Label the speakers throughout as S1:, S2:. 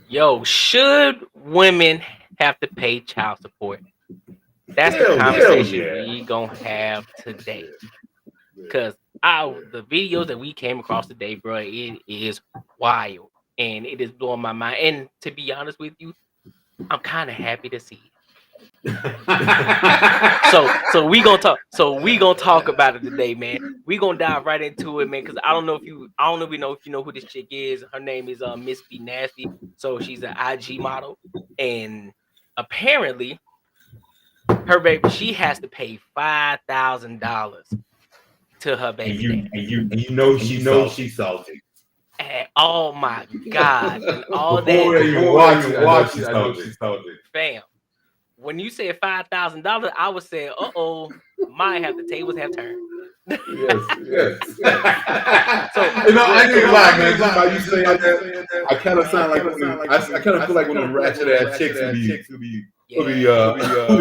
S1: Yo, should women have to pay child support? That's the conversation we gonna have today. Cause the videos that we came across today, bro, it is wild and it is blowing my mind. And to be honest with you, I'm kind of happy to see it. So we gonna talk about it today, man. We gonna dive right into it, man. Cause I don't know if you know who this chick is. Her name is Miss B Nasty. So she's an IG model, and apparently her baby she has to pay $5,000 to her baby daddy.
S2: And you know she's salty.
S1: And, oh my God! And all
S2: Before
S1: that.
S2: you watch it, I know she's salty.
S1: Fam, when you said $5,000, I was saying, might have the tables have turned.
S2: Yes. So I can't lie, man. How you saying that? I kind of sound like I kind of feel like one of them ratchet ass chicks who be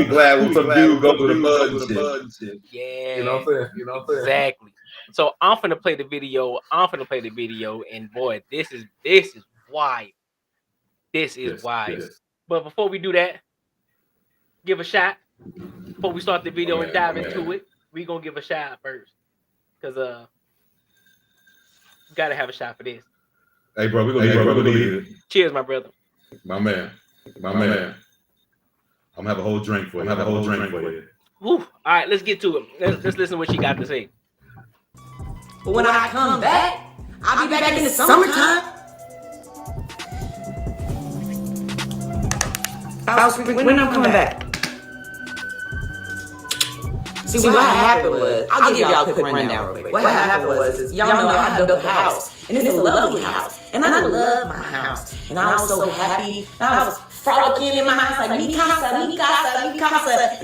S2: glad when some dude go to the mud and shit.
S1: Yeah,
S2: you know what I'm saying?
S1: Exactly. So I'm finna play the video. And boy, this is wild. This is wild. But before we do that, give a shot. Before we start the video and dive into it, we gonna give a shot first. Cause gotta have a shot for this.
S2: Hey bro, we gonna leave it.
S1: Cheers, my brother.
S2: My man. I'm gonna have a whole drink for you.
S1: Woo. All right, let's get to it. Let's listen to what she got to say.
S3: But when I come back, I'll be back in the summertime. When I'm coming back. See, what happened was, I'll give y'all a quick rundown real quick. What happened was, y'all know I built a house, and it's a lovely house, and I love my house, and I was so happy, and I was frolicking in my house like, mi casa, and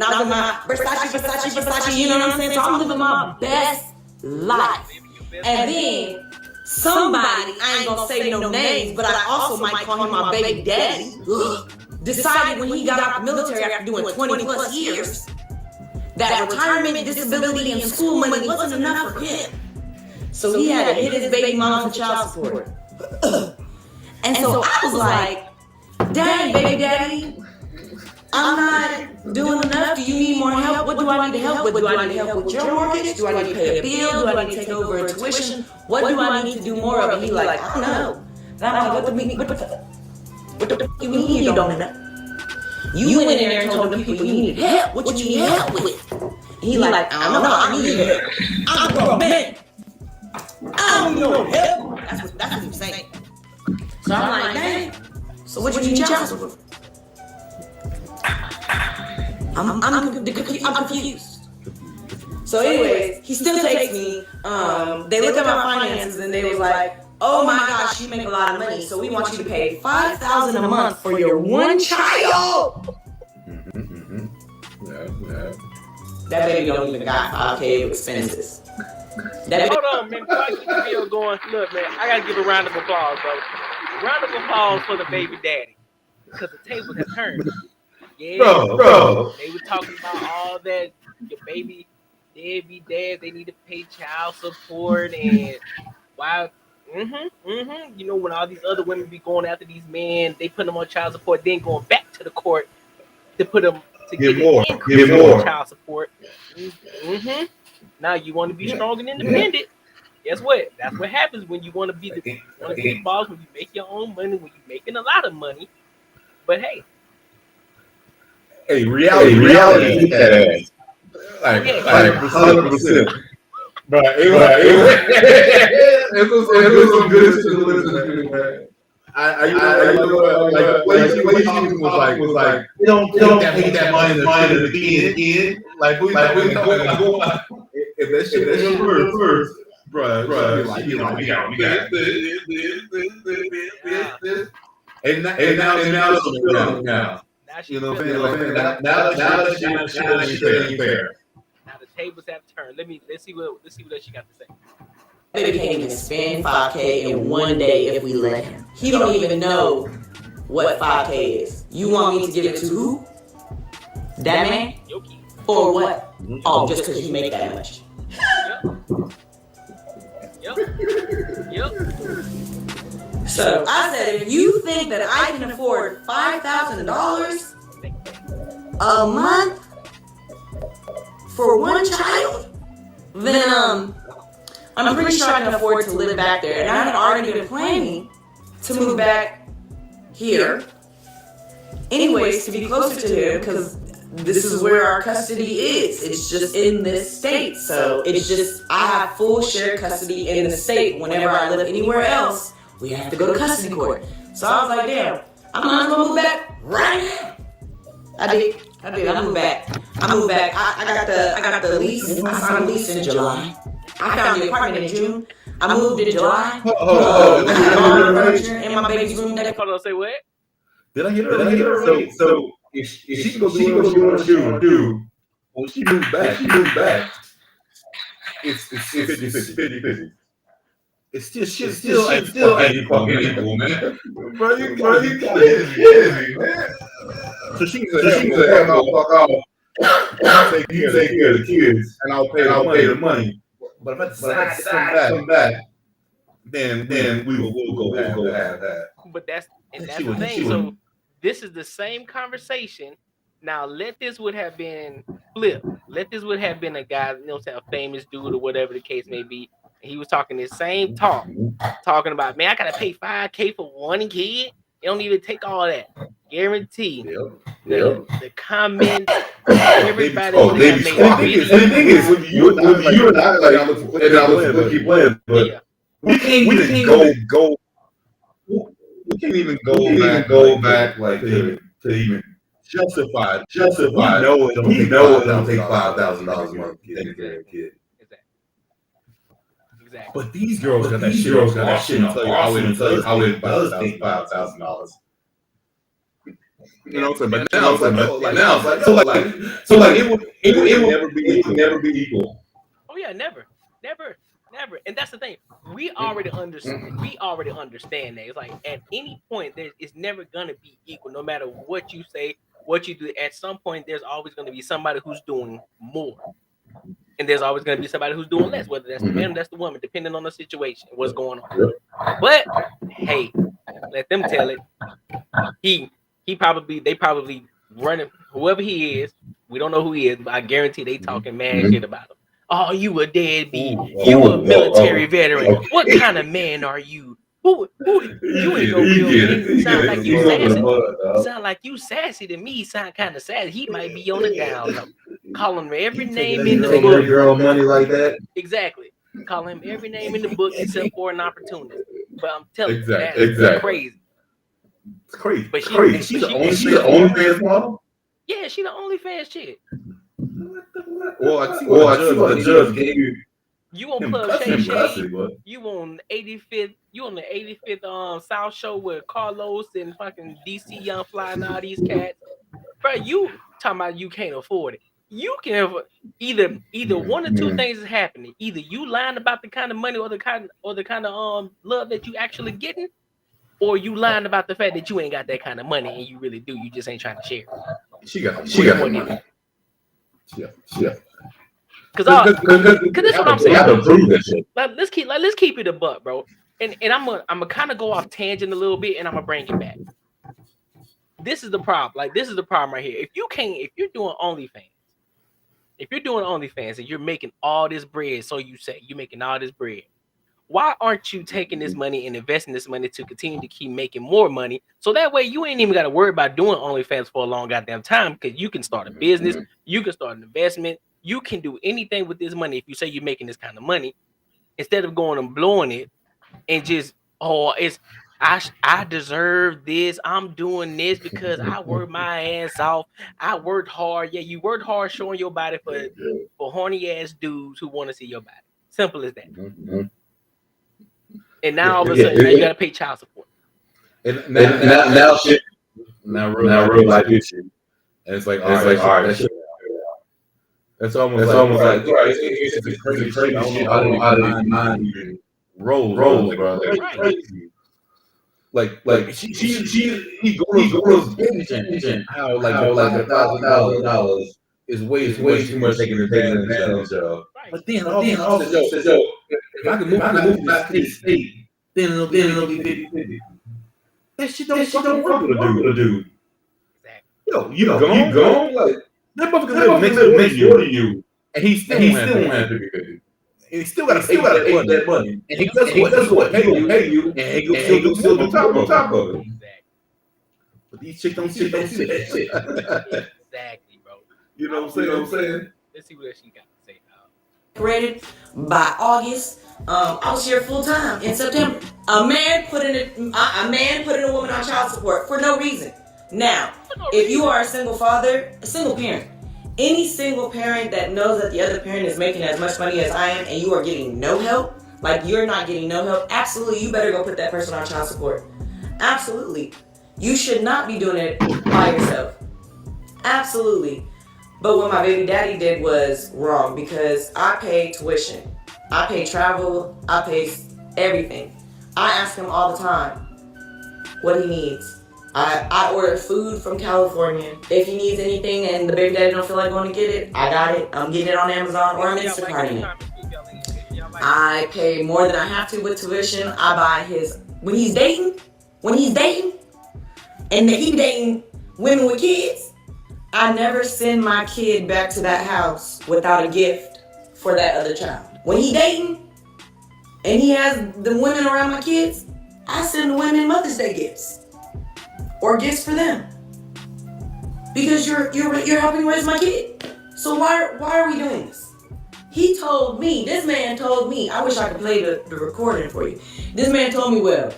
S3: I was in my Versace, you know what I'm saying? So I'm living my best life. And then, somebody, I ain't gonna say no names, but I also might call him my baby daddy, decided when he got out of the military after doing 20 plus years, that retirement, disability, and school money wasn't enough for him. So he had to hit his baby mama for child support. And so I was like, dang, baby daddy, I'm not doing enough. Do you need more help? What do I need help with? Do I need help with your mortgage? Do I need to pay a bill? Do I need to take over a tuition? What do I need to do more of? And he like, I don't know. And I'm like, what the you mean you don't know? You went in there and told them people you needed help. What you need help with? And he like, I don't know. I need help. I'm a grown man. I don't need no help. That's what he was saying. So I'm like, dang. So what you need child support? I'm confused. So anyways, he still takes me. They look at my finances and they was like, oh my gosh, you make a lot of money, so we want you to pay $5,000 a month for your one child.
S2: Yeah.
S3: That baby don't even got 5K of expenses.
S1: Hold on, man. Before I keep the video going, look, man, I gotta give a round of applause, bro. Round of applause for the baby daddy, because the tables have turned. Yeah,
S2: bro.
S1: They were talking about all that. Your baby deadbeat dads, they need to pay child support and why. You know, when all these other women be going after these men, they put them on child support, then going back to the court to put them to get more child support. Now you want to be strong and independent. Guess what? That's what happens when you want to be the boss, when you make your own money, when you're making a lot of money. But hey,
S2: reality hit that ass. Like 100%. But it was some good shit to listen to, man. I was like, they don't take that money to the kid. Like we if that shit first, bro, like you know, we got this. And now it's a feeling now. You know what I'm saying? Now that shit ain't fair.
S1: Now the tables have turned. Let's see what else she got to say.
S3: Baby can't even spend 5K in one day if we let him. He don't even know what 5K is. You want me to give it to who? That man? For what? Oh, just because you make that much.
S1: Yep.
S3: So I said, if you think that I can afford $5,000 a month for one child, then I'm pretty sure I can afford to live back there. And I had already been planning to move back here anyways to be closer to him, because this is where our custody is. It's just in this state. So it's just, I have full shared custody in the state. Whenever I live anywhere else, we have to go to custody court. So I was like, damn, I'm not gonna move back right now. I did. I moved back. I got the lease. I signed a lease in July. I found the apartment in June. I moved in July. I had all the furniture in my baby's room.
S1: Hold on, say what?
S2: Did I hear her? So if she can go do what she wants to do, when she moves back, it's 50-50. It's still equal, man. Bro, you kidding me, man. So she can say, fuck off. Take care of the kids, and I'll pay the money. But if I decide to come back, then we'll go have that.
S1: But that's the thing. So this is the same conversation. Now let this would have been flipped. Let this would have been a guy, you know, a famous dude or whatever the case may be. And he was talking this same talk, talking about, man, I gotta pay $5,000 for one kid. It don't even take all that. Guarantee. The comments, everybody.
S2: And the thing is, with you and I, like, I'm looking for keep playing, but we can't even go back like to even justify. We know it don't take $5,000 a month to get a kid.
S1: Exactly.
S2: But these girls got that shit. How it does take $5,000. You know what I'm saying? But now it would never be equal.
S1: Oh yeah, never. And that's the thing. We already understand. That it's like at any point it's never gonna be equal. No matter what you say, what you do. At some point, there's always gonna be somebody who's doing more, and there's always gonna be somebody who's doing less. Whether that's the man or that's the woman, depending on the situation, what's going on. But hey, let them tell it. They probably running whoever he is. We don't know who he is, but I guarantee they talking mad shit about him. Oh, you a deadbeat. You a military veteran. What kind of man are you? Who you ain't no real man. Sound like you sassy. Sound like you sassy to me. Sound kind of sassy. He might be on the down low. Call him every name in the book.
S2: Girl money like that.
S1: Exactly. Call him every name in the book except for an opportunity. But I'm telling you,
S2: Exactly.
S1: that's crazy.
S2: It's crazy.
S1: But
S2: She's the OnlyFans model.
S1: Yeah, she the OnlyFans chick.
S2: Well, I see what the judge gave you.
S1: You on Club Shay Shay? You on 85th? You on the 85th South Show with Carlos and fucking DC Young Fly and all these cats, bro? You talking about you can't afford it? You can either one or two things is happening. Either you lying about the kind of money or the kind of love that you actually getting, or you lying about the fact that you ain't got that kind of money and you really do. You just ain't trying to share.
S2: She got money. Yeah.
S1: Cause that's what I'm saying.
S2: You have to prove that shit.
S1: Let's keep it a buck, bro. And I'm gonna kind of go off tangent a little bit, and I'm gonna bring it back. This is the problem. This is the problem right here. If you're doing OnlyFans and you're making all this bread, so you say you're making all this bread, why aren't you taking this money and investing this money to continue to keep making more money? So that way you ain't even got to worry about doing OnlyFans for a long goddamn time, because you can start a business, you can start an investment, you can do anything with this money if you say you're making this kind of money, instead of going and blowing it and just, I deserve this. I'm doing this because I worked my ass off. I worked hard. Yeah, you worked hard showing your body for horny ass dudes who want to see your body. Simple as that. And now all of a sudden, now you gotta pay child support.
S2: And now shit. Now real life issue. And it's like, all right. That's almost like it's a crazy shit. I don't know how to mind even rolls, bro. That's crazy. Like he goes bitching how like $1,000 is way too much taking advantage of. But then also says, yo, if I can move back to the state then it'll be 50-50. That shit don't work with a dude.
S1: Exactly.
S2: Yo, you gone? Like, that motherfucker live next door to you, and he still won't have 50-50. And he still got to pay that money. And he does what? He gonna pay you, and he gonna still do more on top of it.
S1: Exactly.
S2: But these chicks don't see that shit.
S1: Exactly, bro.
S2: You know what I'm saying?
S1: Let's see what she got to say.
S3: Separated by August. I was here full time in September. A man put in a woman on child support for no reason. Now, if you are a single father, a single parent, any single parent that knows that the other parent is making as much money as I am, and you are getting no help, like you're not getting no help, absolutely, you better go put that person on child support. Absolutely, you should not be doing it by yourself. Absolutely. But what my baby daddy did was wrong because I pay tuition, I pay travel, I pay everything. I ask him all the time what he needs. I order food from California. If he needs anything and the baby daddy don't feel like going to get it, I got it. I'm getting it on Amazon or I'm Instacarting it. I pay more than I have to with tuition. I buy his when he's dating, and he dating women with kids. I never send my kid back to that house without a gift for that other child. When he dating and he has the women around my kids, I send the women Mother's Day gifts or gifts for them because you're helping raise my kid. So why are we doing this? This man told me, I wish I could play the recording for you. This man told me, well,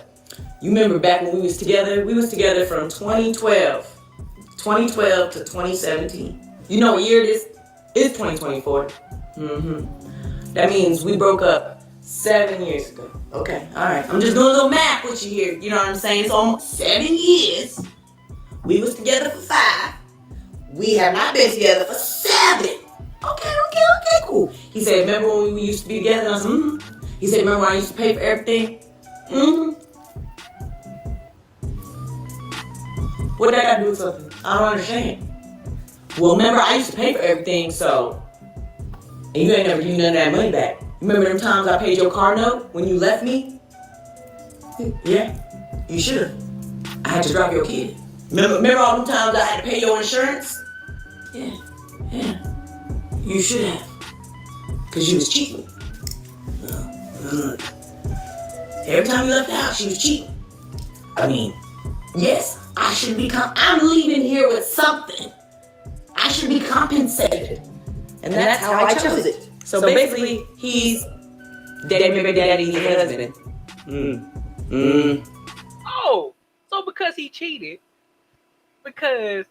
S3: you remember back when we was together? We was together from 2012 to 2017. You know what year it is? It's 2024. That means we broke up 7 years ago. Okay, all right. I'm just doing a little math with you here. You know what I'm saying? It's almost 7 years. We was together for 5. We have not been together for 7. Okay, cool. He said, remember when we used to be together? And I was, He said, remember when I used to pay for everything? What did I gotta do with something? I don't understand. Well, remember, I used to pay for everything, so... And you ain't never given none of that money back. Remember them times I paid your car note when you left me? Yeah, you should've. I had to drop your kid. Remember all them times I had to pay your insurance? Yeah. You should have. Because you was cheating. Every time you left the house, you was cheating. I mean, yes, I should I'm leaving here with something. I should be compensated. And that's how I chose it. So basically, he's baby daddy's husband.
S1: Oh, so because he cheated, because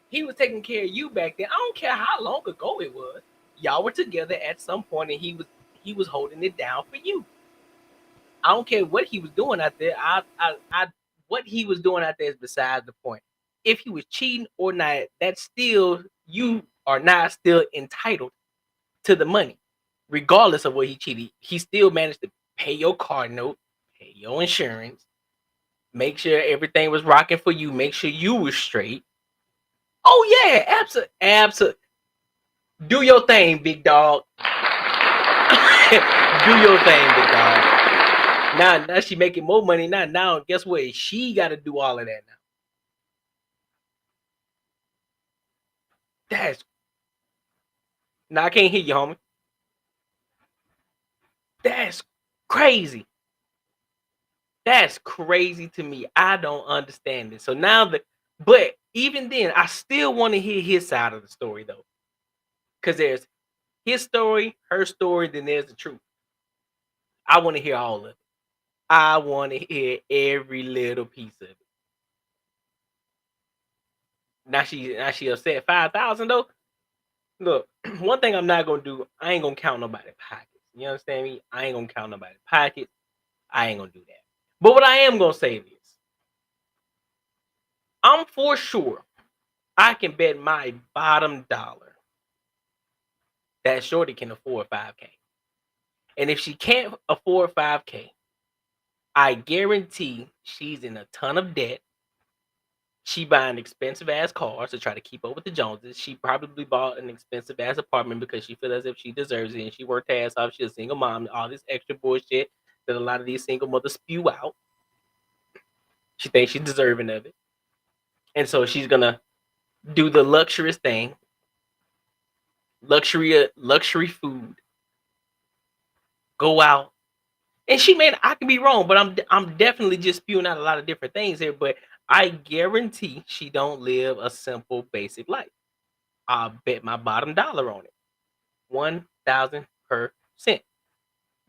S1: he was taking care of you back then. I don't care how long ago it was. Y'all were together at some point, and he was holding it down for you. I don't care what he was doing out there. What he was doing out there is besides the point. If he was cheating or not, that's still, you are not still entitled to the money, regardless of what he cheated. He still managed to pay your car note, pay your insurance, make sure everything was rocking for you, make sure you were straight. Oh yeah, absolutely. Do your thing, big dog. Do your thing, big dog. Now she making more money. Now guess what? She got to do all of that now. Now I can't hear you, homie. That's crazy. That's crazy to me. I don't understand it. So now but even then, I still want to hear his side of the story though, because there's his story, her story, then there's the truth. I want to hear all of it. I want to hear every little piece of it. Now she upset 5,000 though. Look, one thing I'm not gonna do, I ain't gonna count nobody's pockets. You understand me? I ain't gonna count nobody's pockets. I ain't gonna do that. But what I am gonna say is, I'm for sure I can bet my bottom dollar that Shorty can afford $5K. And if she can't afford $5K, I guarantee she's in a ton of debt. She buying expensive ass cars to try to keep up with the Joneses. She probably bought an expensive ass apartment because she feels as if she deserves it and she worked her ass off. She's a single mom, all this extra bullshit. that a lot of these single mothers spew out. She thinks she's deserving of it. And so she's gonna do the luxurious thing, luxury food, go out. And she may I can be wrong, but I'm definitely just spewing out a lot of different things here. But I guarantee she don't live a simple, basic life. I'll bet my bottom dollar on it. 1,000%.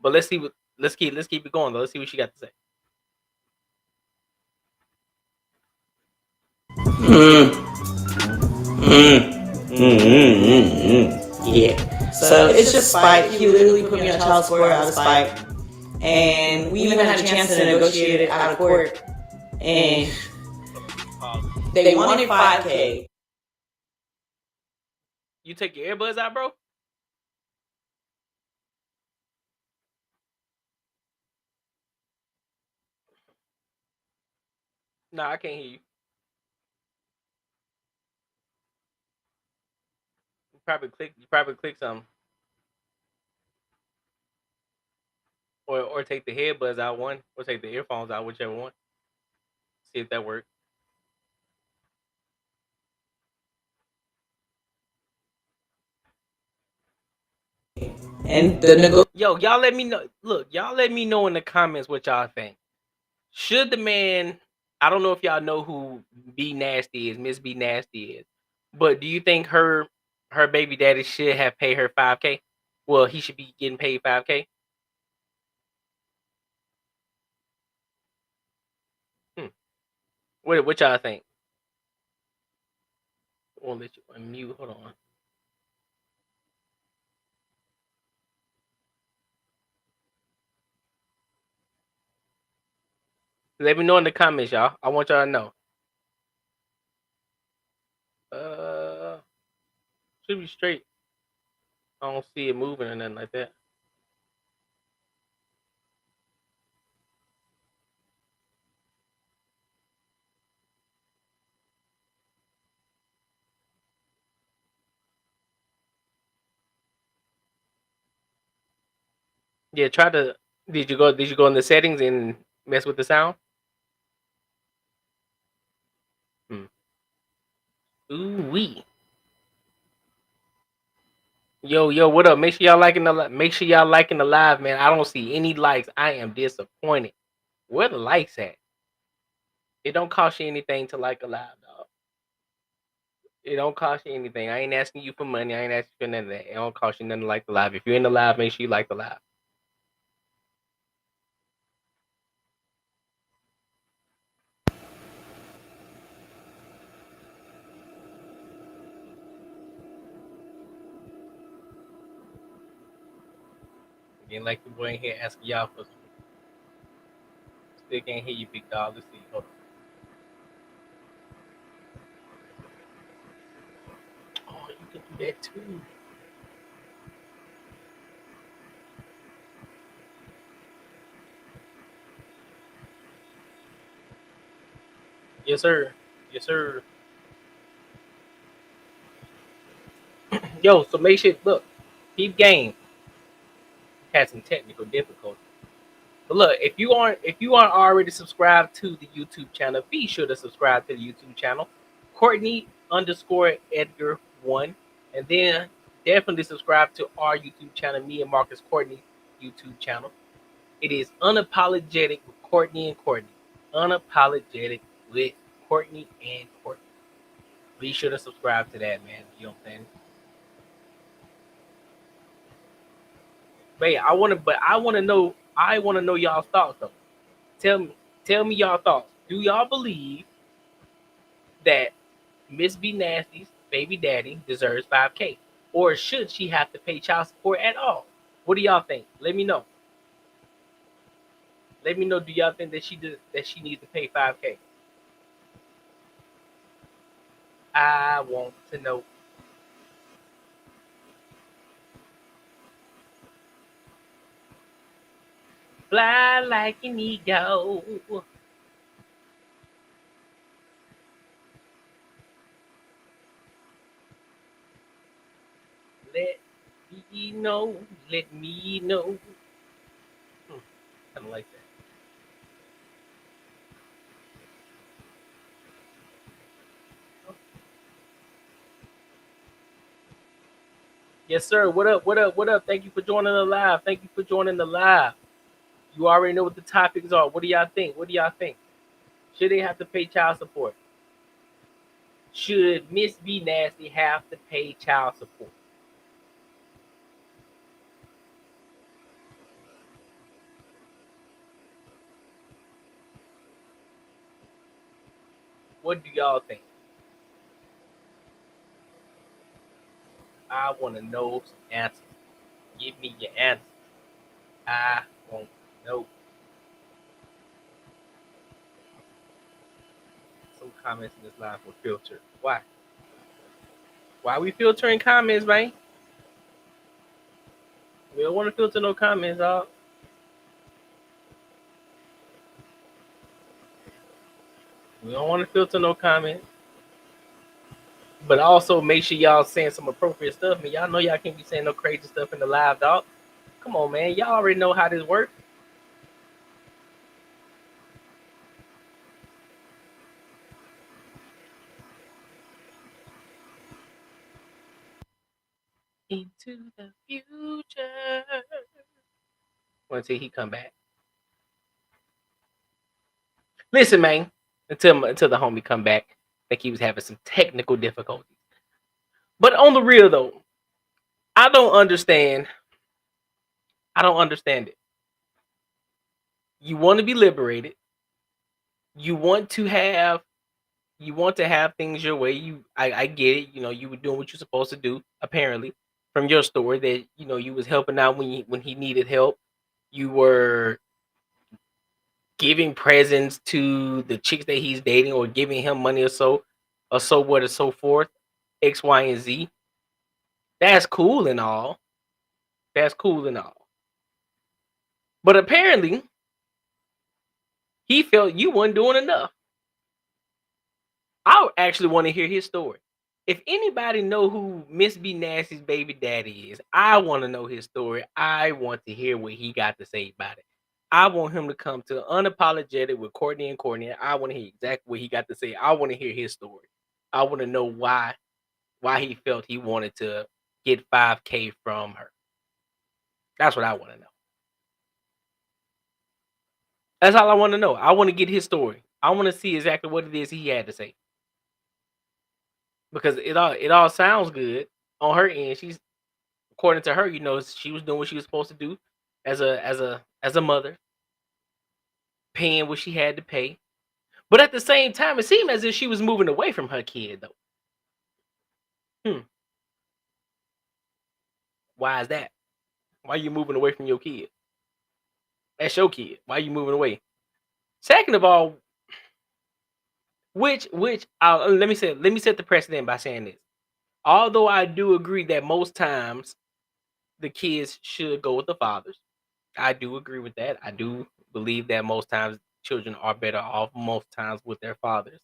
S1: But let's keep it going though. Let's see what she got to say.
S3: Yeah. So it's just spite. He literally put me on child support out of spite. And we even had a chance to negotiate it out of court. And they wanted 5K.
S1: You take your earbuds out, bro? No, I can't hear you. You probably click something. Or take the headbuds out one, or take the earphones out, whichever one. See if that works.
S3: And the
S1: Yo, y'all let me know. Look, y'all let me know in the comments what y'all think. Should the man? I don't know if y'all know who B Nasty is, Miss B Nasty is, but do you think her baby daddy should have paid her 5K? Well, he should be getting paid 5K. Hmm. What y'all think? We'll let you unmute. Hold on. Let me know in the comments, y'all. I want y'all to know. Should be straight. I don't see it moving or nothing like that. Yeah, try to. Did you go in the settings and mess with the sound? Hmm. Ooh wee. Yo, what up? Make sure y'all liking the live, man. I don't see any likes. I am disappointed. Where the likes at? It don't cost you anything to like a live, dog. It don't cost you anything. I ain't asking you for money. I ain't asking you for none of that. It don't cost you nothing to like the live. If you're in the live, make sure you like the live. Again, like the boy in here asking y'all for some. Still can't hear you, big dog. Let's see. Hold on. Oh, you can do that too. Yes, sir. Yes, sir. Yo, so make sure look, keep game. Had some technical difficulties. But look, if you aren't already subscribed to the YouTube channel, be sure to subscribe to the YouTube channel, Courtney underscore Edgar 1, and then definitely subscribe to our YouTube channel, me and Marcus Courtney YouTube channel. It is unapologetic with Courtney and Courtney. Unapologetic with Courtney and Courtney. Be sure to subscribe to that, man. You know what I'm saying? But yeah, I wanna know y'all's thoughts though. Tell me tell me y'all thoughts. Do y'all believe that Miss B Nasty's baby daddy deserves 5K? Or should she have to pay child support at all? What do y'all think? Let me know. Let me know. Do y'all think that she needs to pay 5K? I want to know. Fly like an eagle. Let me know. Let me know. Kind of like that. Yes, sir. What up? What up? What up? Thank you for joining the live. Thank you for joining the live. You already know what the topics are. What do y'all think? What do y'all think? Should they have to pay child support? Should Miss B Nasty have to pay child support? What do y'all think? I want to know some answers. Give me your answers. I want to know. Some comments in this live were filtered. Why? Why we filtering comments, man? We don't want to filter no comments, dog. We don't want to filter no comments. But also make sure y'all saying some appropriate stuff. Man, y'all know y'all can't be saying no crazy stuff in the live, dog. Come on, man. Y'all already know how this works. Into the future. Until he come back. Listen, man. Until the homie come back. I think he was having some technical difficulties. But on the real though, I don't understand. I don't understand it. You want to be liberated. You want to have things your way. I get it. You know, you were doing what you're supposed to do, apparently, from your story that you was helping out when he needed help. You were giving presents to the chicks that he's dating or giving him money or so what or so forth. X, Y, and Z. That's cool and all. That's cool and all. But apparently, he felt you weren't doing enough. I actually want to hear his story. If anybody know who Miss B Nasty's baby daddy is, I want to know his story. I want to hear what he got to say about it. I want him to come to Unapologetic with Courtney and Courtney. I want to hear exactly what he got to say. I want to hear his story. I want to know why he felt he wanted to get $5K from her. That's what I want to know. That's all I want to know. I want to get his story. I want to see exactly what it is he had to say. Because it all sounds good on her end. She's, according to her, she was doing what she was supposed to do as a mother, paying what she had to pay. But at the same time, it seemed as if she was moving away from her kid, though. Why is that? Why are you moving away from your kid? That's your kid. Why are you moving away? Second of all, let me set the precedent by saying this. Although I do agree that most times the kids should go with the fathers. I do agree with that. I do believe that most times children are better off most times with their fathers.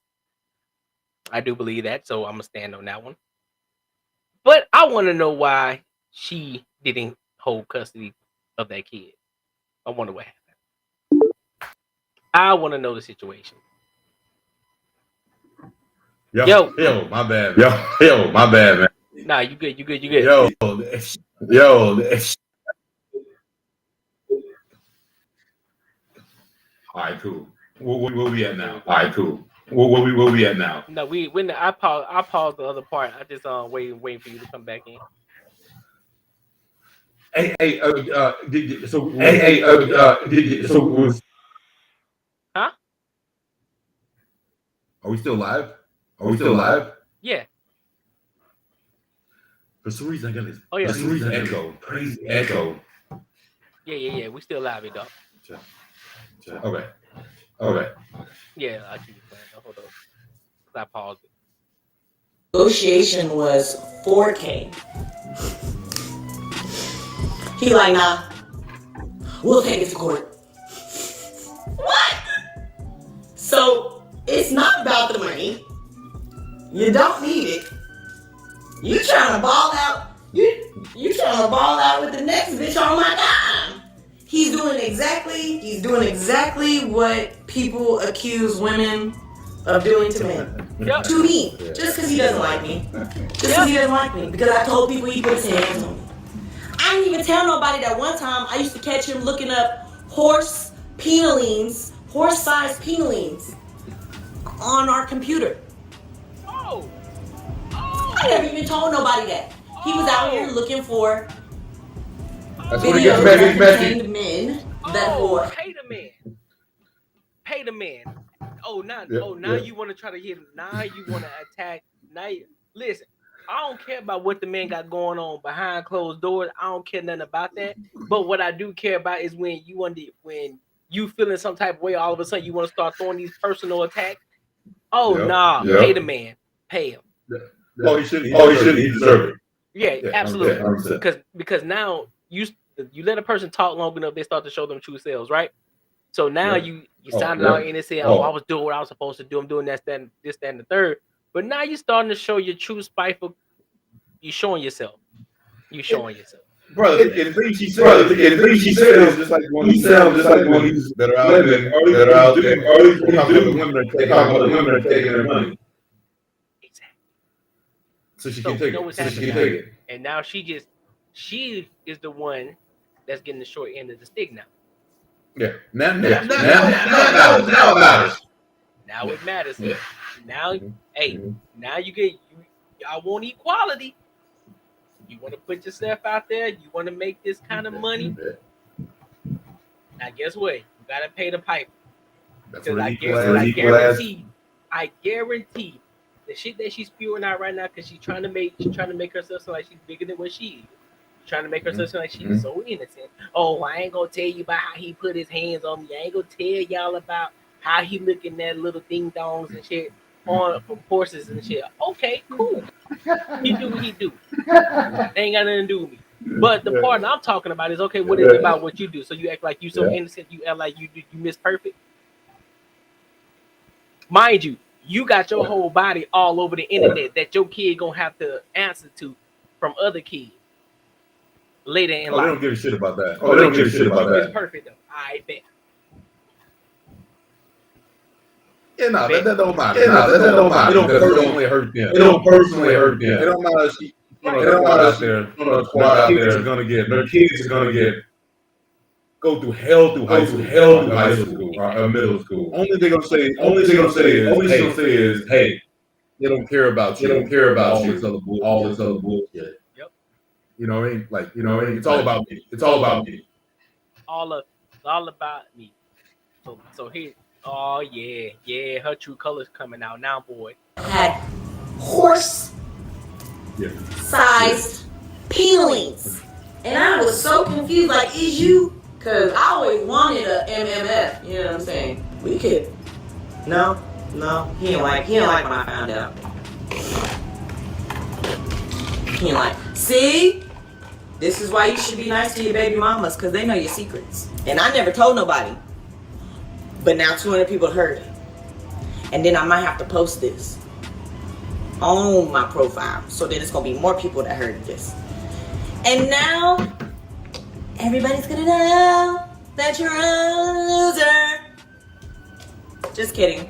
S1: I do believe that, so I'm gonna stand on that one. But I want to know why she didn't hold custody of that kid. I wonder what happened. I want to know the situation. Yo,
S2: my bad. Yo, my bad, man.
S1: Nah, you good.
S2: Yo. All right, cool. Where we at now? All right, cool. Where we at now?
S1: No, I paused the other part. I just waiting for you to come back in. Huh?
S2: Are we still live?
S1: Yeah.
S2: For some reason, I got this.
S1: Oh yeah.
S2: For some reason, echo. Crazy echo.
S1: Yeah. We still live, dog.
S2: Okay.
S1: Yeah, I keep playing. Hold on. I paused it.
S3: Negotiation was $4K. He like, nah, we'll take it to court. What? So it's not about the money. You don't need it. You trying to ball out? You trying to ball out with the next bitch on my dime? he's doing exactly what people accuse women of doing to men.
S1: Yep.
S3: To me, just because he doesn't like me. Just because he doesn't like me. Because I told people he put his hands on me. I didn't even tell nobody that one time I used to catch him looking up horse-sized penalines on our computer.
S1: Oh.
S3: I never even told nobody that. He was out here looking for
S2: That's what he
S3: videos
S2: gets
S3: that
S2: messy.
S3: contained men that were.
S1: Pay the man. Pay the man. Now you want to try to hit him. Now you want to attack. Listen, I don't care about what the man got going on behind closed doors. I don't care nothing about that. But what I do care about is when you feeling some type of way, all of a sudden you want to start throwing these personal attacks. Pay the man. Pay him.
S2: He should. He deserves it.
S1: Yeah, absolutely. Because now you let a person talk long enough, they start to show them true selves, right? So now you sounded out and they say, I was doing what I was supposed to do. I'm doing this, that, and the third. But now you're starting to show your true spiteful. You're showing yourself.
S2: Brother, the thing she said is just like one of these that are out there, the women are taking their money.
S1: Exactly.
S2: So she can take it.
S1: And now she is the one that's getting the short end of the stick now.
S2: Yeah. Now it matters.
S1: Now it matters.
S2: Yeah.
S1: Now, now y'all want equality. You want to put yourself out there. You want to make this kind of money. Now, guess what? You gotta pay the piper. Because I guarantee the shit that she's spewing out right now, because she's trying to make herself sound like she's bigger than what she is. She's trying to make herself sound like she's so innocent. Oh, I ain't gonna tell you about how he put his hands on me. I ain't gonna tell y'all about how he looking at little ding dongs and shit on from horses and shit. Okay, cool. He do what he do. They ain't got nothing to do with me. But the part I'm talking about is, okay, what is it about what you do? So you act like you so innocent, you act like you miss perfect. Mind you, you got your whole body all over the internet that your kid gonna have to answer to from other kids later in life.
S2: They don't give a shit about that. They don't give a shit about that.
S1: It's perfect though. I bet.
S2: Yeah, that don't matter. It don't personally hurt them. It don't matter if she, out there, squad out there is gonna get, their kids are gonna go through hell through high school or middle school. Only they're gonna say is, hey, they don't care about you. They don't care about all this other bullshit.
S1: Yep.
S2: You know what I mean? Like, you know what I mean? It's all about me. It's all about me.
S1: All about me. So here. Oh yeah, her true colors coming out now, boy.
S3: Had horse-sized peelings, and I was so confused. Like, is you? Cause I always wanted a MMF. You know what I'm saying? We could. No, he didn't like when I found out. He didn't like. See, this is why you should be nice to your baby mamas, cause they know your secrets, and I never told nobody. But now 200 people heard it. And then I might have to post this on my profile. So then it's going to be more people that heard this. And now, everybody's going to know that you're a loser. Just kidding.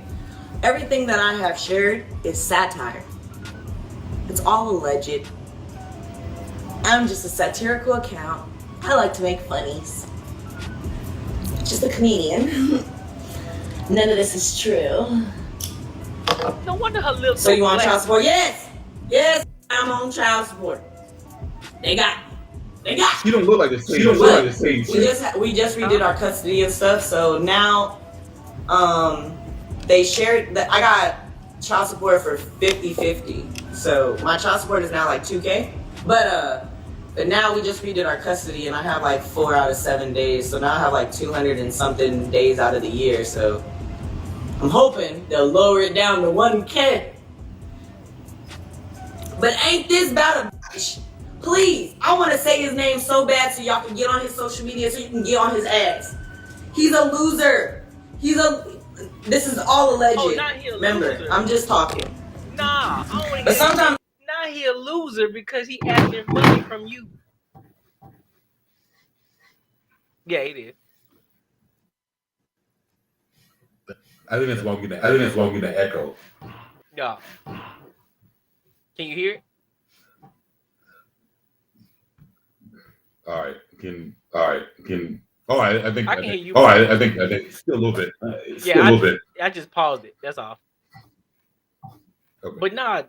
S3: Everything that I have shared is satire. It's all alleged. I'm just a satirical account. I like to make funnies. Just a comedian. None of this is true.
S1: No wonder her lips.
S3: So you on child support? Yes, I'm on child support. They got me.
S2: You don't look like the same.
S3: We just redid our custody and stuff. So now, they shared that I got child support for 50-50. So my child support is now like $2,000. But now we just redid our custody, and I have like 4 out of 7 days. So now I have like 200 and something days out of the year. So I'm hoping they'll lower it down to $1,000. But ain't this about a bitch? Please, I want to say his name so bad so y'all can get on his social media so you can get on his ass. He's a loser. This is all alleged.
S1: Oh, not he a
S3: Remember,
S1: loser.
S3: I'm just talking.
S1: Nah, I don't
S3: But sometimes
S1: now he a loser because he asking money from you. Yeah, it is.
S2: I think that's why we get the echo.
S1: Yeah. Can you hear it?
S2: All right. I think
S1: I can hear you.
S2: All right. I think still a little bit.
S1: I just paused it. That's all.
S2: Okay.
S1: But nah,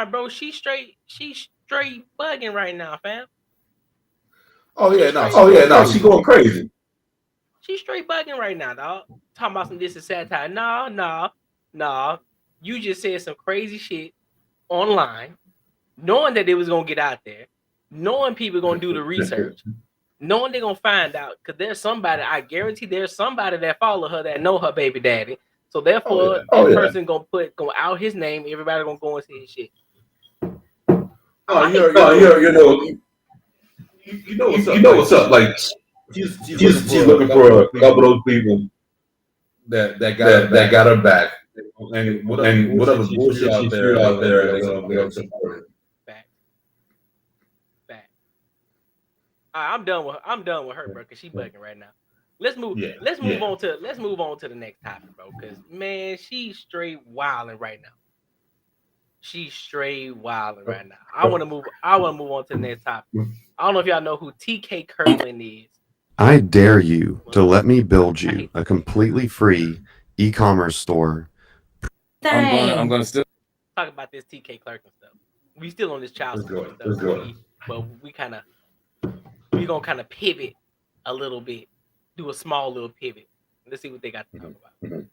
S1: bro, she straight bugging right now, fam.
S2: Oh yeah, no, she going crazy.
S1: She straight bugging right now, dog. Talking about some this and satire. Nah. You just said some crazy shit online, knowing that it was gonna get out there, knowing people gonna do the research, knowing they're gonna find out. Cause there's somebody, I guarantee there's somebody that follow her that know her baby daddy. So therefore, that person gonna out his name. Everybody gonna go and see his shit.
S2: You know what's up. Like she's looking for a couple of those people that got her back, and whatever bullshit she threw out there, they're gonna support it.
S1: Fact. I'm done with her, bro. Cause she bugging right now. Let's move on to the next topic, bro. Cause man, she's straight wilding right now. I want to move on to the next topic. I don't know if y'all know who TK Kirkland is.
S4: I dare you to let me build you a completely free e-commerce store.
S5: I'm gonna still
S1: talk about this TK Kirkland stuff. We still on this child support stuff, but we're gonna kind of pivot a little bit, do a small little pivot. Let's see what they got to talk about.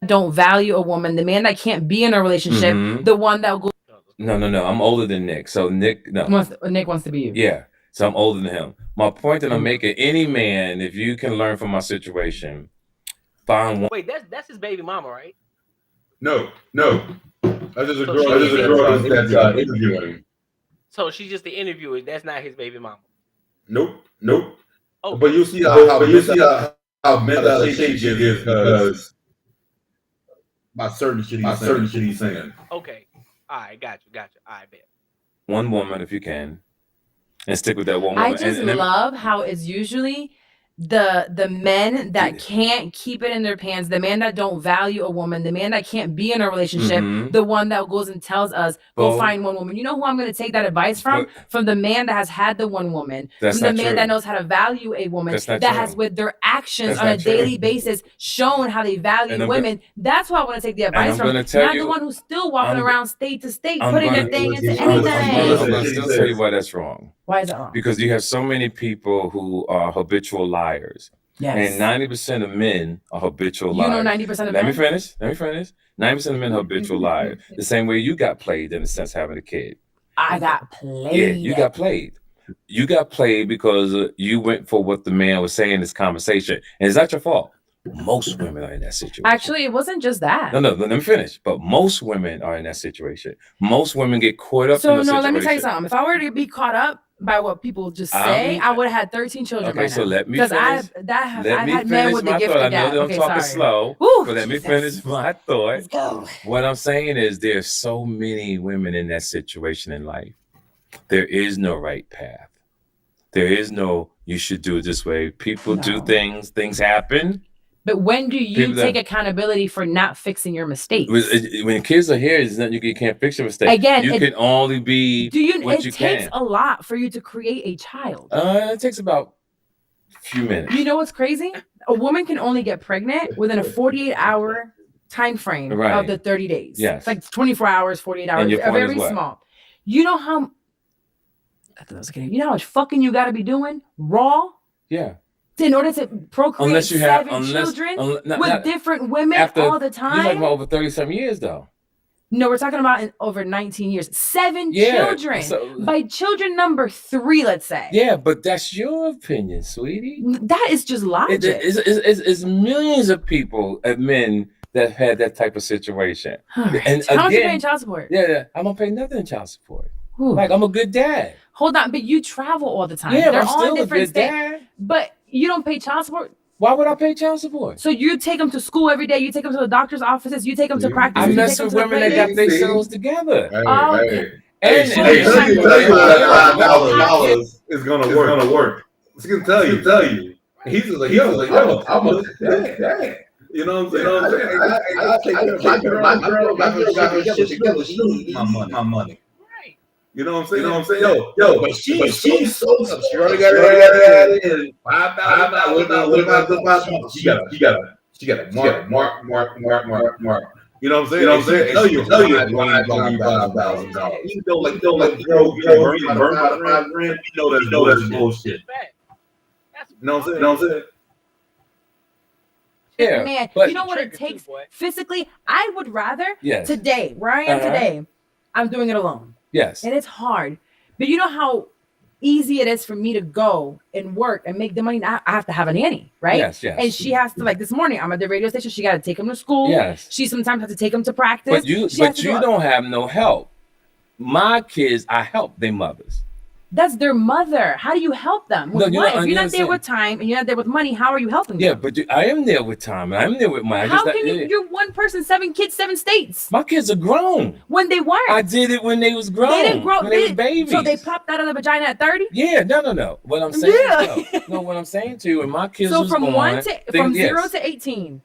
S5: Don't value a woman, the man that can't be in a relationship, the one that will go.
S6: No. I'm older than Nick. So Nick
S5: wants to be you.
S6: Yeah. So I'm older than him. My point that I'm making, any man, if you can learn from my situation, find one.
S1: Wait, that's his baby mama, right?
S2: No. That's just a girl that's interviewing.
S1: So she's just the interviewer. That's not his baby mama.
S2: Nope.
S1: Okay.
S2: But you see how mental shape she is because by certain shit he's saying.
S1: Okay. All right, got you. I bet.
S6: One woman, if you can, and stick with that one woman.
S5: I just love how it's usually the men that can't keep it in their pants, the man that don't value a woman, the man that can't be in a relationship, the one that goes and tells us, go find one woman. You know who I'm going to take that advice from? From the man that has had the one woman, from the man that knows how to value a woman, that has with their actions on a daily basis shown how they value women. That's who I want to take the advice from. Not the one who's still walking around state to state, putting their thing into anything.
S6: I'm going to still tell you why that's wrong.
S5: Why is that wrong?
S6: Because you have so many people who are habitual liars.
S5: Yes.
S6: And 90% of men are habitual liars.
S5: You know 90% of men?
S6: Let me finish. 90% of men are habitual liars. The same way you got played in a sense having a kid.
S5: I got played.
S6: Yeah, you got played. You got played because you went for what the man was saying in this conversation. And it's not your fault. Most women are in that situation.
S5: Actually, it wasn't just that.
S6: No, let me finish. But most women are in that situation. Most women get caught up in the situation.
S5: So, let me tell you something. If I were to be caught up by what people just say, I would have had 13 children by now.
S6: So let me finish.
S5: Because I've had men with the gift of
S6: I know that I'm talking slow, but let me finish my thought.
S5: Let's go.
S6: What I'm saying is there's so many women in that situation in life. There is no right path. There is no, you should do it this way. People do things happen.
S5: But when do you take accountability for not fixing your mistakes?
S6: When kids are here, it's nothing you can't fix your mistakes.
S5: Again,
S6: you can only be what you can.
S5: It takes a lot for you to create a child.
S6: It takes about a few minutes.
S5: You know what's crazy? A woman can only get pregnant within a 48-hour time frame of the 30 days.
S6: Yes.
S5: It's like 24 hours, 48 hours. Very small. You know how you know how much fucking you gotta be doing raw?
S6: Yeah.
S5: In order to procreate seven children with different women all the time.
S6: You're talking about over 30-some years, though.
S5: No, we're talking about in over 19 years. 7 children. So, by children number 3, let's say.
S6: Yeah, but that's your opinion, sweetie.
S5: That is just logic.
S6: It's millions of people, men, that had that type of situation.
S5: Right. And how much are you paying child support?
S6: Yeah, I don't pay nothing in child support. Like, I'm a good dad.
S5: Hold on, but you travel all the time.
S6: Yeah,
S5: they're
S6: I'm still a good
S5: states.
S6: Dad.
S5: But you don't pay child support?
S6: Why would I pay child support?
S5: So you take them to school every day. You take them to the doctor's offices. You take them to practice.
S6: I mess with women that got themselves together.
S5: Okay.
S2: And $5,000. is gonna work. It's gonna tell you. He's just like, yo, I'm a dang. You know what I'm saying? I take care of my girl got her shit together. She needs my money.
S1: Right.
S2: You know what I'm saying? Yo, but she's so up. She already got her $5,000. She got a mark. You know what I'm saying? Tell you $5,000. You know, like girl, burn $5 grand. You know that's bullshit. You know what I'm saying?
S6: Yeah,
S5: Man,
S6: but
S5: you know what it takes
S1: too, boy.
S5: physically? I would rather
S6: Yes.
S5: today, where I am today, I'm doing it alone.
S6: Yes.
S5: And it's hard. But you know how easy it is for me to go and work and make the money. I have to have a nanny, right?
S6: Yes.
S5: And she has to, like this morning, I'm at the radio station. She got to take him to school.
S6: Yes.
S5: She sometimes has to take him to practice.
S6: But you don't have no help. My kids, I help their mothers.
S5: That's their mother. How do you help them? With
S6: No,
S5: what? If you're not there
S6: understand.
S5: with time and you're not there with money, how are you helping
S6: Yeah,
S5: them?
S6: but I am there with time. And I'm there with mine.
S5: How can you? You're one person, 7 kids, 7 states.
S6: My kids are grown.
S5: When they weren't.
S6: I did it when they was grown.
S5: They didn't grow.
S6: When they was babies.
S5: So they popped out of the vagina at 30.
S6: Yeah, no. What I'm saying, no, what I'm saying to you, when my kids
S5: So
S6: was
S5: from
S6: born,
S5: 0 to 18,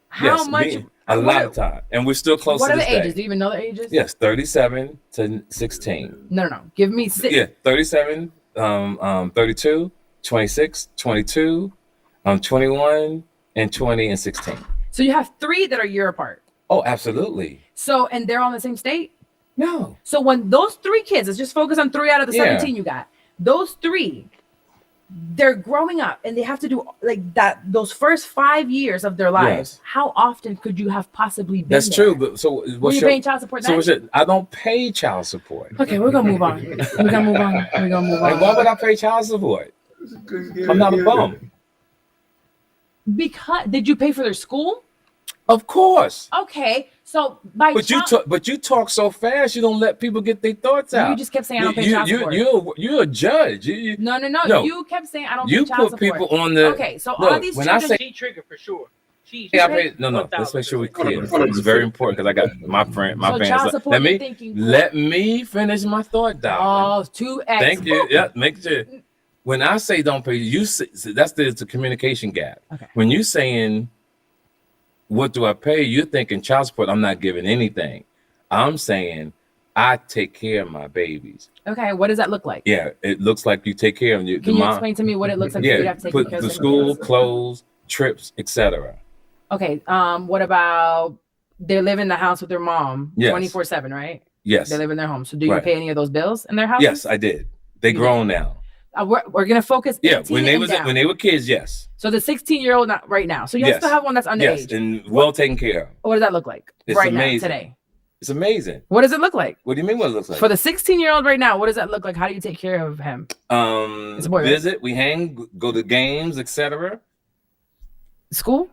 S5: how much?
S6: A lot of time, and we're still close.
S5: What
S6: to
S5: are the
S6: this day.
S5: ages? Do you even know the ages?
S6: Yes, 37 to 16.
S5: No. Give me 6.
S6: Yeah, 37, 32, 26, 22, 21, and 20 and 16.
S5: So you have 3 that are a year apart.
S6: Oh, absolutely.
S5: So and they're all in the same state.
S6: No.
S5: So when those 3 kids, let's just focus on 3 out of the 17 you got. Those 3, they're growing up and they have to do like that. Those first 5 years of their lives.
S6: Yes.
S5: How often could you have possibly been?
S6: That's
S5: there?
S6: true. But so
S5: Were you paying child support?
S6: I don't pay child support.
S5: Okay, we're gonna move on. We're gonna move on.
S6: Like, why would I pay child support? I'm not a bum.
S5: Because did you pay for their school?
S6: Of course.
S5: Okay, so by
S6: But you talk so fast, you don't let people get their thoughts out.
S5: You just kept saying I don't pay child support.
S6: You're a judge.
S5: No. You kept saying I don't
S6: You
S5: pay child
S6: put
S5: support.
S6: people on the.
S5: Okay, so
S6: Look,
S5: all these
S6: when
S5: children.
S6: I say
S1: She triggered for sure.
S6: I pay, no. Let's make sure we're clear. It's very important because I got my
S5: So child
S6: fans.
S5: support,
S6: Let me finish my thought, darling.
S5: 2x.
S6: Thank you. Yeah, make sure. When I say don't pay, you say, it's a communication gap.
S5: Okay.
S6: When you saying, what do I pay? You're thinking child support. I'm not giving anything. I'm saying I take care of my babies.
S5: Okay, what does that look like?
S6: Yeah, it looks like you take care of them.
S5: Can you explain to me what it looks like?
S6: Yeah,
S5: You have to take
S6: put
S5: care of
S6: the
S5: them?
S6: school, clothes, trips, etc.
S5: Okay. What about they live in the house with their mom 24/7, right?
S6: Yes.
S5: They live in their home. So do you pay any of those bills in their house?
S6: Yes, I did. They grown now.
S5: We're gonna focus.
S6: Yeah, when they were kids, yes.
S5: So the 16-year-old not right now. So you still have one that's underage.
S6: Yes, and well taken care of.
S5: What does that look like
S6: It's
S5: right
S6: amazing.
S5: now today?
S6: It's amazing.
S5: What does it look like?
S6: What do you mean? What it looks like?
S5: For the 16-year-old right now, what does that look like? How do you take care of him? It's a boy, right?
S6: Visit, we hang, go to games, etc.
S5: School?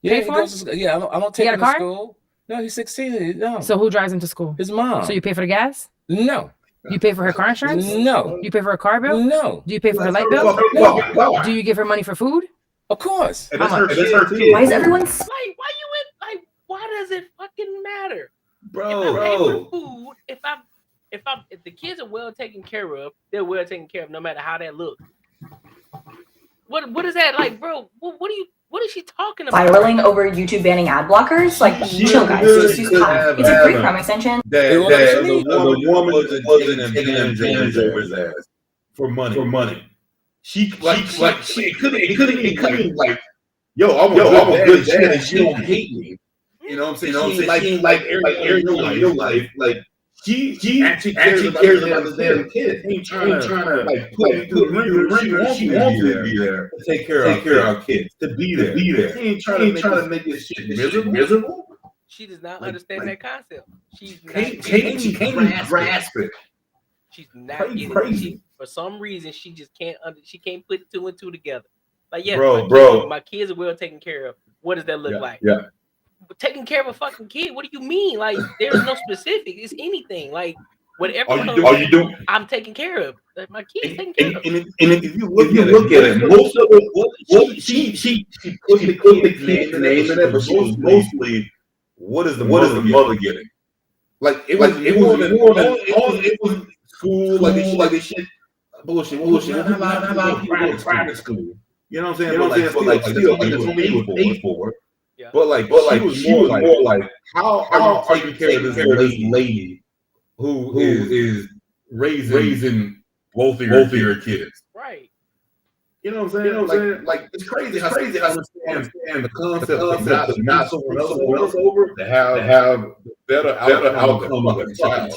S6: Yeah,
S5: Pay
S6: he
S5: for
S6: goes to, yeah. I don't take
S5: got
S6: him
S5: a car?
S6: to school. No, he's 16. No.
S5: So who drives him to school?
S6: His mom.
S5: So you pay for the gas?
S6: No.
S5: You pay for her car insurance?
S6: No.
S5: You pay for her car bill?
S6: No.
S5: Do you pay for her light bill?
S6: No.
S5: Do you give her money for food?
S6: Of course.
S2: And that's her kid.
S3: Why is everyone
S1: Why does it fucking matter?
S2: Bro.
S1: If I pay for food, if the kids are well taken care of, they're well taken care of no matter how that looks. What is that like, bro? What is she talking about?
S7: spiraling over YouTube banning ad blockers? Like, chill, guys. Just use cotton. It's a free Chrome extension.
S2: The woman wasn't in James over his ass for money. She couldn't like, yo, I'm a good dad and she don't hate me. You know what I'm saying? Like your life, like she actually cares about the damn kid. Ain't trying to like put she wants to be there to take care of our kids, to be there. She ain't trying to make this shit miserable.
S1: She does not understand that concept. She's not
S2: Can't grasp it.
S1: She's not getting it. For some reason, she just can't. She can't put 2 and 2 together. Like, yeah,
S2: bro,
S1: my kids are well taken care of. What does that look like?
S2: Yeah.
S1: But taking care of a fucking kid. What do you mean? Like, there's no specific. It's anything. Like, whatever.
S2: Are you doing?
S1: I'm taking care of. Like, my kids taking care of.
S2: And if you look at it, most of it, she put the kid's name in it, but mostly, what is the mother getting? Like it was school, like this shit. bullshit. Not a lot of people go to private school. You know what I'm saying? But still, that's what we paid for.
S1: Yeah.
S2: But she was more like, how are you taking care of this lady who is raising both of your kids?
S1: Right.
S2: You know what I'm saying? Like it's crazy how I understand the concept of not someone else over to have better outcome of a child.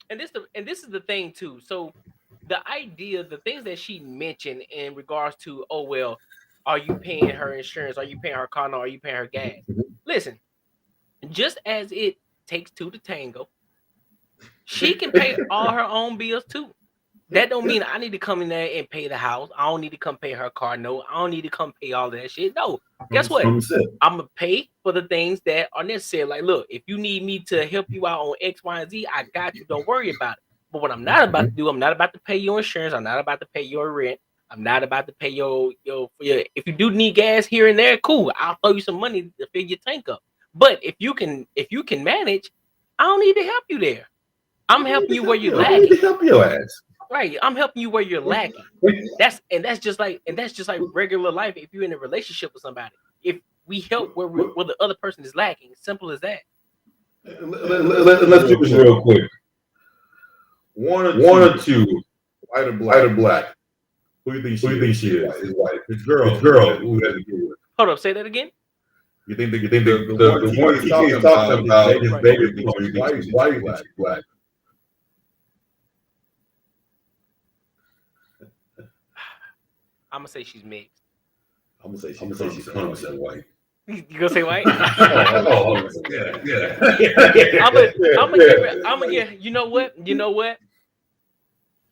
S1: And this is the thing too. So the idea, the things that she mentioned in regards to, oh well, are you paying her insurance? Are you paying her car note? Are you paying her gas? Listen, just as it takes two to tango, she can pay all her own bills too. That don't mean I need to come in there and pay the house. I don't need to come pay her car note. I don't need to come pay all that shit. No, guess what? I'm gonna pay for the things that are necessary. Like, look, if you need me to help you out on X, Y, and Z, I got you. Don't worry about it. But what I'm not about to do, I'm not about to pay your insurance. I'm not about to pay your rent. I'm not about to pay your if you do need gas here and there, cool. I'll throw you some money to fill your tank up. But if you can manage, I don't need to help you there. I'm helping you where you're lacking.
S2: Help your ass.
S1: Right, I'm helping you where you're lacking. That's just like regular life. If you're in a relationship with somebody, if we help where the other person is lacking, simple as that.
S2: Let's do this real quick. One or two, white or black. Who do you think she is? His wife. His girl. Who has to do with?
S1: Hold up, say that again.
S2: You think the one he's talking about his baby is white, black?
S1: I'm gonna say she's mixed.
S2: I'm gonna say she's 100% white.
S1: You gonna say white?
S2: Yeah.
S1: I'm gonna give. You know what?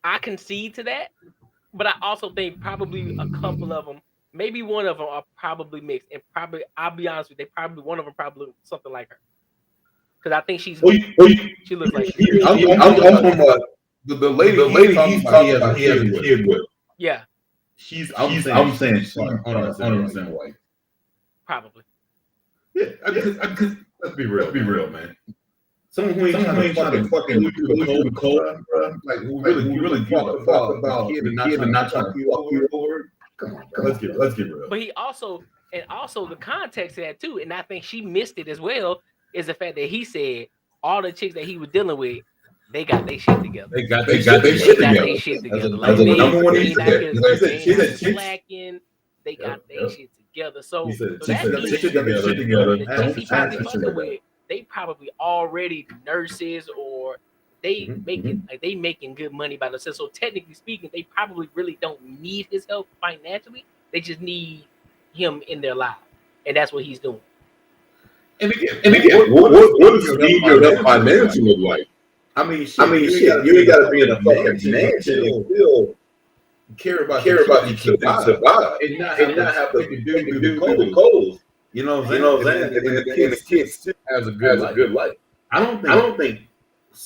S1: I concede to that, but I also think probably a couple of them, maybe one of them, are probably mixed, and probably I'll be honest with you, one of them probably looks something like her, because I think she's. She looks like.
S2: I'm talking about the lady he's talking about. He has a kid with.
S1: Yeah.
S2: I'm saying she's 100% white.
S1: Probably.
S2: Yeah, let's be real, man. Someone who ain't trying to fucking look through the cold, bro. Like who really talk about the kid and not trying to fuck you over. Come on, let's get real.
S1: But he also the context of that too, and I think she missed it as well, is the fact that he said all the chicks that he was dealing with, they got their shit together.
S2: They got their shit together.
S1: Like they
S2: number one
S1: ain't slacking. They got their shit together. So they probably already nurses, or they making good money by themselves. So technically speaking, they probably really don't need his help financially. They just need him in their life, and that's what he's doing.
S2: And again, what does need your help financially look like? I mean, shit, you ain't got to be in a fucking mansion and still care about your kids and survive, and not have to do the cold. You know what I'm saying? And the kids has a good life. I don't think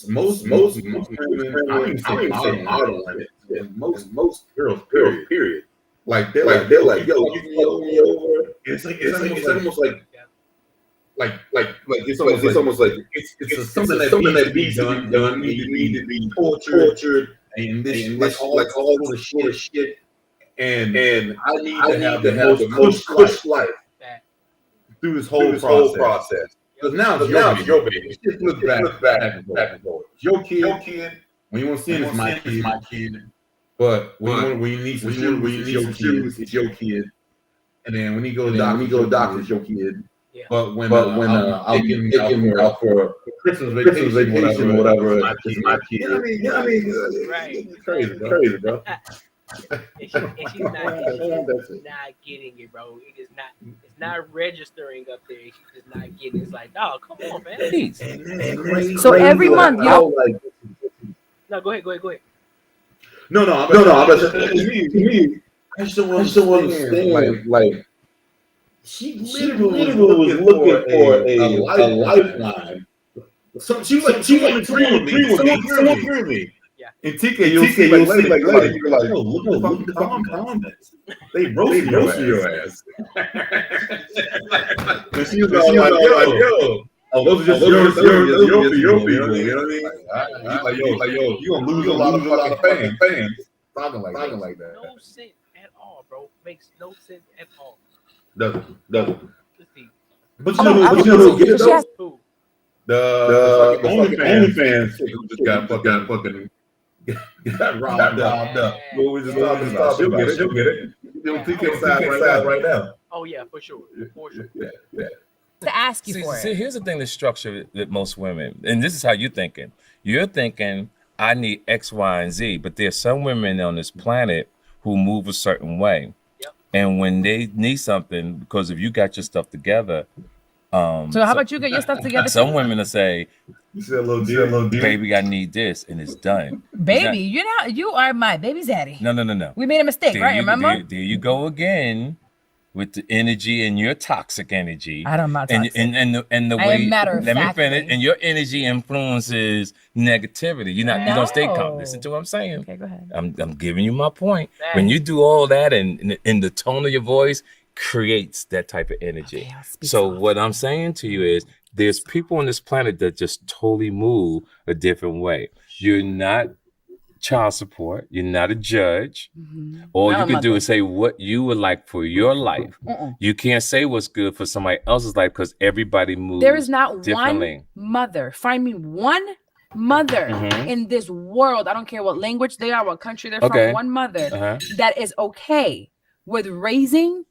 S2: most women, I don't even say model women, most girls, period. Like they're like, yo, you fuck me over. It's almost like. It's almost like it's something that needs to be done. You need to be tortured and this all the shit. And I need to have the most cush life through this whole process. Because now it's your baby. It just looks back and forth. It's your kid. When you want to see him, it's my kid. But when you need some shoes, it's your kid. And then when you go to the doctor, it's your kid.
S1: Yeah.
S2: But when I'll take him out for Christmas vacation or whatever, it's my kid. You know what I mean?
S1: Right.
S2: It's crazy, bro.
S1: And she's not getting it, bro. It's not registering up there. She's just not getting it. It's like, dog, come on, man.
S5: So every month, you know.
S1: No, go ahead.
S2: No. Me, I just don't understand. Like, she literally was looking for a lifeline. She was like, someone agree with me.
S1: Yeah.
S2: In TK, you'll see like later, you're like, yo, look at the fucking comments. They roasted your ass. And she was like, yo, those are just your people. You know what I mean? Like, yo, you gonna lose a lot of fucking fans. talking like that.
S1: No sense at all, bro. Makes no sense at all.
S2: Doesn't.
S1: Let's see.
S2: But you know who gets
S5: She has-
S2: though? The OnlyFans chick who just got fucking got robbed up. What we just talking about? She'll get it. She'll TK side right now.
S1: Oh yeah, for sure.
S2: Yeah.
S5: To ask you for
S6: See,
S5: it.
S6: here's the thing: the structure that most women, and this is how you're thinking. You're thinking, I need X, Y, and Z, but there's some women on this planet who move a certain way, and when they need something, because if you got your stuff together,
S5: So how about you get your stuff together?
S6: some women will say,
S2: You said a little deal.
S6: "Baby, I need this," and it's done.
S5: Baby, you are my baby daddy.
S6: No.
S5: We made a mistake, right? Remember?
S6: There you go again with the energy and your toxic energy.
S5: I'm not toxic.
S6: And the
S5: I
S6: way.
S5: am matter of
S6: Let me
S5: factly.
S6: finish. And your energy influences negativity. You don't stay calm. Listen to what I'm saying.
S5: Okay, go ahead.
S6: I'm giving you my point. When you do all that and the tone of your voice creates that type of energy.
S5: Okay, I'll speak
S6: So
S5: soft.
S6: what I'm saying to you is there's people on this planet that just totally move a different way. You're not child support. You're not a judge. All
S5: Not
S6: you
S5: a
S6: can do
S5: mother.
S6: is say what you would like for your life. You can't say what's good for somebody else's life because everybody moves
S5: There is not
S6: differently.
S5: one mother. Find me one mother in this world. I don't care what language they are, what country they're
S6: Okay.
S5: from. One mother
S6: Uh-huh.
S5: that is okay with raising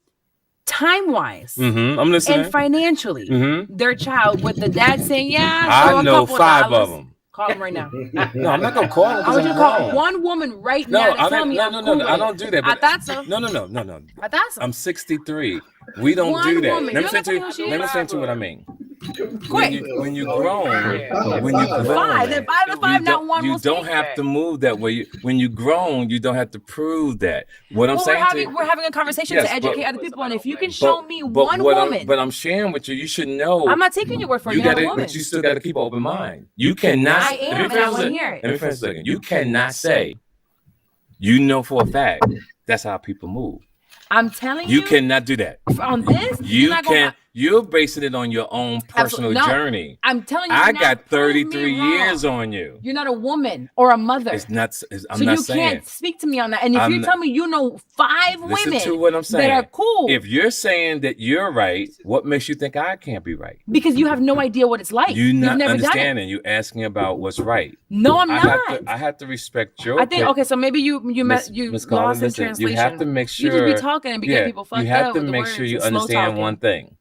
S5: time-wise
S6: I'm listening.
S5: and financially their child with the dad saying, "Yeah,
S6: I
S5: a
S6: know
S5: couple
S6: 5
S5: dollars."
S6: of them.
S5: Call them right now.
S6: No, I'm not gonna call them.
S5: I want you to call one woman right now to tell me I'm cool with
S6: I
S5: it.
S6: don't do that.
S5: I
S6: But
S5: thought so.
S6: No.
S5: I thought so.
S6: I'm 63. We don't
S5: One
S6: do that.
S5: woman.
S6: Let me
S5: You
S6: say
S5: don't know who she
S6: let me
S5: is?
S6: say to you what I mean.
S5: Quick.
S6: When you grown,
S5: Five. Then 5 to 5, not one
S6: you
S5: will
S6: don't
S5: speak.
S6: have to move that way. When you grown, you don't have to prove that. What I'm
S5: Well,
S6: saying
S5: we're having a conversation
S6: Yes,
S5: to
S6: but-
S5: educate other people, and if you can show me one
S6: what
S5: woman,
S6: but I'm sharing with you. You should know.
S5: I'm not taking your word for it.
S6: You
S5: You have a
S6: gotta,
S5: woman.
S6: but you still got to keep an open mind. You cannot.
S5: I am, and I wanna hear it.
S6: Let me finish a second. You cannot say, you know for a fact, that's how people move.
S5: I'm telling
S6: You
S5: you,
S6: cannot do that.
S5: on this,
S6: You
S5: you're not gonna-
S6: can. You're basing it on your own personal
S5: No.
S6: journey.
S5: I'm telling you,
S6: I
S5: you're not
S6: got
S5: proving me
S6: 33
S5: wrong.
S6: years on you.
S5: You're not a woman or a mother.
S6: It's not. I'm
S5: so
S6: not
S5: you
S6: saying.
S5: can't speak to me on that. And if
S6: I'm
S5: you
S6: not-
S5: tell me you know 5
S6: Listen
S5: women
S6: to what I'm saying.
S5: that are cool,
S6: If you're saying that you're right, what makes you think I can't be right?
S5: because you have no idea what it's like.
S6: You're
S5: You've
S6: not
S5: never done it.
S6: understanding. You're asking about what's right.
S5: No, I'm not.
S6: I have to respect your.
S5: I think
S6: opinion.
S5: so maybe you
S6: Miss
S5: lost
S6: Collins,
S5: in
S6: listen,
S5: translation.
S6: you have to make sure.
S5: You just be talking and be getting people fucked
S6: you have
S5: up
S6: to
S5: with the
S6: make
S5: words
S6: sure you
S5: and slow
S6: understand
S5: talking.
S6: one thing.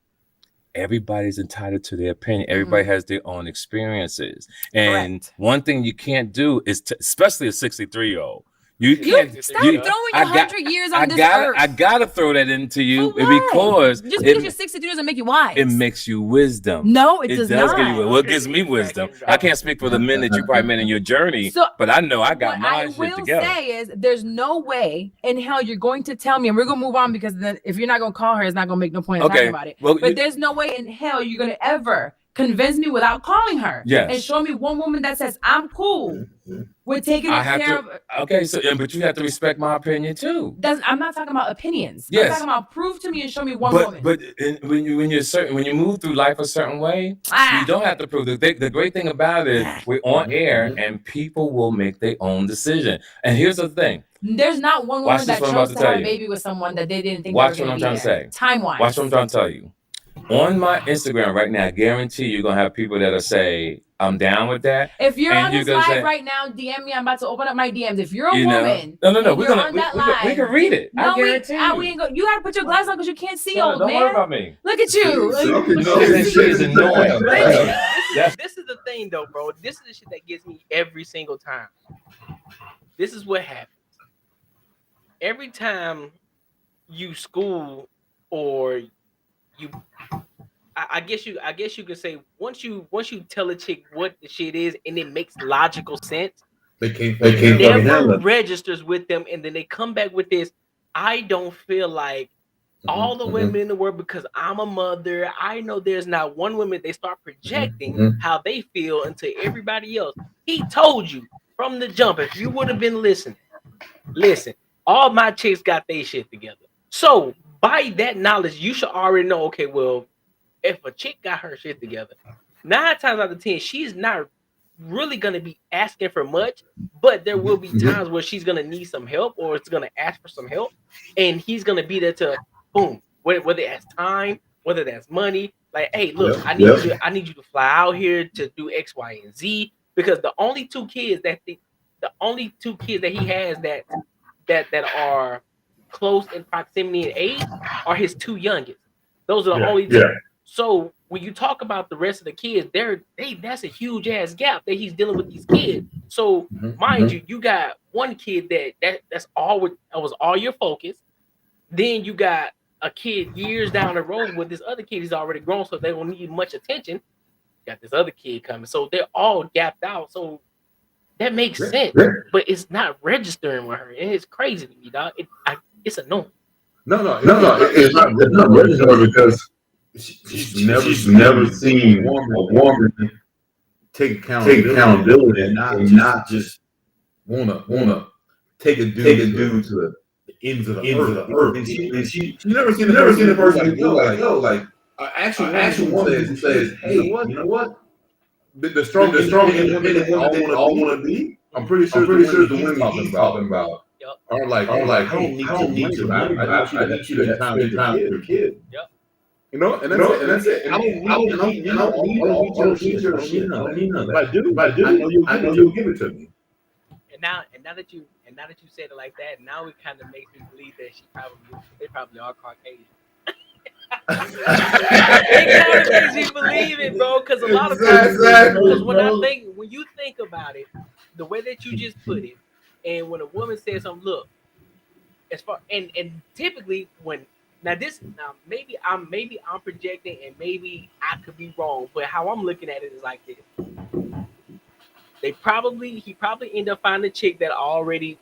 S6: Everybody's entitled to their opinion. Everybody has their own experiences. And
S5: Correct.
S6: one thing you can't do is, especially a 63-year-old, you can't.
S5: Stop throwing 100 years on this earth.
S6: I gotta throw that into you
S5: For what?
S6: because
S5: Just because you're 63 doesn't make you wise.
S6: it makes you wisdom.
S5: No, it does
S6: give
S5: not.
S6: you. Well, it gives me wisdom. I can't speak for the men that you probably met in your journey,
S5: So,
S6: but I know I got
S5: what I
S6: my shit
S5: will
S6: together.
S5: say is there's no way in hell you're going to tell me, and we're gonna move on because then if you're not gonna call her, it's not gonna make no point in talking about it.
S6: Well,
S5: But there's no way in hell you're gonna ever convince me without calling her.
S6: Yes.
S5: And show me one woman that says I'm cool with taking
S6: I have
S5: care
S6: to.
S5: of.
S6: Okay, so but you have to respect my opinion too.
S5: I'm not talking about opinions.
S6: Yes.
S5: I'm talking about prove to me and show me one woman.
S6: But when you move through life a certain way, you don't have to prove. The great thing about it is we're on air and people will make their own decision. And here's the thing.
S5: There's not one
S6: Watch
S5: woman
S6: this
S5: that
S6: what I'm about
S5: chose
S6: to
S5: to have
S6: tell
S5: a
S6: you.
S5: baby with someone that they didn't think
S6: Watch
S5: they were
S6: what I'm
S5: gonna
S6: trying
S5: be
S6: to say.
S5: Time wise.
S6: Watch what I'm trying to tell you. On my Instagram right now, I guarantee you're gonna have people that'll say, I'm down with that.
S5: If you're
S6: And
S5: on
S6: you're
S5: this
S6: gonna
S5: live
S6: say-
S5: right now, DM me. I'm about to open up my DMs. If you're a
S6: You know,
S5: woman,
S6: no,
S5: and
S6: we're
S5: you're
S6: gonna
S5: on that
S6: we
S5: live,
S6: can read it.
S5: No,
S6: I guarantee you.
S5: we ain't go. You gotta put your glasses on because you can't see,
S6: No,
S5: old
S6: don't
S5: man.
S6: worry about me.
S5: Look at you. Like,
S6: She is annoying.
S1: This is the thing, though, bro. This is the shit that gets me every single time. This is what happens. Every time you school or you, I guess you could say once you tell a chick what the shit is and it makes logical sense,
S2: They can't
S1: it never
S2: handle it.
S1: registers with them, and then they come back with this. I don't feel like all the women in the world because I'm a mother. I know there's not one woman. They start projecting how they feel into everybody else. He told you from the jump. If you would have been listening, listen. All my chicks got their shit together. So by that knowledge, you should already know. Okay, well, if a chick got her shit together, 9 times out of 10, she's not really gonna be asking for much, but there will be times where she's gonna need some help or it's gonna ask for some help, and he's gonna be there to boom, whether that's time, whether that's money. Like, hey, look, I need you to fly out here to do X, Y, and Z because the only two kids that he has that are close in proximity and age are his two youngest. Those are the only two. So when you talk about the rest of the kids, that's a huge ass gap that he's dealing with these kids. So mind you, you got one kid that was all your focus. Then you got a kid years down the road with this other kid. He's already grown, so they don't need much attention. Got this other kid coming, so they're all gapped out. So that makes sense, but it's not registering with her, and it's crazy to me, dog. It's annoying.
S2: No, it's not registering because she's never seen a woman take accountability and not just wanna take a dude to the ends of the earth. And she never seen a person like, yo, actual woman who says, hey, you know what? The strong independent women all want to be. I'm pretty sure the women he's talking about are like, I don't need to. I need you to spend time with your kid.
S1: Yep.
S2: You know, and that's it. And I don't need your shit. I don't need none of that. If I do, I know you'll give it to me.
S1: And now that you said it like that, now it kind of makes me believe that they probably are Caucasian. It kind of makes me believe it, bro. Because a lot of times, because when you think about it, the way that you just put it, and when a woman says something, look, as far and typically maybe I'm projecting and maybe I could be wrong, but how I'm looking at it is like this. He probably ended up finding a chick that's already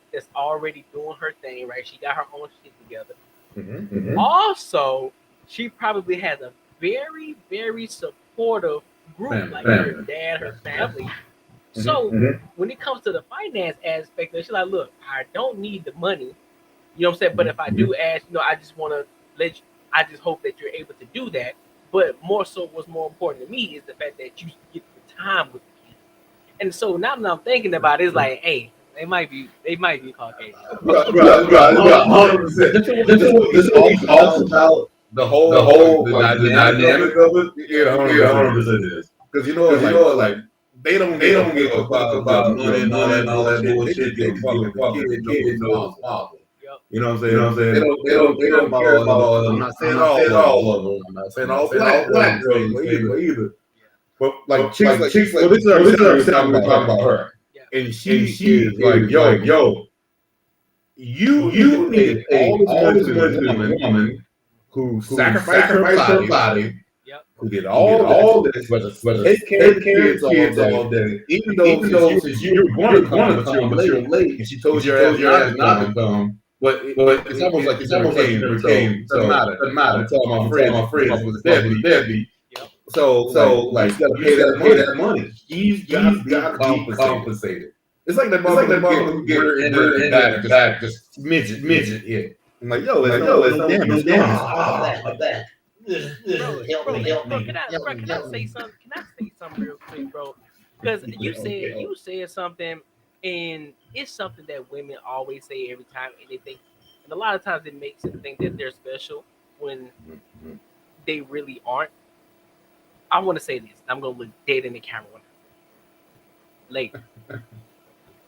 S1: doing her thing, right? She got her own shit together. Also, she probably has a very, very supportive group, like her dad, her family. So when it comes to the finance aspect, she's like, look, I don't need the money. You know what I'm saying? But if I do ask, I just want to I just hope that you're able to do that. But more so, what's more important to me is the fact that you get the time with the kids. And so now that I'm thinking about it, it's like, hey, they might be Caucasian.
S2: Right, 100%. This talks about the whole dynamic of it. Yeah, 100% is because like they don't give a fuck about money and all that bullshit. They give a fuck if the kid knows father. You know what I'm saying? They don't care about all of them. I'm not saying all of them. I'm not saying all black girls either. But like chicks, well, this is our talking about her. And she is like, yo, you need to pay all this money to the woman who sacrificed her body, who did all this, take care of the kids all day, even though since you were going to come, but you're late, and she told your ass not to come. But it's almost like you came. Doesn't matter. I'm telling my friends was deadbeat. So like you gotta pay that money. He's got to be compensated. It's like that motherfucker get her back, just midget. Yeah. I'm like, yo, no damage.
S1: Bro, can I say something real quick, bro? Because you said something, and it's something that women always say every time, and a lot of times it makes them think that they're special when they really aren't. I want to say this. I'm gonna look dead in the camera when I say it. Ladies,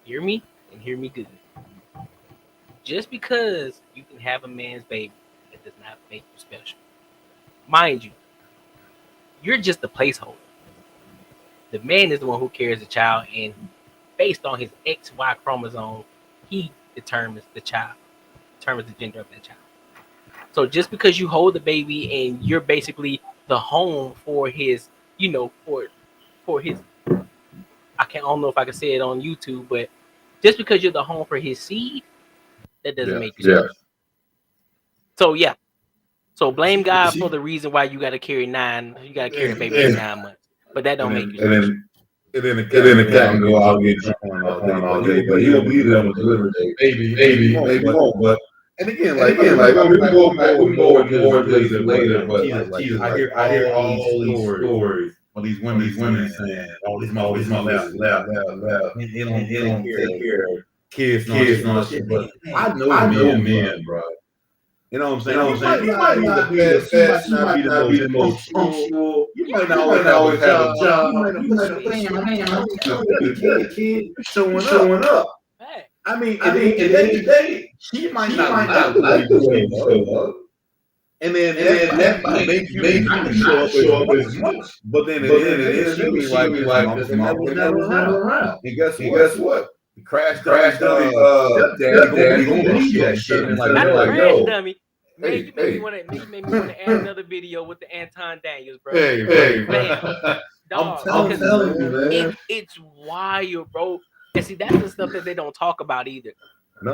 S1: hear me and hear me good. Just because you can have a man's baby, it does not make you special. Mind you, you're just a placeholder. The man is the one who carries the child, and based on his XY chromosome, he determines the gender of that child. So just because you hold the baby and you're basically the home for his, for his, I don't know if I can say it on YouTube, but just because you're the home for his seed, that doesn't make you special. So blame God for the reason why you got to carry a baby for 9 months, but that don't make you special.
S2: And then the cat go out and get drunk all day, but he'll be there on delivery day. Maybe won't, but and again, like we go more days later. But I hear all these stories all these women saying, "Oh, this my left. They don't take care of kids, and all shit." But I know men, bro. You know what I'm saying? You might not be the best. You might not be the most punctual. You might not always have a job. You might have a kid showing up. I mean, at the end of the day, she might not like the way you show up. And then that might make you not show up as much. But then at the end of the day, she be like, "Mom was never around." And guess what? The crash dummy, daddy gonna believe that shit. And
S1: Not the crash dummy. Maybe you want to add another video with the Anton Daniels, bro. Man, dog,
S2: I'm telling you, man.
S1: It's wild, bro. And see, that's the stuff that they don't talk about either.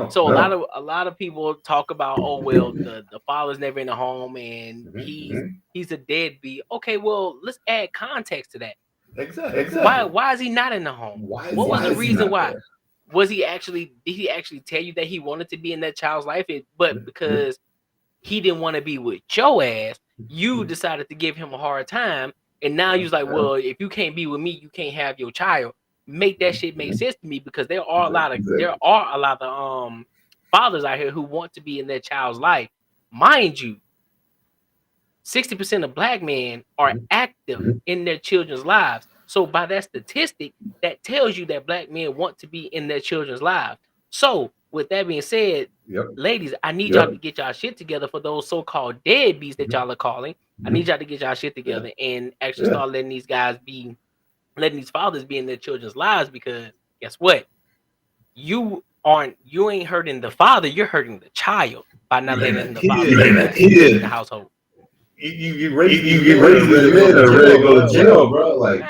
S2: So
S1: a lot of people talk about, oh well, the father's never in the home and he's a deadbeat. Okay, well, let's add context to that.
S2: Exactly.
S1: Why is he not in the home? What was the reason why? Did he actually tell you that he wanted to be in that child's life? But because he didn't want to be with your ass, you decided to give him a hard time, and now you're like, well, if you can't be with me, you can't have your child. Make that shit make sense to me, because there are a lot of fathers out here who want to be in their child's life. Mind you, 60% of black men are active in their children's lives. So by that statistic, that tells you that black men want to be in their children's lives. So with that being said, ladies, I need y'all to get y'all shit together for those so-called deadbeats that y'all are calling. I need y'all to get y'all shit together and actually start letting these fathers be in their children's lives, because guess what? You ain't hurting the father, you're hurting the child by not letting the father in the household.
S2: You raise the men to ready to go to jail, bro. Like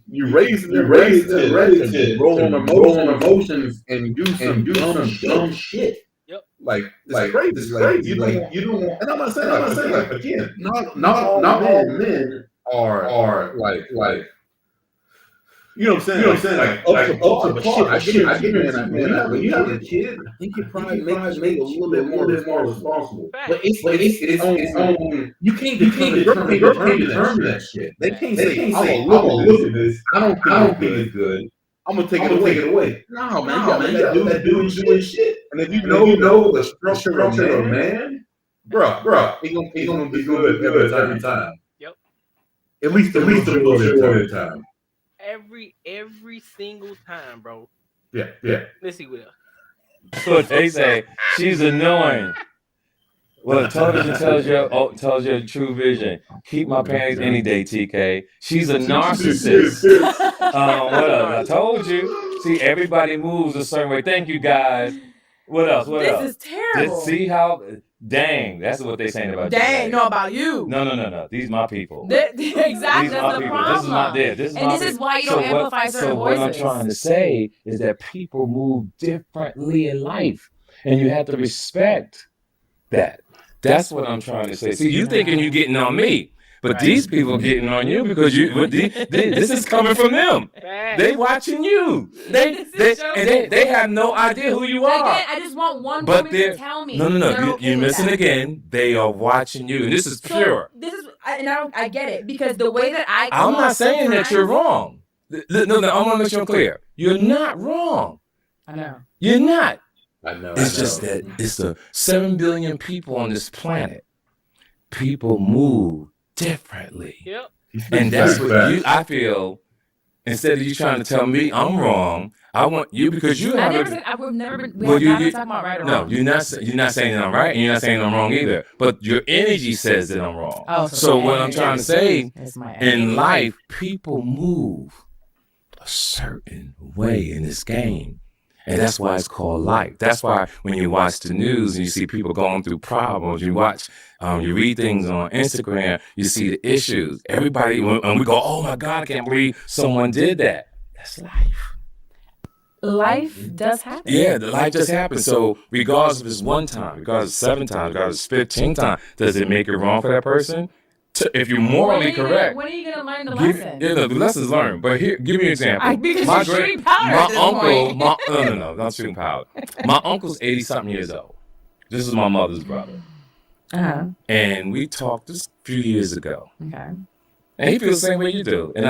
S2: you raise them ready to roll on emotions and do some dumb shit.
S1: Yep.
S2: Like crazy. Like you don't want. And I'm not saying like again, not all men are like. You know what I'm saying? Like up to par. I get it, man. When you have a kid, I think it probably makes a little bit more responsible. But it's on. You can't determine that shit. They can't say, I'm gonna look at this. I don't think it's good. I'm gonna take it away. No, man. You gotta let that dude doing shit. And if you know the structure of a man, bro, he's gonna be good every time.
S1: Yep.
S2: At least a little bit at a time.
S1: Every single time, bro.
S2: Yeah.
S1: Let's see what else.
S6: What they say, she's annoying. Well, television tells your true vision. Keep my panties any day, TK. She's a narcissist. What else? I told you. See, everybody moves a certain way. Thank you, guys. What else?
S5: This is terrible.
S6: See how? Dang, that's what they're saying about you.
S5: Dang, no, about you.
S6: No. These my people.
S5: Exactly, that's the problem.
S6: This is not there. This is
S5: why you don't amplify certain voices.
S6: What I'm trying to say is that people move differently in life, and you have to respect that. That's what I'm trying to say. See, you thinking you getting on me. But these people getting on you because this is coming from them. They watching you. They have no idea who you are.
S5: Again, I just want one woman to tell me.
S6: No. You're missing again. They are watching you. And this is pure.
S5: I get it, because the way that
S6: I'm not saying that you're wrong. No, I want to make sure I'm clear. You're not wrong.
S5: I know.
S6: You're not.
S2: I know.
S6: It's just that it's the 7 billion people on this planet. People move differently.
S1: Yep.
S6: And that's what I feel. Instead of you trying to tell me I'm wrong, I want you, because you haven't.
S5: We've never been talking about right or wrong.
S6: No, you're not saying that I'm right, and you're not saying I'm wrong either. But your energy says that I'm wrong.
S5: Oh,
S6: so what I'm trying to say, in life, people move a certain way in this game. And that's why it's called life. That's why when you watch the news and you see people going through problems, you read things on Instagram, you see the issues. Everybody, and we go, oh my God, I can't believe someone did that. That's life.
S5: Life does happen.
S6: Yeah, the life just happens. So regardless if it's one time, regardless of 7 times, regardless of 15 times, does it make it wrong for that person? If you're morally correct,
S5: when are you gonna learn the lesson?
S6: Yeah, the lesson's learned. But here, give me an example.
S5: Because you're shooting powder.
S6: No, not shooting powder. My uncle's 80-something years old. This is my mother's brother.
S5: Uh-huh.
S6: And we talked this a few years ago.
S5: Okay.
S6: And he feels the same way you do. And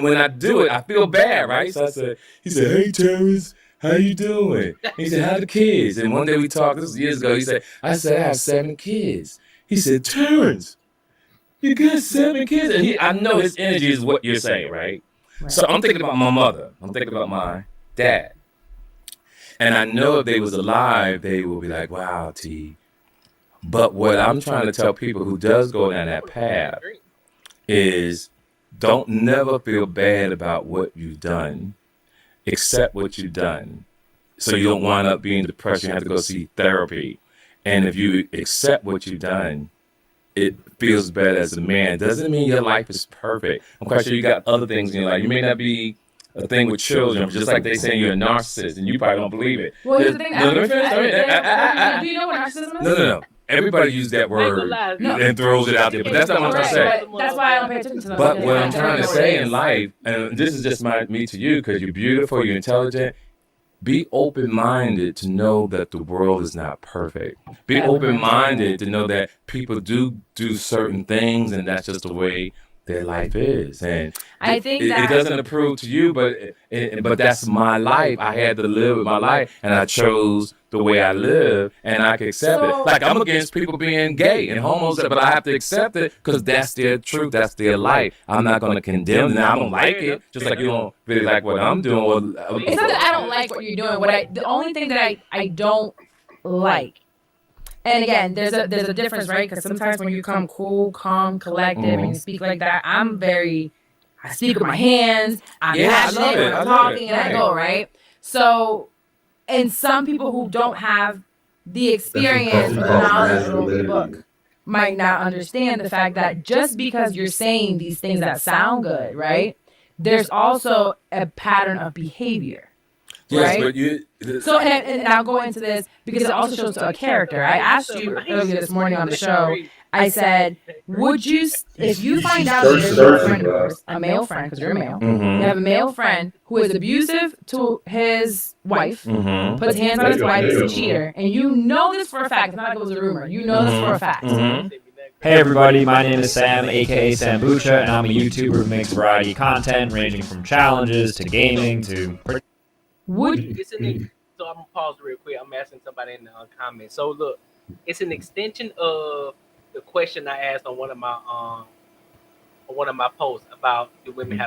S6: when I do it, I feel bad, right? So he said, "Hey Terrence, how you doing?" He said, "How the kids?" And one day we talked, this was years ago, I said, "I have 7 kids." He said, "Terrence, you got 7 kids?" And I know his energy is what you're saying, right? So I'm thinking about my mother. I'm thinking about my dad. And I know if they was alive, they would be like, "Wow, T." But what I'm trying to tell people who does go down that path is don't never feel bad about what you've done. Accept what you've done. So you don't wind up being depressed. You have to go see therapy. And if you accept what you've done, it feels better as a man. Doesn't mean your life is perfect. I'm quite sure you got other things in your life. You may not be a thing with children, just like they say you're a narcissist, and you probably don't believe it.
S5: Well, here's the thing.
S6: No, let me finish.
S5: Do you know what narcissism is?
S6: No. Everybody uses that word and throws it out there, but that's not what I'm trying to say.
S5: But that's why I don't pay attention to them.
S6: But what I'm trying to say in life, and this is just me to you, because you're beautiful, you're intelligent, be open-minded to know that the world is not perfect. Be open-minded to know that people do certain things, and that's just the way their life is. And
S5: I think
S6: it doesn't approve to you, but that's my life. I had to live with my life, and I chose the way I live, and I can accept it. Like, I'm against people being gay and homos, but I have to accept it because that's their truth, that's their life. I'm not going to condemn them. I don't like it, just like you don't really like what I'm doing.
S5: It's not that I don't like what you're doing. The only thing that I don't like, and again, there's a difference, right? Because sometimes when you come cool, calm, collective, and you speak like that, I speak with my hands, I'm passionate when I'm talking, and I go, right? So, and some people who don't have the experience or the knowledge of the book might not understand the fact that just because you're saying these things that sound good, right? There's also a pattern of behavior.
S6: Yes,
S5: right?
S6: but
S5: so and I'll go into this because it also shows to a character. I asked you earlier this morning on the show. I said, would you, if you find out that there's a friend of yours, a male friend, because you're a male, you have a male friend who is abusive to his wife, puts hands on his wife, is a cheater, and you know this for a fact. It's not like it was a rumor. You know this for a fact.
S8: Hey everybody, my name is Sam, aka Sambucha, and I'm a YouTuber who makes variety content ranging from challenges to gaming to...
S1: So I'm gonna pause real quick. I'm asking somebody in the comments. So look, it's an extension of the question I asked on one of my posts about should women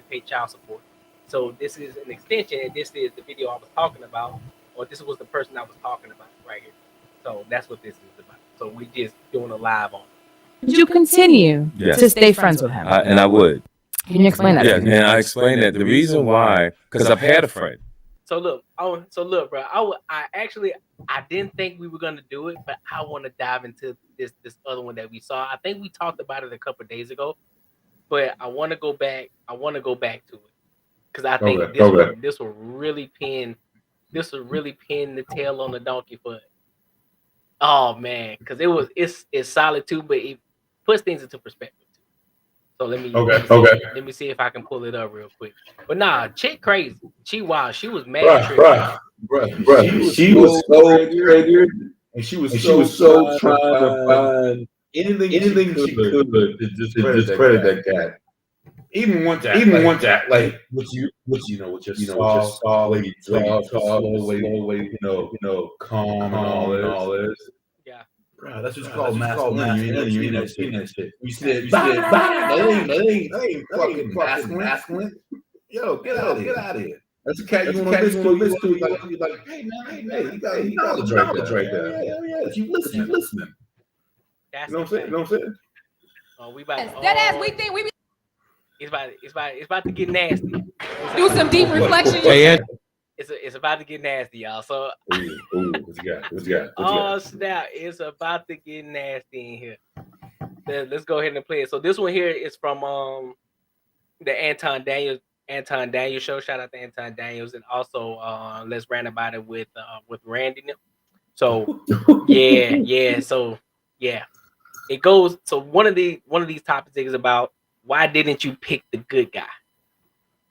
S1: pay child support. So this is an extension, and this is the video I was talking about, or this was the person I was talking about right here. So that's what this is about. So we just doing a live on it.
S5: Would you continue to stay friends with him?
S6: And I would.
S5: Can you explain that?
S6: Yeah, and I explained that the reason why, because I've had a friend.
S1: So look, bro. I didn't think we were gonna do it, but I want to dive into this other one that we saw. I think we talked about it a couple of days ago, but I want to go back. To it because I think this will really pin the tail on the donkey for. Oh man, because it's solid too, but it puts things into perspective. So let me see if I can pull it up real quick. But nah, chick crazy. She wild. She was mad.
S2: Bruh. She was so triggered, and she was so trying to find anything she could to discredit that cat. Even once that, like what you know, with your soft way, slow way, calm and all this.
S1: Yeah.
S2: Bro, that's what's called masculinity. You ain't that shit. You said, that ain't fucking masculine. Yo, get out of here. That's a cat you want to listen to. You're like, hey, man, you got knowledge right there. Yeah. You listening.
S1: That's
S2: you know what I'm saying?
S1: Oh, we about to,
S5: that ass, we think we be.
S1: It's about to get nasty.
S5: Do some deep reflection.
S1: It's about to get nasty, y'all. So,
S2: what's you got?
S1: Oh snap! It's about to get nasty in here. Let's go ahead and play it. So this one here is from the Anton Daniels show. Shout out to Anton Daniels, and also Let's Rant About It with Randy. So yeah. So yeah, it goes. So one of these topics is about why didn't you pick the good guy?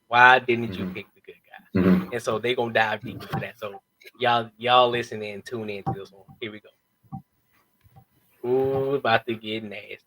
S1: Why didn't you pick the good guy?
S2: Mm-hmm.
S1: And so they're gonna dive deep into that. So y'all listen in, tune in to this one. Here we go. Ooh, about to get nasty.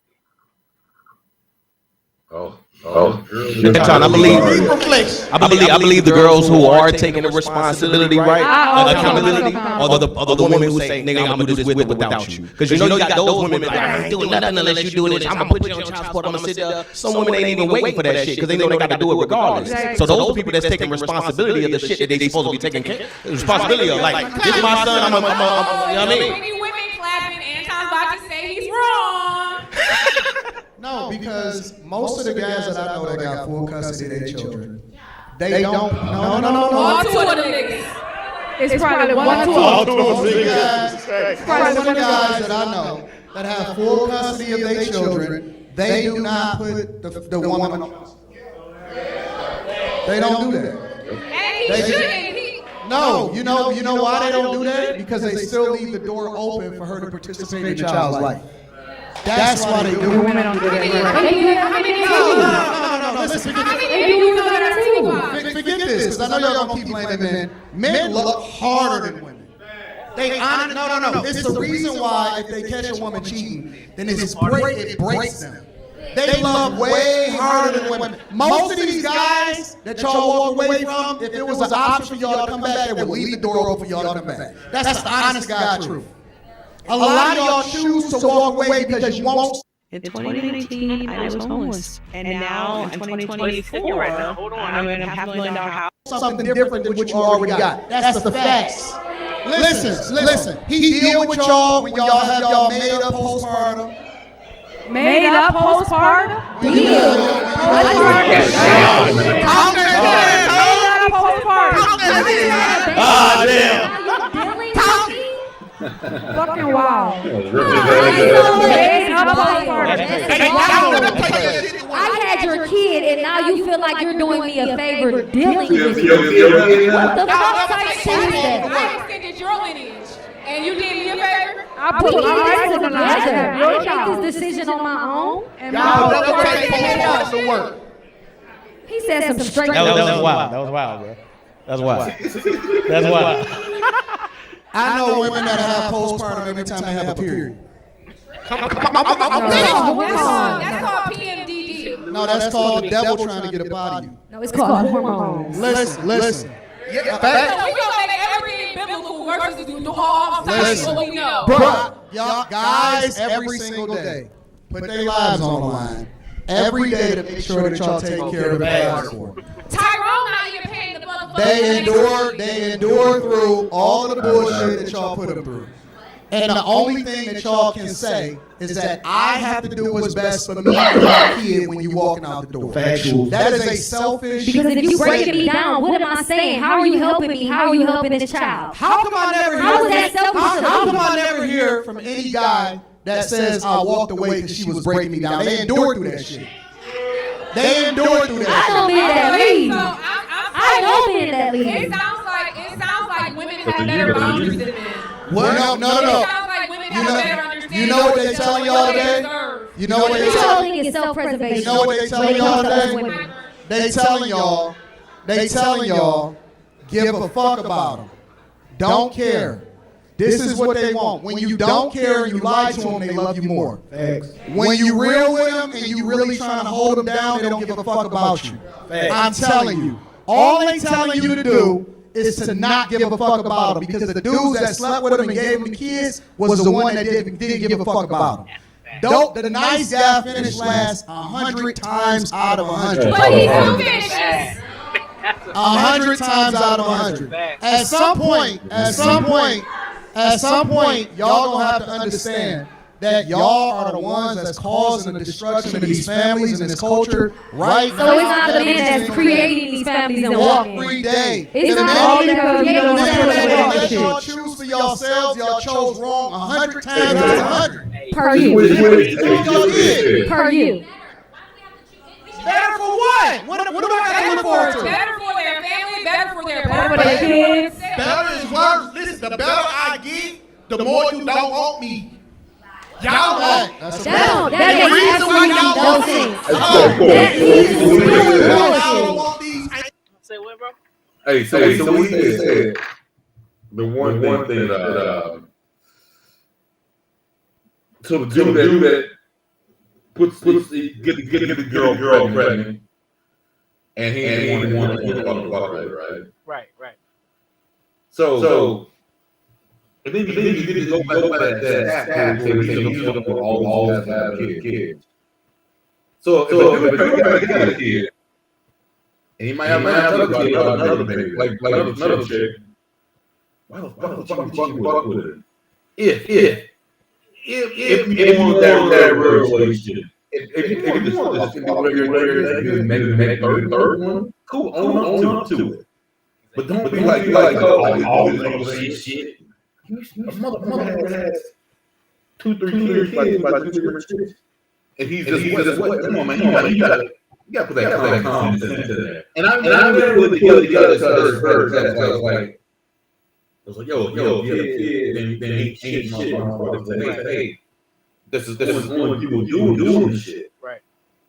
S9: John, I believe the girls who are taking the responsibility, right, accountability, or the women who say, "Nigga, I'm gonna do this with or without you," because you got those women like, "I ain't doing nothing unless you doing this. I'm gonna put you on child support. I'm gonna sit there." Some women ain't even waiting for that shit because they know they got to do it regardless. So those people that's taking responsibility of the shit that they supposed to be taking responsibility of, like, this is my son. You know what I mean?
S10: Women clapping, and Tom's about to say he's wrong.
S11: No, because most of the guys that I know that got full custody of their children, they don't. No.
S10: All two of them niggas.
S5: It's probably one or two.
S11: Most of the guys, probably one of the guys that I know that have full custody of their children, they do not put the woman on. They don't do that.
S10: And he shouldn't.
S11: No, you know why they don't do that? Because they still leave the door open for her to participate in the child's life. That's why they do it.
S5: Women don't do that.
S11: No. Listen, forget this, because I know y'all gonna keep blaming men. Men look harder than women. No. It's the reason why if they catch a woman cheating, then it breaks them. They love way harder than women. Most of these guys that y'all walk away from, if it was an option for y'all to come back, they would leave the door open for y'all to come back. That's the honest God truth. A lot of y'all choose to walk away because you won't.
S12: In 2019, I was homeless. And now in 2024, I'm in a $500,000 house.
S11: Something different than what you already got. That's the facts. Listen. He deal with y'all when y'all have y'all made up postpartum.
S5: Made up postpartum? Fucking wow.
S13: I had your kid and now you feel like you're doing me a favor dealing with me. What the fuck type shit is that?
S10: I extended your lineage and you did me a favor.
S13: I put my eyes together. I made this decision on my own. And
S11: to work.
S13: he said some straight.
S9: That was wild, bro. That's wild.
S11: I know women that have postpartum every time they have a period.
S10: That's called PMDD.
S11: No, that's called the devil trying to get a body of you.
S13: No, it's called hormones.
S11: Listen.
S10: We gonna make everything biblical versus do all types of what we know.
S11: Y'all guys every single day put their lives on the line every day to make sure that y'all take care of the bad for them.
S10: Tyrone not even paying the motherfucker.
S11: They endure through all of the bullshit that y'all put them through. And the only thing that y'all can say is that I have to do what's best for me and my kid when you walking out the door. Factual. That is a selfish.
S13: Because if you breaking me down, what am I saying? How are you helping me? How are you helping this child?
S11: How come I never hear?
S13: How is that selfish?
S11: How come I never hear from any guy that says I walked away because she was breaking me down? They endured through that shit. They endured through that shit.
S13: I don't mean that lead. I don't mean that lead.
S10: It sounds like women have better boundaries than men.
S11: What? No.
S10: It sounds like women have better understanding.
S11: You know what they telling y'all today? You know what they telling
S13: you? Self-preservation.
S11: You know what they telling y'all today? They telling y'all, give a fuck about them. Don't care. This is what they want. When you don't care and you lie to them, they love you more. Thanks. When you real with them and you really trying to hold them down, they don't give a fuck about you. Thanks. I'm telling you. All they telling you to do is to not give a fuck about them, because the dudes that slept with them and gave them the kids was the one that didn't give a fuck about them. The nice guy finished last 100 times out of 100.
S10: But he still finishes.
S11: 100 times out of 100. At some point, y'all gonna have to understand that y'all are the ones that's causing the destruction of these families and this culture right now.
S13: So it's not the men that's creating these families and walking.
S11: Every day.
S13: It's not all because you don't want to
S11: let y'all choose for yourselves, y'all chose wrong 100 times out of 100.
S13: Per you. Per you.
S11: Better for what? What do I got to look forward to?
S10: Better for their family, better for their
S13: kids.
S11: Better is worse. Listen, the better I get, the more you don't want me. Y'all want.
S13: That makes
S11: y'all want these.
S1: Say what, bro?
S2: Hey, so we said the one thing that to do that get the girl pregnant, and he ain't want to fuck with her,
S1: Right.
S2: So and then you get to go by that stat where he's gonna always have kids. So if a dude got a kid, and he might have another baby, like another chick, why the fuck you fuck with her? If you want that real relationship, if you just want to regular, maybe third one, cool, own up to it. But don't be like always gonna say shit. A mother has 2-3 kids by 2 different chicks, and he's just what? Come on, man, you gotta put that confidence into there. And I never put together first. I was like, yo, you have a kid, then ain't shit, motherfucker. Hey, this is only people doing this shit.
S1: Right.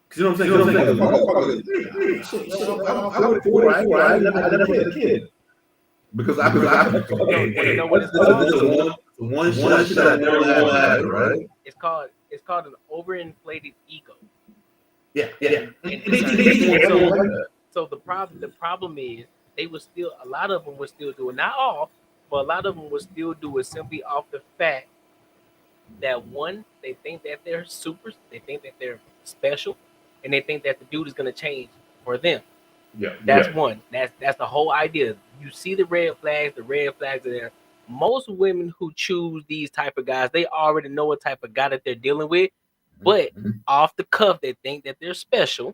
S2: Cause you know what I'm saying? I would afford it. I never had a kid. Because I
S1: you know what it's called?
S2: One shot that never happened, right?
S1: It's called an overinflated ego.
S2: Yeah.
S1: So the problem is a lot of them were still doing, not all, but a lot of them were still doing simply off the fact that one, they think that they're supers, they think that they're special, and they think that the dude is gonna change for them.
S2: Yeah.
S1: That's one. That's the whole idea. You see the red flags are there. Most women who choose these type of guys, they already know what type of guy that they're dealing with. But off the cuff, they think that they're special,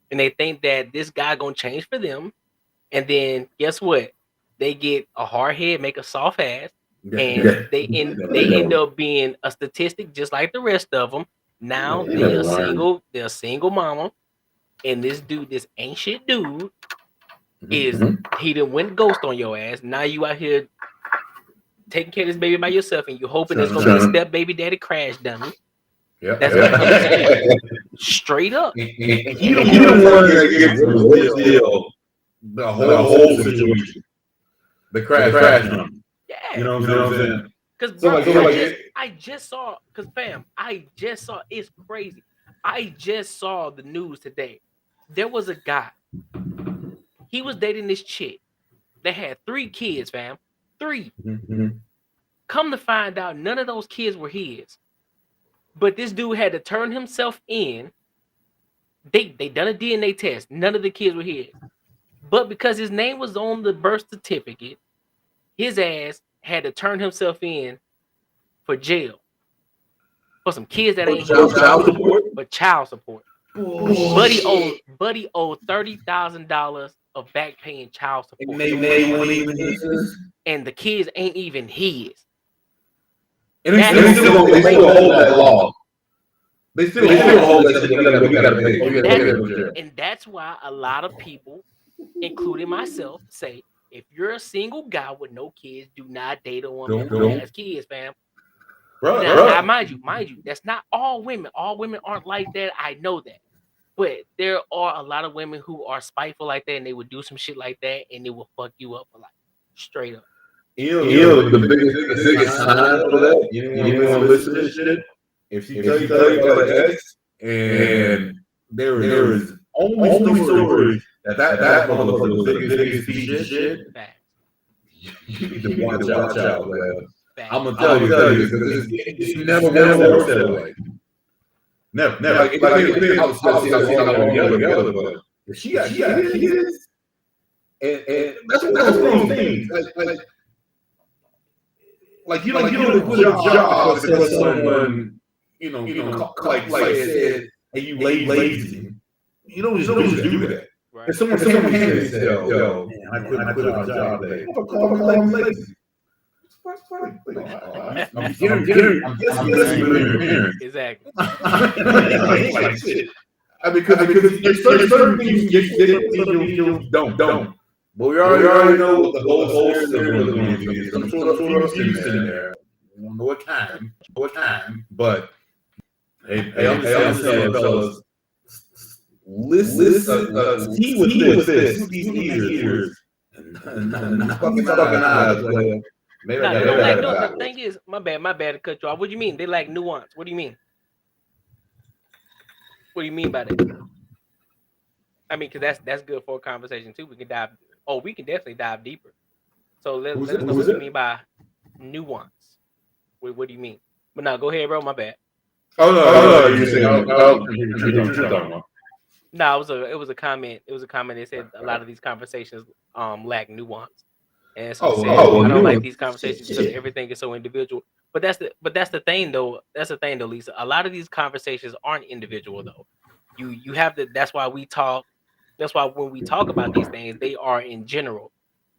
S1: and they think that this guy gonna change for them. And then guess what? They get a hard head, make a soft ass, and they end up being a statistic just like the rest of them. Now they're a single mama, and this ancient dude he done went ghost on your ass. Now you out here taking care of this baby by yourself, and you're hoping it's gonna be a step baby daddy crash dummy.
S2: Yeah,
S1: that's what straight up.
S2: You don't want to get the whole situation. The crash dummy.
S1: Yeah,
S2: you know what I'm saying?
S1: Because I just saw. It's crazy. I just saw the news today. There was a guy. He was dating this chick. They had 3 kids, fam. 3. Come to find out, none of those kids were his. But this dude had to turn himself in. They done a DNA test. None of the kids were his. But because his name was on the birth certificate, his ass had to turn himself in for jail. For some kids that ain't
S2: child support.
S1: But child support. Buddy owed $30,000 of back paying child support. And the kids ain't even his.
S2: And they still hold that law. They still hold that. We gotta pay.
S1: And that's why a lot of people, including myself, say if you're a single guy with no kids, do not date a woman who has kids, fam. Now, mind you, that's not all women. All women aren't like that. I know that. But there are a lot of women who are spiteful like that, and they would do some shit like that, and it will fuck you up for life. Straight up.
S2: You know the biggest sign for that. You don't want to listen to this shit. If she tell you about an ex, and there is only stories that motherfucker was the biggest piece of shit. You need to watch out, man. I'm gonna tell you, because it's never works that way. Never. Like it depends how together, but if she got kids, and that's one of those things. Like you don't quit a job because someone like said, "Hey, you lazy." You don't just do that. If someone came in and said, "Yo, man, I quit a job today," I'm gonna lazy. I'm
S1: exactly.
S2: Like shit. Because there's certain things you don't. But we already know what the whole scenario is going to be. Some sort of abuse in there. We don't know what kind. But hey, I'm saying, fellas, listen, see with this, these ears, and fucking eyes, player.
S1: The thing is, my bad to cut you off. What do you mean? They lack nuance. What do you mean? What do you mean by that? I mean, because that's good for a conversation too. We can dive. Oh, we can definitely dive deeper. So let us know what you mean by nuance. What do you mean? But no, go ahead, bro. My bad.
S2: Oh no, you said
S1: no. It was a comment. It was a comment that said a lot of these conversations lack nuance. And so said, I don't like these conversations because everything is so individual. But that's the thing though. That's the thing though, Lisa. A lot of these conversations aren't individual though. You have to. That's why we talk. That's why when we talk about these things, they are in general.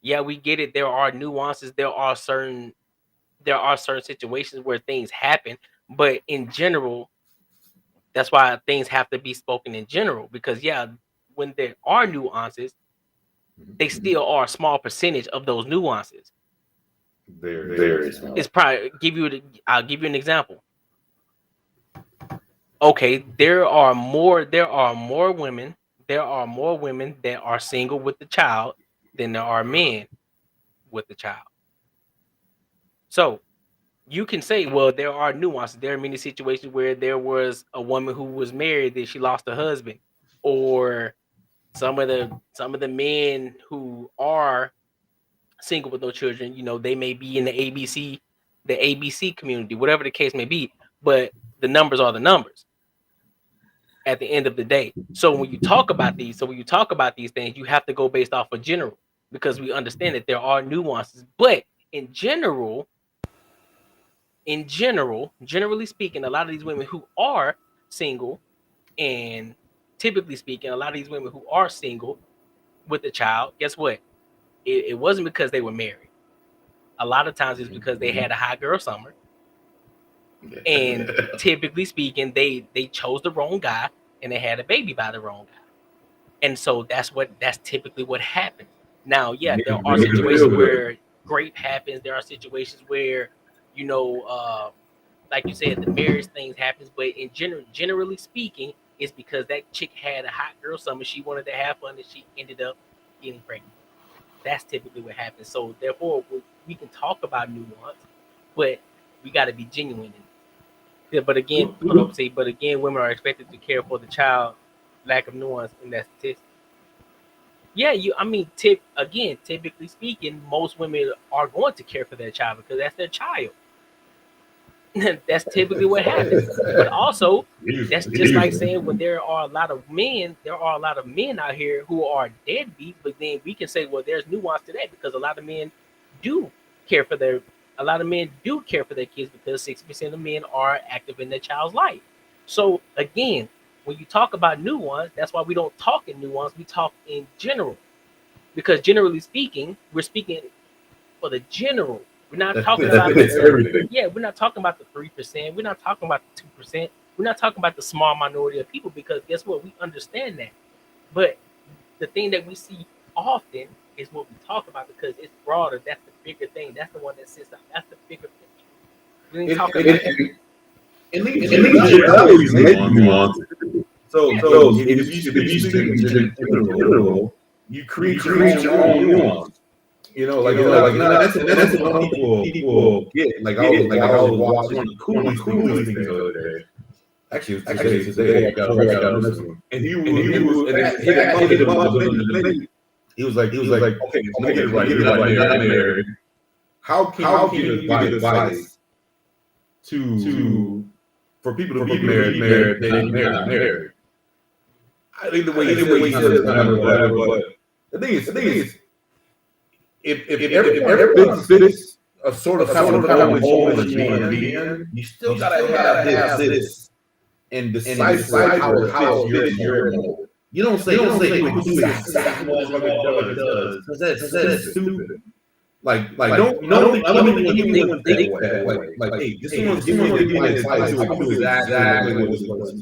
S1: Yeah, we get it. There are nuances. There are certain situations where things happen, but in general, that's why things have to be spoken in general. Because yeah, when there are nuances, they still are a small percentage of those nuances.
S2: Very small.
S1: It's probably I'll give you an example. Okay, there are more women that are single with the child than there are men with the child. So you can say, well, there are nuances. There are many situations where there was a woman who was married that she lost her husband, or some of the men who are single with no children, they may be in the ABC community, whatever the case may be, but the numbers are the numbers at the end of the day. So when you talk about these things, you have to go based off of general, because we understand that there are nuances. But generally speaking, a lot of these women who are single, and typically speaking, a lot of these women who are single with a child, guess what? It wasn't because they were married. A lot of times it's because they had a hot girl summer. And typically speaking, they chose the wrong guy and they had a baby by the wrong guy. And so that's typically what happens. Now, yeah, there are situations where grape happens. There are situations where, like you said, the marriage things happens. But in generally speaking, it's because that chick had a hot girl summer. She wanted to have fun and she ended up getting pregnant. That's typically what happens. So therefore, we can talk about nuance, but we got to be genuine in it. Yeah, but again, women are expected to care for the child. Lack of nuance in that statistic. Yeah, typically speaking, most women are going to care for their child because that's their child. That's typically what happens. But also, that's just like saying when there are a lot of men out here who are deadbeat, but then we can say, well, there's nuance to that because a lot of men do care for their kids because 60% of men are active in their child's life. So again, when you talk about nuance, that's why we don't talk in nuance, we talk in general. Because generally speaking, we're speaking for the general. We're not talking about everything. Yeah, we're not talking about the 3%. We're not talking about the 2%. We're not talking about the small minority of people because guess what? We understand that. But the thing that we see often is what we talk about because it's broader. That's the bigger thing. That's the one that sits out. That's the bigger picture. We ain't talking about that.
S2: And generalities make nuance. So if you speak in general, you create your own nuance. That's what people get. Like I was watching one of the coolest things the other day. Actually, today I got listening, and he hit him up. He was like, okay, I'm gonna get it right. You're married. How can you give advice for people to be married, they ain't married? I think the way he said it, whatever. But the thing is. If everyone fits a sort of mold that you want to be in, you still gotta have this and decipher how it fits your mold. You don't say do exactly what it does because that's stupid. Like don't think anyone think that way. Like hey, this one's giving me advice to do exactly what it does.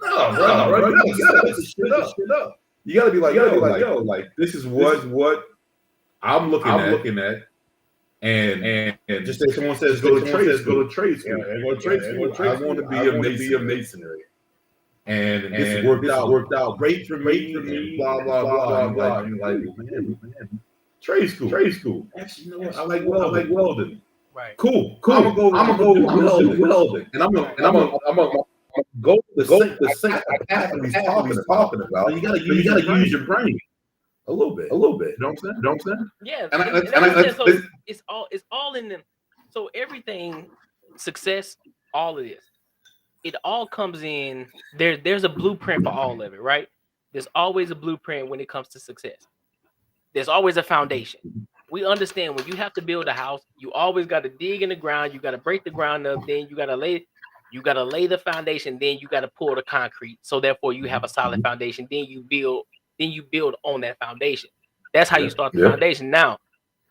S2: No, bro, you gotta put this shit up. You gotta be like, yo, this is what I'm looking at, and just say someone says go to trade school. Go to trade school. I want to be a masonry, and this worked out great for me. Blah blah blah. And like man, trade school. Actually, you know what? I like welding.
S1: Right.
S2: Cool. I'm gonna go do welding, and I'm gonna go to the same path he's talking about. So you gotta use your brain a little bit. You know what I'm saying?
S1: Yeah,
S2: And
S1: so it's all in them. So everything, success, all of this, it all comes in. There's a blueprint for all of it, right? There's always a blueprint when it comes to success. There's always a foundation. We understand when you have to build a house, you always got to dig in the ground. You got to break the ground up. Then you got to lay the foundation. Then you got to pour the concrete. So therefore, you have a solid foundation. Then you build on that foundation. That's how you start the foundation. Now,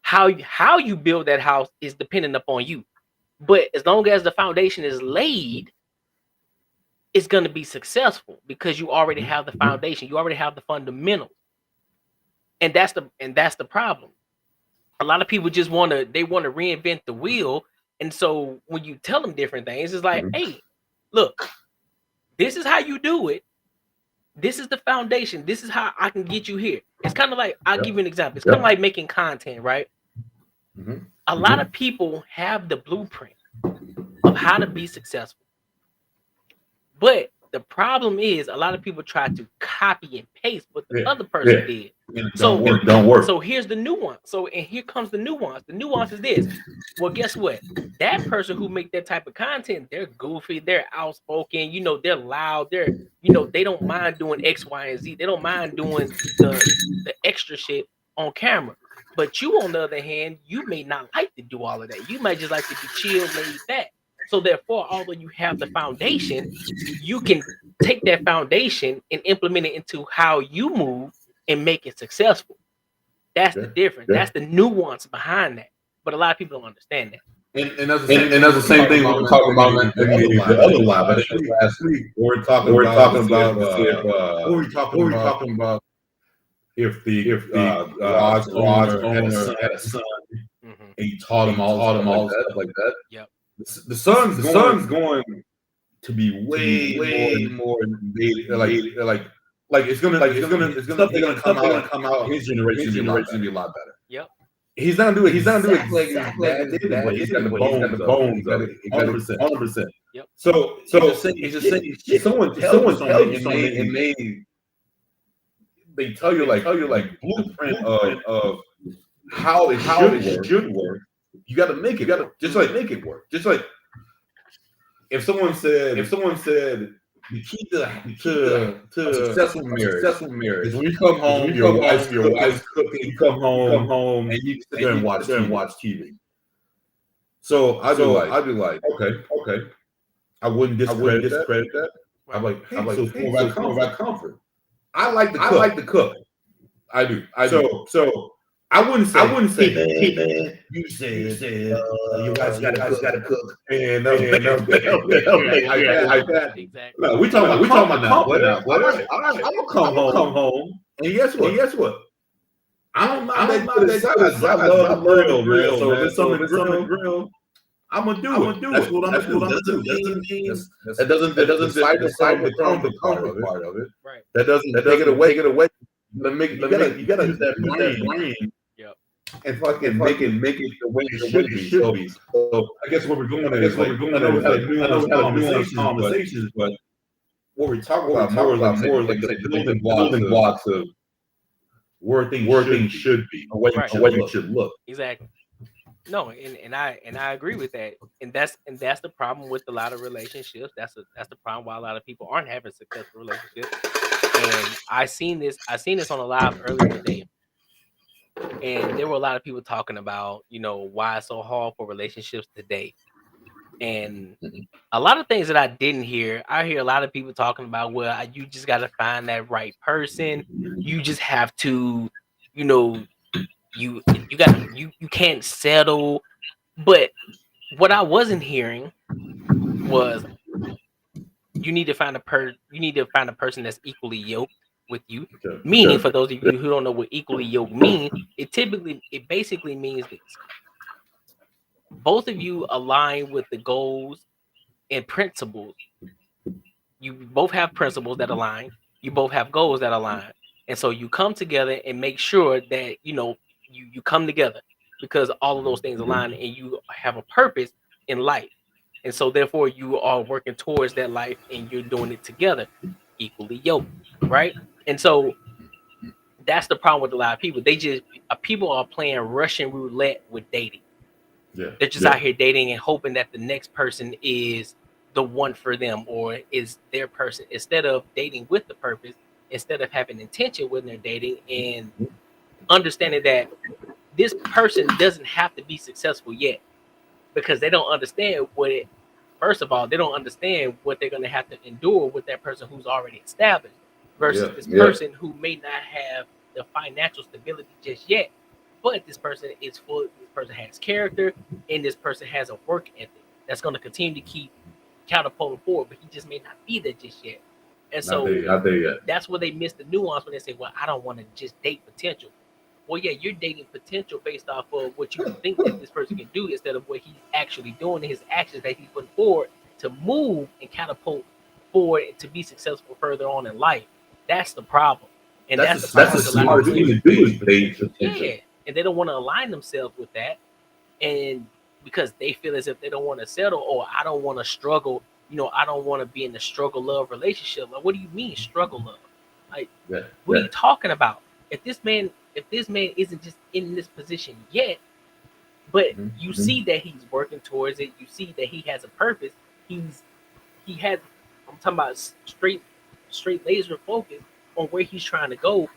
S1: how you build that house is dependent upon you. But as long as the foundation is laid, it's going to be successful because you already have the foundation. You already have the fundamentals. And that's the problem. A lot of people just want to reinvent the wheel. And so when you tell them different things, it's like, hey, look, this is how you do it. This is the foundation. This is how I can get you here. It's kind of like, I'll give you an example. It's kind of like making content, right? A lot of people have the blueprint of how to be successful. But the problem is a lot of people try to copy and paste what the other person did. So
S2: it don't work.
S1: So here's the nuance. And here comes the nuance. The nuance is this. Well, guess what? That person who make that type of content, they're goofy, they're outspoken, they're loud, they don't mind doing X, Y, and Z. They don't mind doing the extra shit on camera. But you, on the other hand, you may not like to do all of that. You might just like to be chill, laid back. So therefore, although you have the foundation, you can take that foundation and implement it into how you move and make it successful. That's the difference. That's the nuance behind that. But a lot of people don't understand that.
S2: And that's the same thing we were talking about in the other live. I think last week we're talking about what were we talking about? If the lodge owner had a son, and he taught him all stuff like that.
S1: Yep.
S2: The son's going to be way more like it's gonna come out. His generation be a lot better.
S1: Yep.
S2: He's not gonna do it. He's not gonna do it like he's got the bones of it. 100%.
S1: Yep.
S2: So it's just saying. If someone tells you something and they tell you like blueprint of how it should work. You got to make it. You got to just like make it work. Just like if someone said the key to a successful marriage is when you come home, your wife's cooking. You come home and you sit there and watch TV. So I'd be like, okay. I wouldn't discredit that. I'm like, so it's more about comfort. I like to cook. I do. So I wouldn't say, hey man, you said your wife's got to cook. And like that.
S1: Exactly.
S2: No, we talking about now. I'm gonna come home. And guess what? I don't mind that. I love the grill, man. So if there's something in the grill, I'm gonna do it. That's what I'm gonna do. That doesn't decide the comfort part of it.
S1: Right.
S2: That doesn't take it away. You gotta use that brain.
S1: Yep.
S2: And fucking make it the way it should be. So I guess where we're going is I know we had conversations, but what we're talking about more like the building blocks of where things should be, a way it should look.
S1: Exactly. No, and I agree with that. And that's the problem with a lot of relationships. That's the problem why a lot of people aren't having successful relationships. And I seen this on a live earlier today. And there were a lot of people talking about, why it's so hard for relationships today. And a lot of things that I didn't hear, I hear a lot of people talking about, well, you just got to find that right person. You just have to, you can't settle. But what I wasn't hearing was you need to find a person that's equally yoked with you. Meaning, for those of you who don't know what equally yoked means, it basically means this: both of you align with the goals and principles. You both have principles that align. You both have goals that align, and so you come together and make sure that you come together because all of those things align, and you have a purpose in life. And so therefore you are working towards that life and you're doing it together, equally yoked, right? And so that's the problem with a lot of people. People are playing Russian roulette with dating.
S2: Yeah.
S1: They're just out here dating and hoping that the next person is the one for them or is their person instead of dating with the purpose, instead of having intention when they're dating and understanding that this person doesn't have to be successful yet because they don't understand first of all, they don't understand what they're going to have to endure with that person who's already established versus this person who may not have the financial stability just yet. But this person is full. This person has character, and this person has a work ethic that's going to continue to keep catapulting forward. But he just may not be there just yet. And so that's where they miss the nuance when they say, "Well, I don't want to just date potential." Well, yeah, you're dating potential based off of what you think that this person can do instead of what he's actually doing and his actions that he's putting forward to move and catapult forward to be successful further on in life. That's the problem, and that's the
S2: smart thing to do is date potential.
S1: Yeah. And they don't want to align themselves with that, and because they feel as if they don't want to settle or I don't want to struggle, I don't want to be in the struggle love relationship. Like, what do you mean struggle love? Like, what are you talking about? If this man isn't just in this position yet, but you see that he's working towards it, you see that he has a purpose. I'm talking about straight laser focus on where he's trying to go,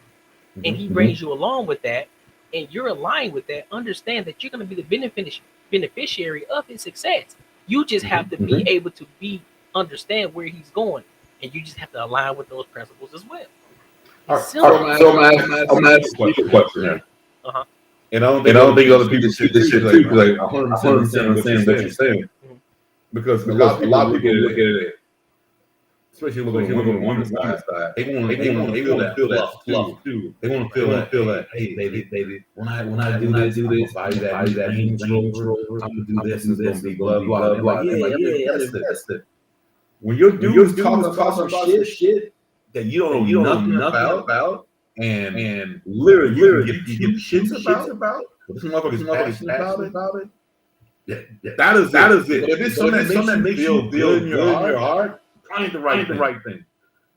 S1: and he brings you along with that. And you're aligned with that, understand that you're going to be the beneficiary of his success. You just have to be able to understand where he's going, and you just have to align with those principles as well.
S2: So I'm gonna ask you a question here. And I don't think other people see this shit too, like 100% understand what you're saying. Because a lot of people look at it, especially looking on the women's side, they want to feel that fluff too. They want to feel that, hey, baby, when I do this, I'm gonna buy that Range Rover. I'm gonna do this and this and blah blah blah. Yeah, that's it. When your dude's talking about some shit that you don't know nothing about, and literally you give shits about, but this motherfucker's passionate about it. Yeah, that is it. But if it's something that makes you feel good in your heart, find the right thing.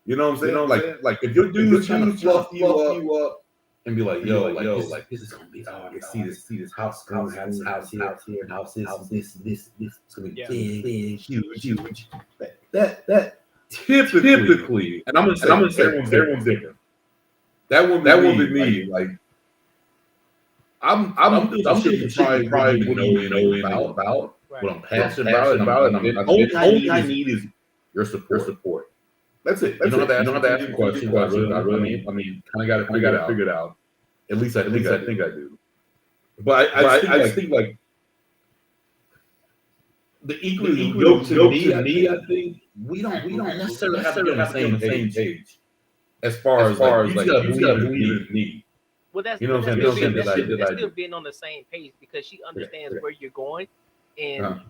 S2: You know what I'm saying? Like if your dude's trying to fluff you up and be like, yo, this is gonna be hard. See this house here, this, it's gonna be big, huge. That typically, and I'm gonna say everyone's different. That would be me. Like I'm thinking probably know about what I'm passionate about, and only I need is your support. That's it. You don't have to ask questions. I mean, kind of got to figure it out. At least I think I do. But I just think like the equally yoked to me, I think we don't necessarily have to be on the same page. As far as like you gotta believe in me.
S1: Well, that's
S2: you know what I'm saying.
S1: That's still being on the same page because she understands where you're going, and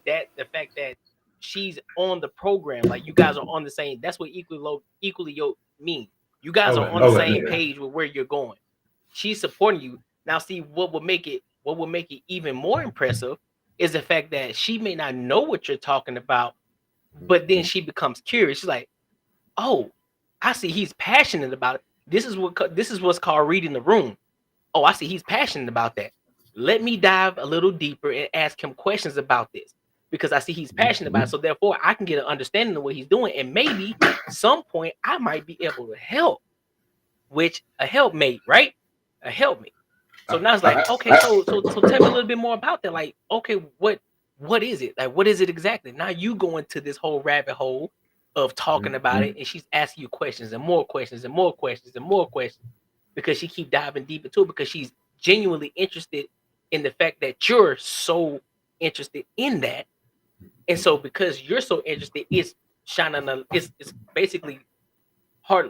S1: that the fact that she's on the program, like you guys are on the same. That's what equally yoked means. You guys are on the same page with where you're going. She's supporting you. Now, see what will make it even more impressive is the fact that she may not know what you're talking about, but then she becomes curious. She's like, "Oh, I see he's passionate about it. This is what's called reading the room. Oh, I see he's passionate about that. Let me dive a little deeper and ask him questions about this because I see he's passionate about it. So therefore, I can get an understanding of what he's doing, and maybe at some point I might be able to help, which a helpmate, right? A helpmate. So now it's like, okay, so tell me a little bit more about that. Like, okay, what is it? Like, what is it exactly? Now you go into this whole rabbit hole of talking about it, and she's asking you questions and more questions and more questions and more questions because she keep diving deep into it because she's genuinely interested in the fact that you're so interested in that, and so because you're so interested, it's shining. It's basically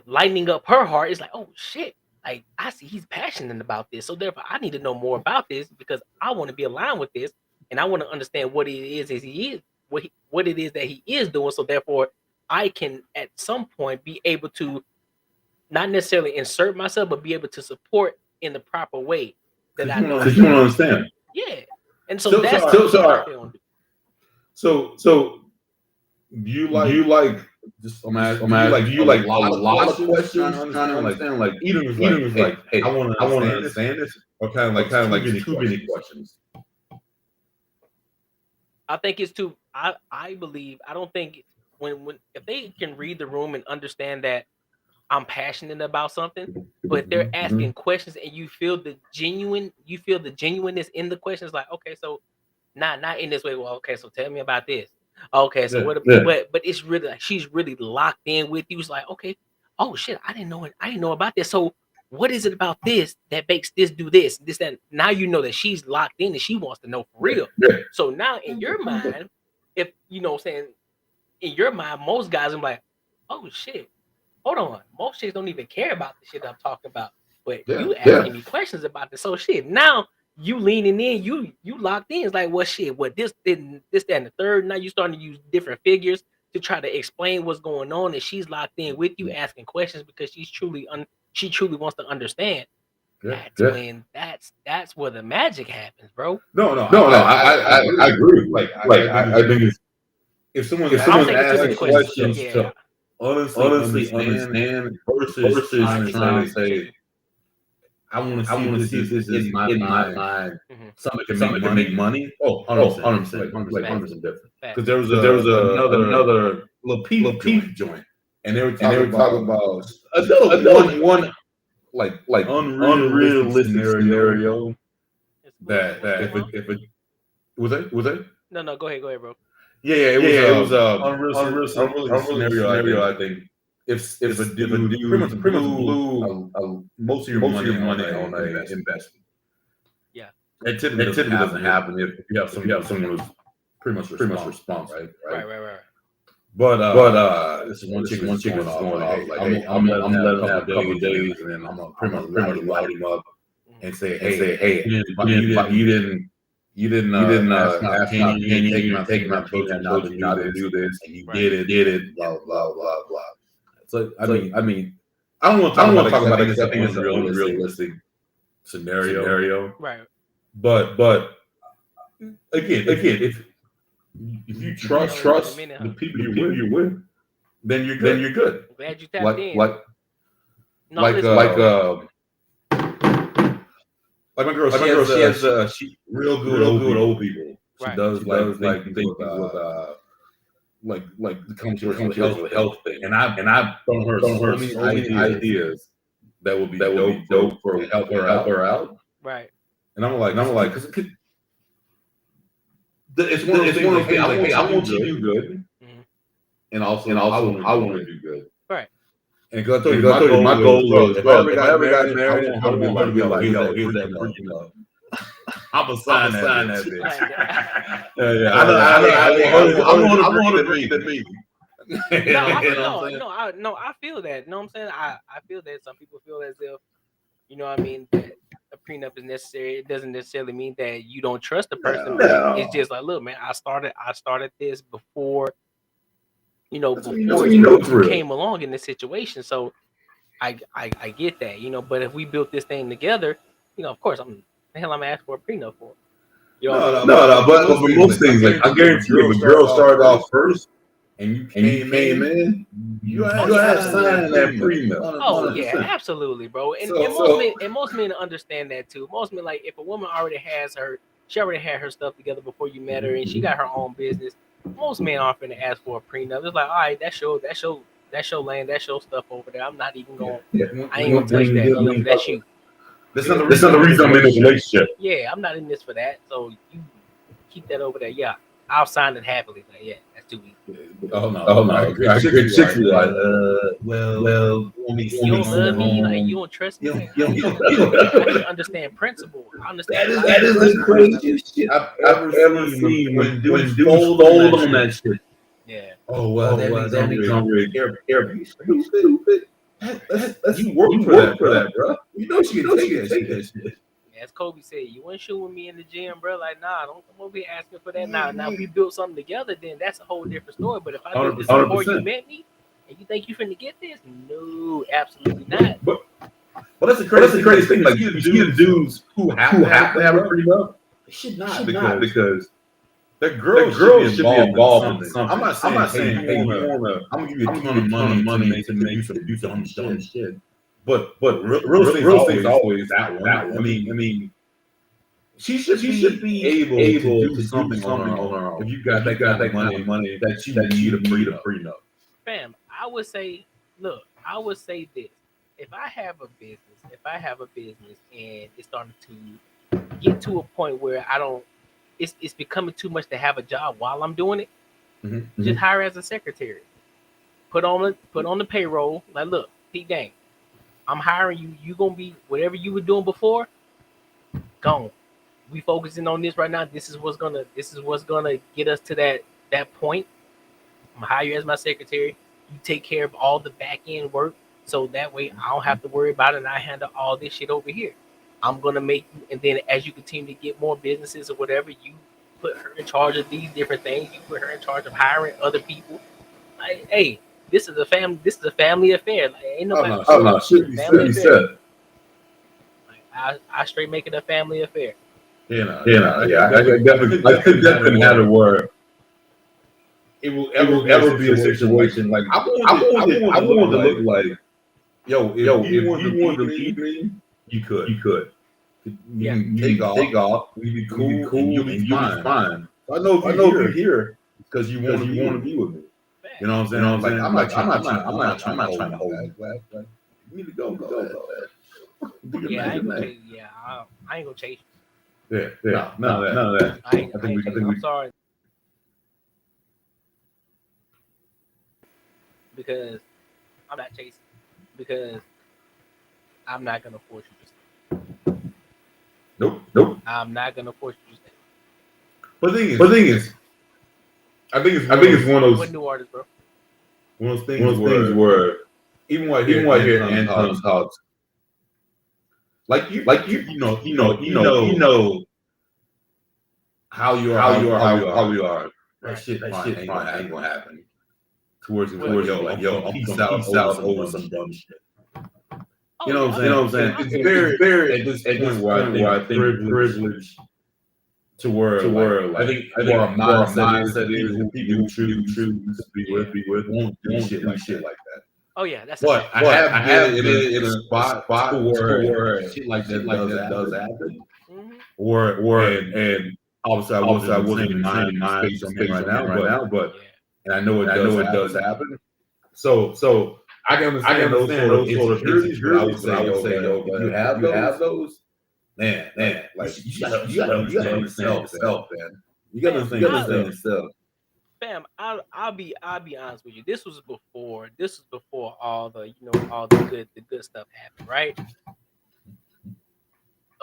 S1: lightening up her heart. It's like, oh shit. Like, I see he's passionate about this, so therefore I need to know more about this because I want to be aligned with this, and I want to understand what it is what it is that he is doing. So therefore, I can at some point be able to not necessarily insert myself, but be able to support in the proper way that I know.
S2: Because you don't understand.
S1: Yeah, and so that's what I feel.
S2: So you like just I'm asking you like a lot of questions trying to understand like even was like hey I want to understand this or kind of like too many questions.
S1: I think it's too. I believe. I don't think when if they can read the room and understand that I'm passionate about something, but if they're asking questions and you feel the genuineness in the questions. Like, okay, so not in this way. Well, okay, so tell me about this. Okay, so but it's really like she's really locked in with you. It's like, okay, oh shit, I didn't know it. I didn't know about this. So what is it about this that makes this do this, this, that? Now you know that she's locked in and she wants to know for real. So now in your mind, if you know what I'm saying, in your mind, most guys are like, oh shit, hold on. Most chicks don't even care about the shit I'm talking about. But you asking me questions about this. So shit, now you leaning in, you locked in. It's like, well, shit, what this, that, and the third. Now you starting to use different figures to try to explain what's going on, and she's locked in with you, asking questions because she truly wants to understand. That's where the magic happens, bro.
S2: No, I agree. Like I think it's if someone asks questions to honestly understand versus trying to say, I want to see if this is my something can make money. Oh, 100% different. Because there was another little peep joint, and they were talking about another one like unrealistic scenario that if it was it
S1: No, go ahead, bro.
S2: Yeah, it was unrealistic scenario. I think if a dude pretty much blew most of your money on a investment.
S1: Yeah,
S2: it typically doesn't happen if you have someone who's pretty much responsible, right. But this is one chick was going off. Like, hey, I'm letting have a couple of days, and then I'm gonna pretty much light him up and say, hey, you didn't ask my opinion, take my opinion, not to do this, and you did it, blah blah blah blah. So I mean, I don't want to talk about it because I think it's an unrealistic scenario,
S1: right?
S2: But again, if you trust the people you're with, then you're good.
S1: I'm glad you tapped in.
S2: Like my girl, she has real good old people. She does like things with like the controversial health thing, and I've thrown her so many ideas that would be dope for help her out.
S1: Right.
S2: And I'm like, because it's one of those things. Hey, I want you to do good, and also I want to do good.
S1: Right.
S2: And because I told you, my goal was if I ever got married, I want to be like, here's that prenup. I'm gonna sign that bitch. Yeah. I want to read the meeting.
S1: No, I feel that. You know what I'm saying? I feel that some people feel as if, you know what I mean, that a prenup is necessary. It doesn't necessarily mean that you don't trust the person.
S2: No.
S1: It's just like, look, man, I started this before, before you came along in this situation. So I get that, but if we built this thing together, of course I'm asking for a prenup for.
S2: No, but for most things, like I guarantee you, if a girl started off first and you came in, you have to sign that prenup.
S1: Oh yeah, absolutely, bro. And most men understand that too. Most men, like, if a woman already had her stuff together before you met her, and she got her own business, most men aren't going to ask for a prenup. It's like, all right, that's your land, that's your stuff over there. I'm not even going. I ain't gonna touch that. That's you.
S2: That's not the reason I'm in this relationship.
S1: Yeah, I'm not in this for that. So you keep that over there. Yeah, I'll sign it happily. Like, yeah, that's too easy.
S2: Oh no. I chicks like, well,
S1: you don't love me. Like, you don't trust me. I can understand principle. I understand.
S2: That is the craziest shit I've ever seen when dudes fold on that shit.
S1: Yeah.
S2: Oh well, that means don't really care. Stupid. You work for that, bro. You know she can take that shit.
S1: As Kobe said, you wouldn't shoot with me in the gym, bro. Like, nah, don't come over here asking for that. Now we built something together, then that's a whole different story. But if I did this before you met me, and you think you finna get this, no, absolutely not.
S2: But that's the crazy thing. Like, you see the dudes who have to have a prenup, they should not because That girl should be involved in something. I'm not saying, hey, you wanna, I'm gonna give you a ton of money to do some dumb shit. But real estate's always that one. I mean, she should be able to do something on her own. If you got that kind of money that you need a prenup.
S1: Fam, I would say this. If I have a business and it's starting to get to a point where it's becoming too much to have a job while I'm doing it, just hire as a secretary. Put on the payroll. Like, look, Pete Gang, I'm hiring you. You gonna be whatever you were doing before. Gone. We focusing on this right now. This is what's gonna get us to that point. I'm gonna hire you as my secretary. You take care of all the back end work, so that way I don't have to worry about it, and I handle all this shit over here. I'm gonna make you, and then as you continue to get more businesses or whatever, you put her in charge of these different things. You put her in charge of hiring other people. Like, hey, this is a family affair. Like, ain't nobody.
S2: Should be said.
S1: Like, I straight make it a family affair.
S2: I definitely have a word. It will ever be a situation like I want to look like, yo, if you wanted to leave me, you could. You can take off. You be cool, and you'll be fine. I know you're here because you want to be with me. You know what I'm saying? Like, I'm not trying to hold you back. Like, you need to go.
S1: Yeah, I ain't gonna chase you.
S2: Yeah. None of that.
S1: I'm sorry. Because I'm not chasing. Because I'm not gonna force you to stay.
S2: Nope.
S1: I'm not gonna force you to stay.
S2: But the thing is, I think it's one of those.
S1: What new artist, bro?
S2: One of those things where even while here Anton talks, like you know how you are. That shit ain't gonna happen. Towards yo, peace out over some dumb shit. You know what I'm saying? It's very at this point where I think privilege to where I think where our mindset is who people choose to be with won't do shit like that.
S1: Oh yeah, that's.
S2: But I have been in a spot where shit like that does happen. And obviously I wasn't in the space I'm in right now, but and I know it does happen. So I can understand those sort of insecurities. I would say, yo, if you have those, man, like you gotta understand yourself, man. You gotta understand yourself.
S1: Fam, I'll be honest with you. This was before all the good stuff happened, right?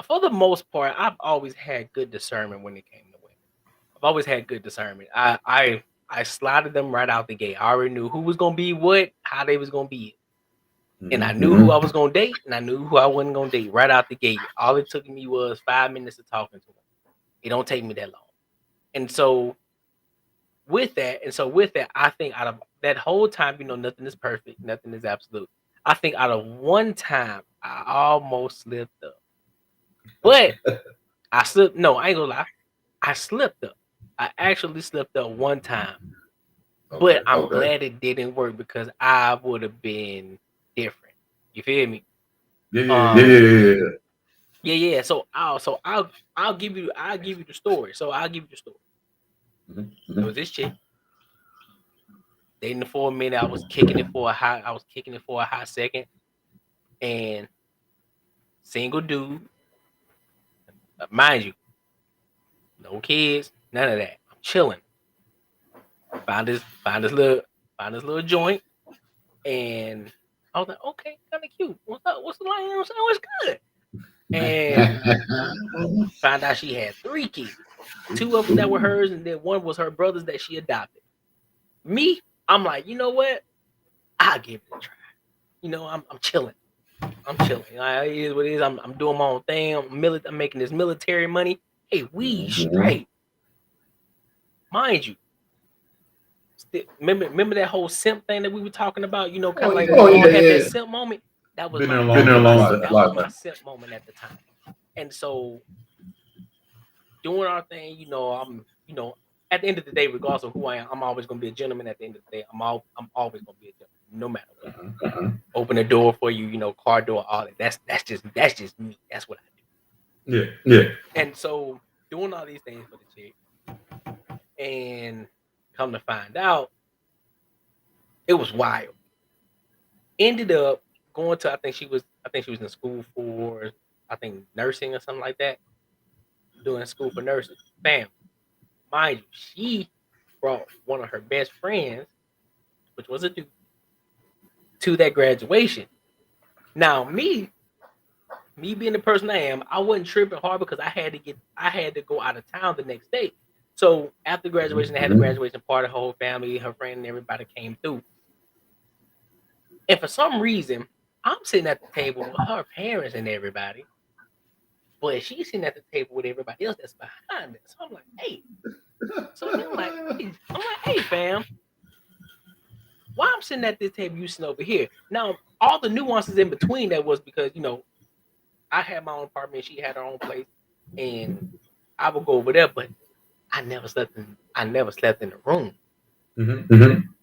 S1: For the most part, I've always had good discernment when it came to women. I've always had good discernment. I slotted them right out the gate. I already knew who was gonna be what, how they was gonna be. And I knew who I was gonna date, and I knew who I wasn't gonna date right out the gate. All it took me was 5 minutes of talking to them. It don't take me that long. And so with that, I think out of that whole time, nothing is perfect, nothing is absolute. I think out of one time, I almost slipped up. But I slipped. No, I ain't gonna lie. I slipped up. I actually slipped up one time. But I'm glad it didn't work because I would have been different. You feel me?
S2: Yeah.
S1: So I'll give you the story. There was this chick dating for a minute. I was kicking it for a hot second, and single dude. Mind you, no kids, none of that. I'm chilling. Found this little joint, and I was like, okay, kind of cute. What's up? What's the line? You know what I'm saying? What's good? And found out she had 3 kids. 2 of them that were hers, and then 1 was her brother's that she adopted. Me, I'm like, you know what? I'll give it a try. I'm chilling. It is what it is. I'm doing my own thing. I'm making this military money. Hey, we straight. Mind you. Remember that whole simp thing that we were talking about? Kind of had that simp moment. That was my simp moment at the time. And so doing our thing, at the end of the day, regardless of who I am, I'm always gonna be a gentleman. At the end of the day, I'm always gonna be a gentleman, no matter what. Open the door for you, car door, all that. That's just me. That's what I
S2: do. Yeah.
S1: And so doing all these things for the chick, and come to find out, it was wild. Ended up going to I think she was in school for nursing or something like that. Doing school for nursing. Bam. Mind you, she brought one of her best friends, which was a dude, to that graduation. Now, me being the person I am, I wasn't tripping hard because I had to go out of town the next day. So after graduation, I had the graduation party, her whole family, her friend, and everybody came through. And for some reason, I'm sitting at the table with her parents and everybody, but she's sitting at the table with everybody else that's behind us. So I'm like, hey. So I'm like, hey, fam. Why I'm sitting at this table, you sitting over here? Now, all the nuances in between that was because, I had my own apartment, she had her own place, and I would go over there, but I never slept in the room.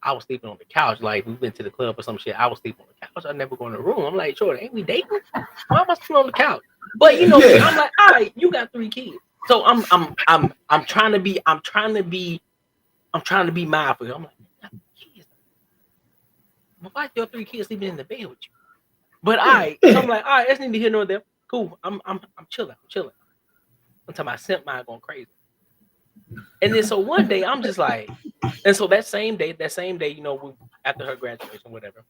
S1: I was sleeping on the couch. Like, we went to the club or some shit. I was sleeping on the couch. I never go in the room. I'm like, Jordan, ain't we dating? Why am I sleeping on the couch? But I'm like, all right, you got 3 kids. So I'm trying to be mindful. I'm like, kids. Why your 3 kids sleeping in the bed with you? But so I'm like, all right, that's neither here nor there. Cool. I'm chilling. I'm talking about simp mind going crazy. And then so one day I'm just like, and so that same day, after her graduation, whatever,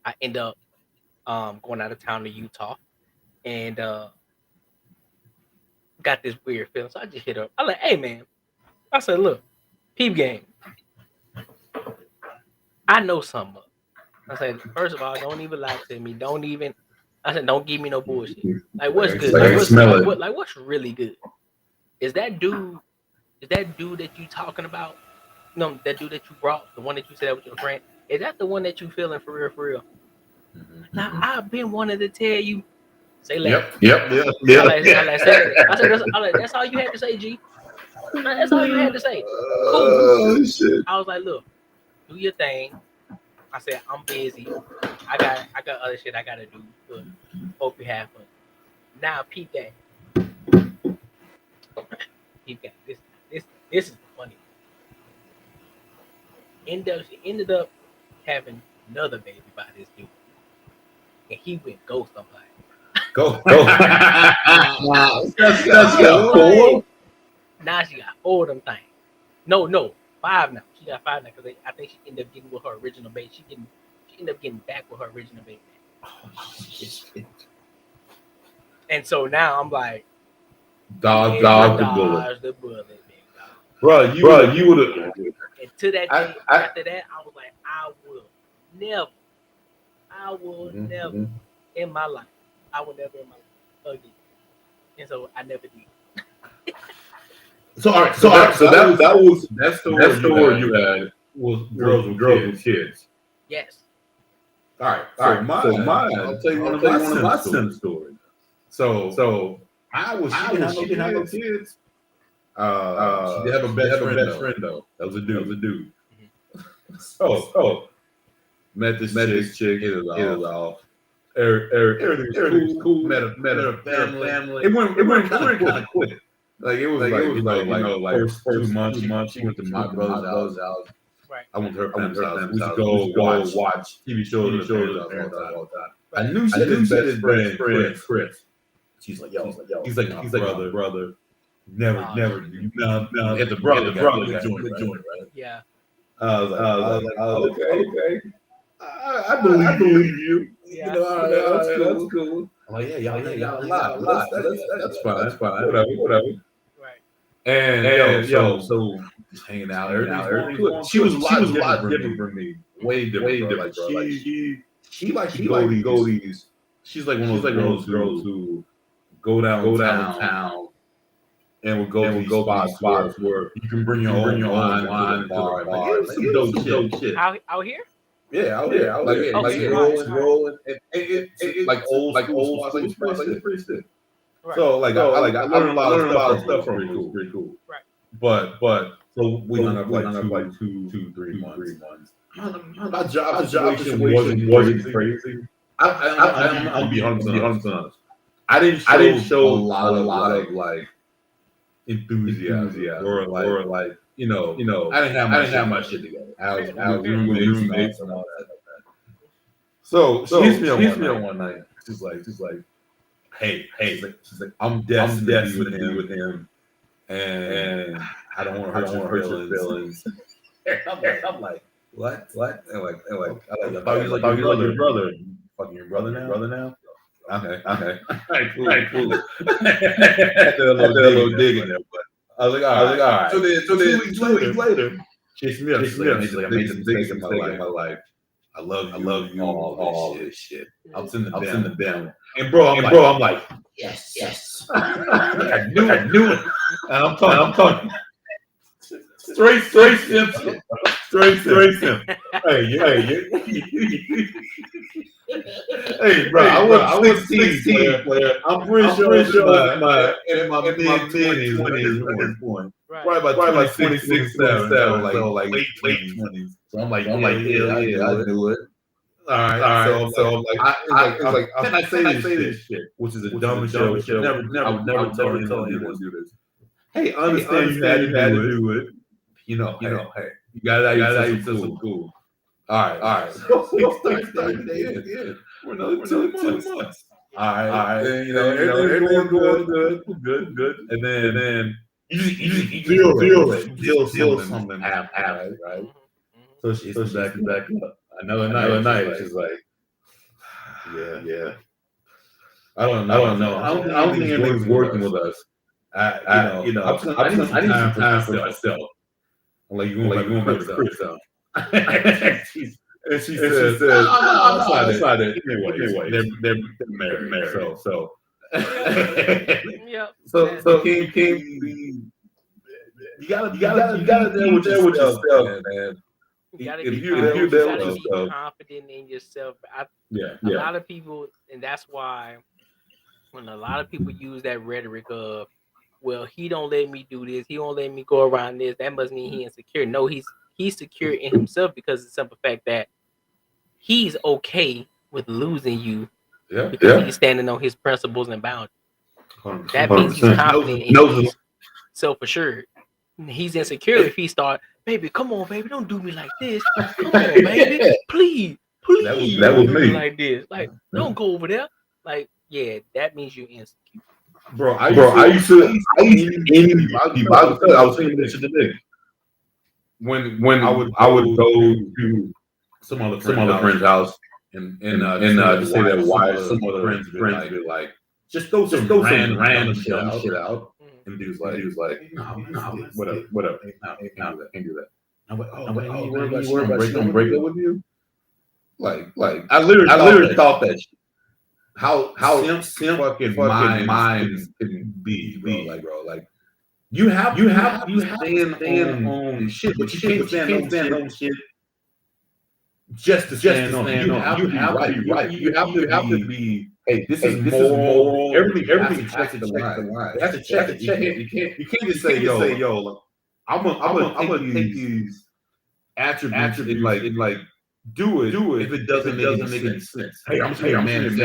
S1: I end up going out of town to Utah, and got this weird feeling. So I just hit her. I'm like, hey man, I said, look, peep game. I know something up. I said, first of all, don't even lie to me. I said, don't give me no bullshit. Like, what's good? Like, what's really good? Is that dude that you talking about? No, that dude that you brought, the one that you said with your friend, is that the one that you feeling for real? Now, I've been wanting to tell you. Say less.
S2: Yep.
S1: I said, that's all you had to say, G. That's all you had to say. Cool.
S2: Shit.
S1: I was like, look, do your thing. I said, I'm busy. I got other shit I gotta do. But hope you have fun. Now, peep that. Peep that. This is the funny. She ended up having another baby by this dude, and he went ghost on her.
S2: Go. That's cool.
S1: Now she got 4 of them things. No, 5 now. She got 5 now because I think she ended up getting with her original baby. She ended up getting back with her original baby. Oh, and so now I'm like, dodge the bullet, big dog.
S2: Bro, you would have.
S1: And to that day, after that, I was like, I will never in my life. I will never in my life again. And so I never did.
S2: So that story you had was girls with kids.
S1: Yes.
S2: All right. So mine. I'll tell you one of my simp stories. So she didn't have no kids. She did have a best friend though. That was a dude. So met this chick. Hit it off. Everything was cool. Met a family. It went kind of quick. Like it was like first 2 months. She went to my brother's house.
S1: Right.
S2: I went to her parents' house. We used to go watch TV shows all the time. I knew she had his best friend Chris. She's like, yo. He's like my brother. Never. Now, at the brother, good joint, right?
S1: Yeah.
S2: I was like, okay. I believe you.
S1: Yeah.
S2: That's cool. I'm like, y'all lie. That's fine. Whatever.
S1: Right.
S2: And so just hanging out. Everything. She was a lot different from me. Way different, bro. Like she likes to go these. She's like one of those girls who go downtown and will go to spots where you can bring your own wine to the bar. Like, some dope shit.
S1: Out here?
S2: Yeah, out here. Like rolling. It like old spots. Like it's pretty sick. Right. So I learned a lot of stuff from her. Pretty cool.
S1: Right.
S2: But So we hung up like 3 months. My job situation wasn't crazy. I'll be 100% honest. I didn't show a lot of like enthusiasm or like you know I didn't have my shit together. I was roommates and all that. So she hits me on one night. She's like, hey, she's like, I'm destined to be with him, and I don't want to hurt your feelings. I'm like, what? And like, I thought you like your brother. Fucking your brother now? Okay. All right, cool. A little dig in there, but I was like, all right. So then 2 weeks later, she hits me up. She's like, I made some biggest mistake in my life. I love you, all this shit. I'm sending them. And bro, I'm like, yes. I knew it. And I'm talking. Straight Simpson. Straight Simpson. Hey, bro, I was 16, player. I'm pretty sure my mid-20s at this point. Probably about 26, 27, like late 20s. So I'm like, yeah, I do it. All right. So I'm like, can I say this shit? Which is a dumb show. I would never tell anyone to do this. Hey, understand you had to do it. You know, hey, you got to do cool. All right. So we start dating. We're another 2 months. All right. And, everything's going good. And then you feel something happen, right? So she's back up. Another night. She's like, yeah. I don't know. I don't think anything's working with us. I need some time for myself. I'm like, you going back to Chris though. And she says, I'm excited. Anyway, they're married. So King, you gotta deal with yourself, man.
S1: You gotta be confident in yourself. A lot of people, and that's why when a lot of people use that rhetoric of, well, he don't let me do this, he don't let me go around this, that must mean he insecure. No, he's secure in himself because of the simple fact that he's okay with losing you because he's standing on his principles and boundaries. 100%. That means he's confident in himself for sure. He's insecure if he start, baby, come on, baby, don't do me like this. Come on, baby, please,
S2: that was me.
S1: Like this, like don't go over there. Like, yeah, that means you're insecure.
S2: Bro, I used to I was thinking this shit today. When I would go to some other friend's house and to say that why some other friends would be like, just throw some random shit out. And he was like, no, whatever. Can't do that. I'm like, you worry about she gonna break up with you? Like I literally thought that shit. How fucking minds can be, bro. Like you have to stand on shit, but you can't stand on shit just to stand on. You have to be right. You have to be. Hey, this is more. Everything checks the line. You have to check it. You can't just say, yo, look, I'm gonna take these attributes and like do it if it doesn't make any sense. Hey, I'm man.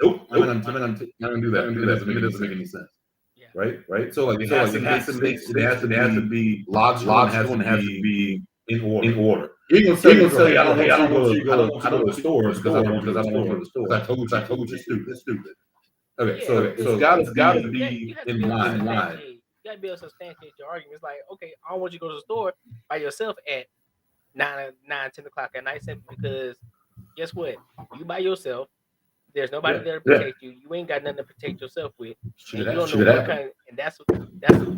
S2: Nope. I'm gonna do that. It doesn't make any sense. Yeah. Right. So like it has to be logical. It has to be in order. You're gonna say, I don't go to the stores because I don't go to the store. I told you, stupid. Okay, so it's gotta be in line.
S1: You gotta be able to substantiate your argument. It's like, okay, I don't want you to go to the store by yourself at 10 o'clock at night, simply because guess what? You by yourself. There's nobody there to protect you. You ain't got nothing to protect yourself with. And you don't know what kind. And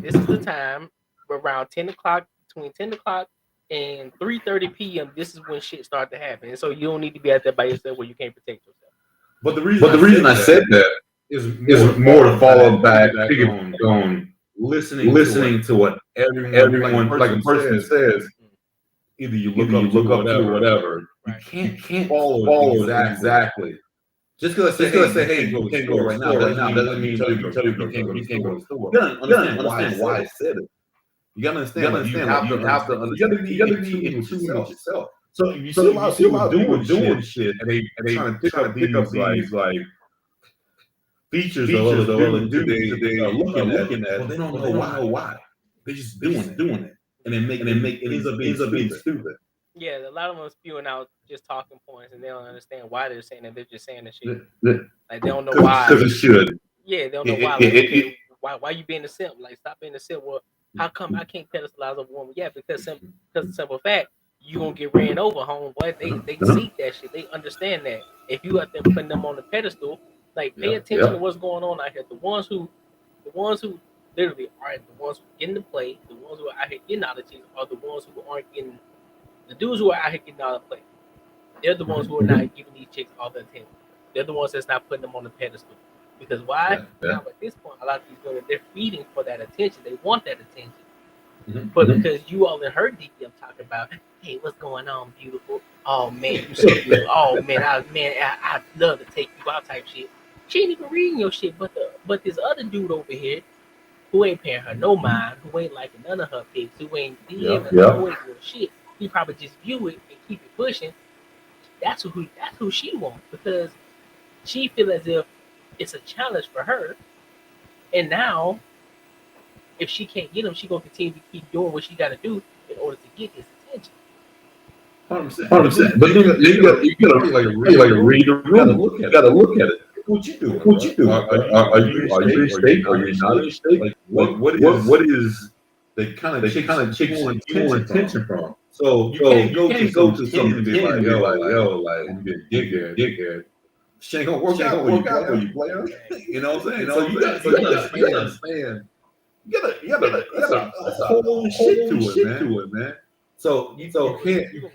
S1: this is the time around 10 o'clock, between 10 o'clock and 3:30 p.m. This is when shit start to happen. And so you don't need to be out there by yourself where you can't protect yourself.
S2: But the reason I said that is more to follow back on listening to what everyone like a person says. Either you look up to whatever. You can't follow exactly. Just because I say, hey, you can't go right now doesn't mean you can't go to the store. You gotta understand why I said it. You gotta understand. You have to understand. You gotta be in tune with yourself. So you see a lot of people doing shit, and they trying to pick up these like features of other dudes that they are looking at. Well, they don't know why. They just doing it, and it ends up being stupid.
S1: Yeah, a lot of them spewing out just talking points, and they don't understand why they're saying it. They're just saying the shit. Like they don't know why.
S2: Because it should.
S1: Yeah, they don't know why. Like, okay, why you being a simp? Like, stop being a simp. Well, how come I can't pedestalize a woman? Yeah, because the simple fact, you gonna get ran over, homeboy. They see that shit. They understand that. If you out there putting them on the pedestal, like pay attention to what's going on out here. The ones who literally are the ones who get in the play, the ones who are out here getting out of chicks are the ones who aren't getting. The dudes who are out here getting out of play, they're the ones who are not giving these chicks all the attention. They're the ones that's not putting them on the pedestal. Because why? Now at this point, a lot of these women, they're feeding for that attention. They want that attention. But because you all in her DPM talking about, hey, what's going on, beautiful? Oh man, you so beautiful. Oh man, I love to take you out type shit. She ain't even reading your shit, but this other dude over here who ain't paying her no mind, who ain't liking none of her pics, who ain't DMing her, who ain't doing shit. He probably just view it and keep it pushing. That's who she wants, because she feel as if it's a challenge for her. And now, if she can't get him, she gonna continue to keep doing what she got to do in order to get his attention.
S2: 100%. But you gotta read the room. You gotta look at it. What you doing? Are you in state? Are you not in state? Like what is the kind of chicks pulling attention from? So you can't go to something and be like, yo, I'm getting dickhead. She ain't gonna work out for you, player. You know what I'm saying? So you gotta understand. You gotta a whole shit to it, man. So you can't. You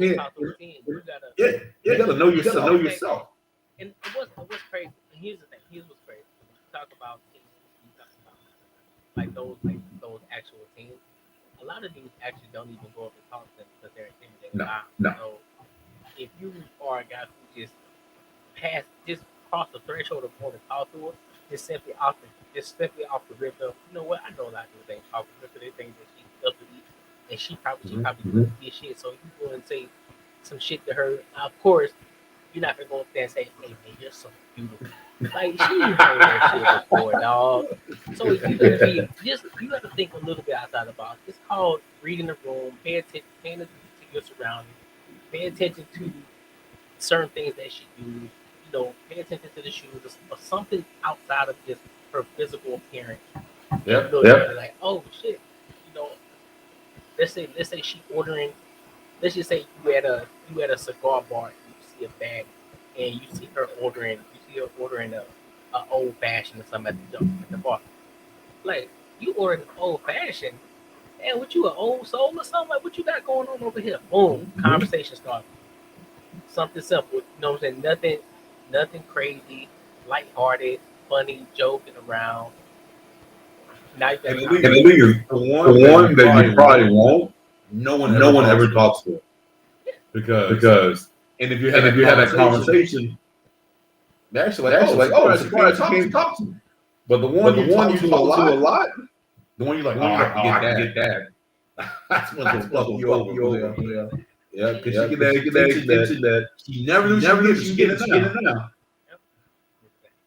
S2: gotta know yourself.
S1: And what's crazy? And here's the thing. Here's what's crazy. When you talk about teams, you talk about those actual teams. A lot of dudes actually don't even go up and talk to them because they're intimidated.
S2: No.
S1: So if you are a guy who just cross the threshold of wanting to talk to her, just simply off the rip of, you know what? I know a lot of people think off the rip of, they think that she's up to eat, and she probably doing this shit. So you go and say some shit to her. Now, of course, you're not gonna go up there and say, "Hey man, you're so beautiful." Like, she heard that shit before, dog. So you have to think a little bit outside the box. It's called reading the room, paying attention to your surroundings, pay attention to certain things that she do. You know, pay attention to the shoes or something outside of just her physical appearance.
S2: Yep.
S1: Like, oh shit, you know. Let's say she ordering. Let's just say you at a cigar bar, and you see a bag, and you see her ordering a old fashioned or something at the bar. Like, you ordering an old fashioned, and what, you an old soul or something? Like, what you got going on over here? Boom, conversation started. Something simple, you know what I'm saying? Nothing crazy, lighthearted, funny, joking around. Now you got
S2: and the thing is, the one that you probably won't, no one ever talks to. Because if you had that conversation, they're actually like, oh, I'm surprised you can't talk to me. But the one you talk to a lot, the one you're like, I can get that. That's when it's fucking you over. Yeah, because you get that attention that she never knew she get it now.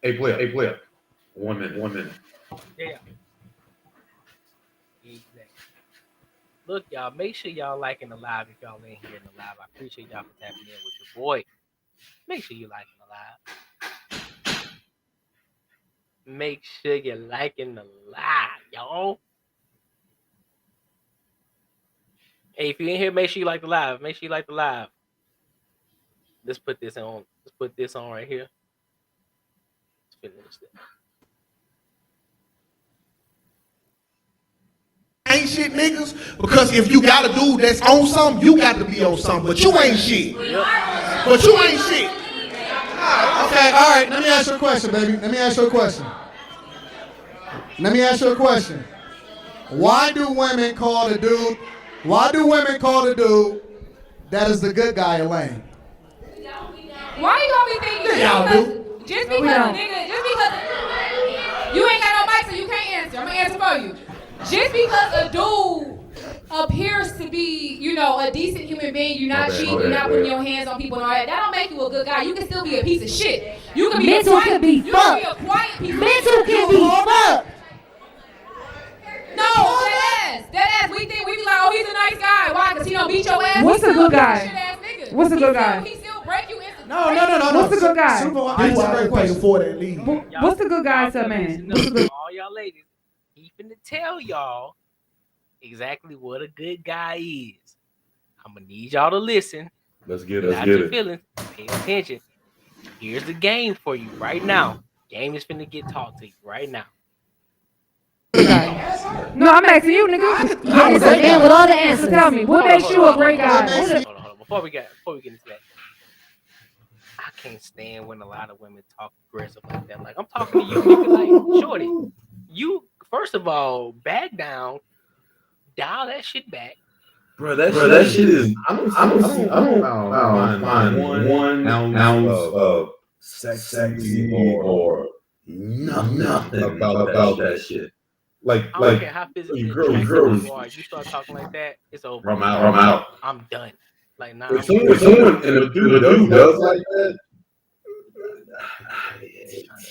S2: Hey, player. 1 minute.
S1: Yeah. Exactly. Look, y'all, make sure y'all liking the live if y'all ain't here in the live. I appreciate y'all for tapping in with your boy. Make sure you liking the live. Make sure you're liking the live, y'all. Hey, if you ain't here, make sure you like the live. Make sure you like the live. Let's put this on. Let's put this on right here. Let's finish this.
S11: Ain't shit niggas, because if you got a dude that's on something, you got to be on something, but you ain't shit. But you ain't shit. Okay, all right, let me ask you a question, baby. Let me ask you a question. Why do women call the dude that is the good guy a lame?
S10: Why you gonna be thinking?
S11: Y'all do.
S10: Just because you ain't got no mic, so you can't answer. I'm gonna answer for you. Just because a dude appears to be, you know, a decent human being, you're not cheating, you're not putting your hands on people and all that, that don't make you a good guy. You can still be a piece of shit. You can be
S13: Mental can be
S10: you can be a quiet piece of shit.
S13: Mental can be fucked.
S10: No, that ass. We think we be like, oh, he's a nice guy. Why? Because he don't beat your ass.
S5: What's a good guy?
S10: Nigga.
S5: What's a good guy?
S10: He still break you.
S11: No.
S5: What's a good guy?
S11: He's a great place for that lead.
S5: What's a good guy to a man?
S1: All y'all ladies, he finna tell y'all exactly what a good guy is. I'm gonna need y'all to listen.
S2: Let's get
S1: it. Feelings. Pay attention. Here's the game for you right now. Game is finna get taught to you right now.
S5: No, I'm asking you, nigga.
S13: Yes, and with all the answers.
S5: Tell me, what makes you a great guy?
S1: Hold on. Before we get into that, I can't stand when a lot of women talk aggressive like that. Like, I'm talking to you, nigga, like, shorty. You, first of all, back down, dial that shit back.
S2: Bro, that shit is. I don't mind one ounce of sexy or nothing about that shit.
S1: I don't care how physically attractive you are. You start talking like that, it's over.
S2: I'm out.
S1: I'm done. Like, nah.
S2: If someone and a dude does like that,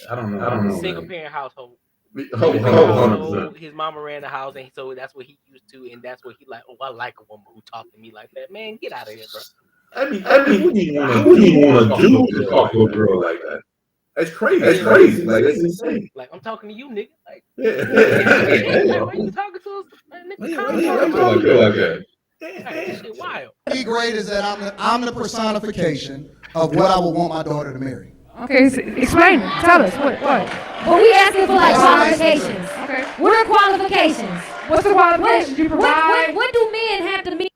S2: I don't know.
S1: Single parent household. His mama ran the house, and so that's what he used to, and that's what he like. Oh, I like a woman who talk to me like that. Man, get out of here, bro.
S2: I mean, what do you want to do to talk to a girl like that? That's crazy. Like, that's insane.
S1: Like, I'm talking to you, nigga. Like,
S2: yeah.
S1: Why you talking to us? Nigga,
S2: I feel like that.
S1: That shit wild.
S11: Be great is that I'm the personification of what I would want my daughter to marry.
S5: Okay, explain it. Tell us what.
S13: But we asking for like qualifications.
S5: Okay.
S13: What are qualifications?
S5: What's the qualifications you provide?
S13: What do men have to meet?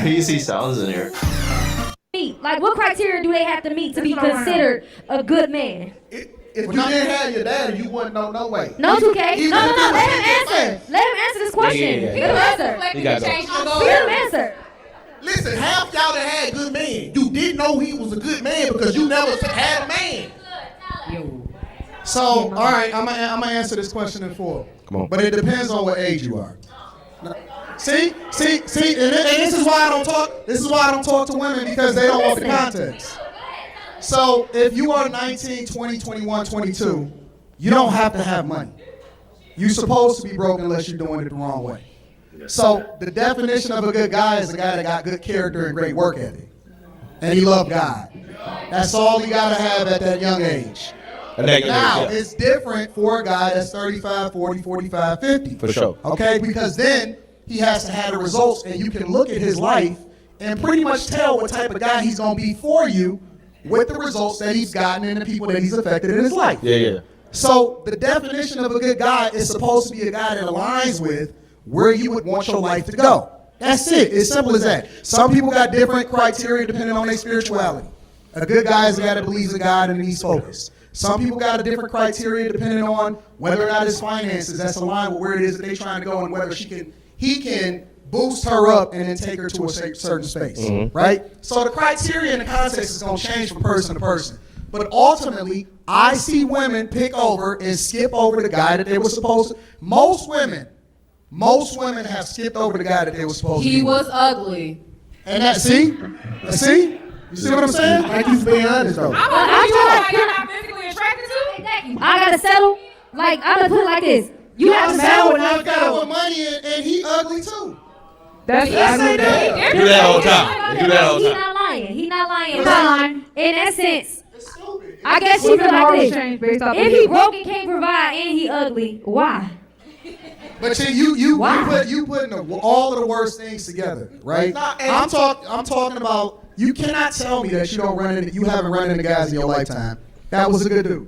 S9: You see sounds in here.
S13: Like, what criteria do they have to meet to be considered a good man?
S11: If you didn't have your daddy, you wouldn't know no way.
S13: No, 2K. No. Let him answer. Let him answer this question.
S9: Yeah.
S13: Let him answer. Let him answer.
S11: Listen, half y'all that had good men, you didn't know he was a good man because you never had a man. So, all right, I'm gonna answer this question in full.
S9: Come on.
S11: But it depends on what age you are. See, and this is why I don't talk. This is why I don't talk to women, because they don't want the context. So if you are 19, 20, 21, 22, you don't have to have money. You're supposed to be broke unless you're doing it the wrong way. So the definition of a good guy is a guy that got good character and great work ethic, and he loved God. That's all he got to have at that young age. Now, it's different for a guy that's 35, 40, 45, 50.
S9: For sure.
S11: Okay, because then he has to have the results, and you can look at his life and pretty much tell what type of guy he's going to be for you with the results that he's gotten and the people that he's affected in his life.
S9: Yeah.
S11: So the definition of a good guy is supposed to be a guy that aligns with where you would want your life to go. That's it. It's simple as that. Some people got different criteria depending on their spirituality. A good guy is a guy that believes in God and he's focused. Some people got a different criteria depending on whether or not his finances that's aligned with where it is that they're trying to go and whether he can boost her up and then take her to a certain space, right? So the criteria and the context is going to change from person to person. But ultimately, I see women pick over and skip over the guy that they were supposed to. Most women have skipped over the guy that they were supposed to.
S10: He was ugly.
S11: And that, see? You see what I'm saying? Like, he's being honest, though.
S10: I'm physically attracted to?
S13: I gotta settle. Like, I'm gonna put it like this. You have to settle with
S11: another guy with money and he ugly too.
S5: That's
S9: Do that all the time.
S13: He's not lying. He's not lying. In that sense, I guess you feel like this. If he broke and can't provide and he ugly, why?
S11: But you putting all of the worst things together, right? I'm talking about. You cannot tell me that you haven't run into guys in your lifetime. That was a good dude.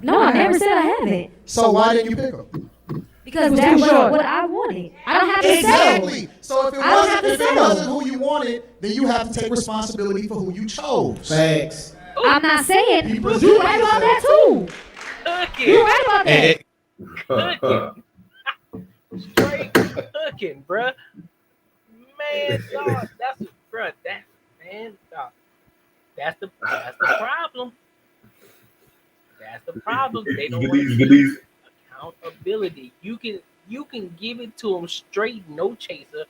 S13: No, I never said I haven't.
S11: So why didn't you pick him?
S13: Because that's what I wanted. I don't have to settle.
S11: Exactly. So if it wasn't who you wanted, then you have to take responsibility for who you chose. Thanks.
S13: I'm not saying you right about that too. You right about that.
S1: Straight cooking, bruh. Man, dog, that's the problem. That's the problem. They don't want to be accountability. You can give it to them straight, no chaser.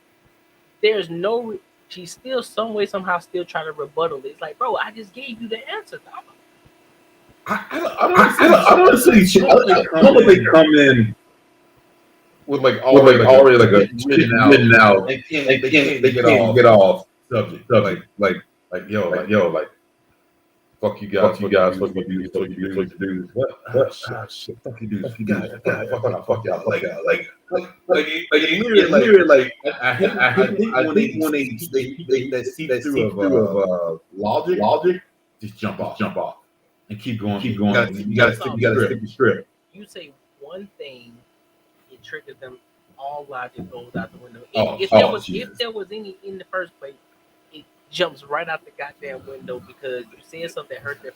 S1: There's no. She's still some way somehow still trying to rebuttal it. It's like, bro, I just gave you the answer, dog.
S2: I don't see. I don't know if they come in with already like a written out. They can't get off subject. Like yo, fuck you guys, what you do. What? Shit, fuck you do. You guys, fuck y'all. Like, I think when they see through of logic, just jump off, and keep going. You gotta stick your script.
S1: You say one thing, it triggers them. All logic goes out the window. If there was any in the first place, it jumps right out the goddamn window because you said something that hurt their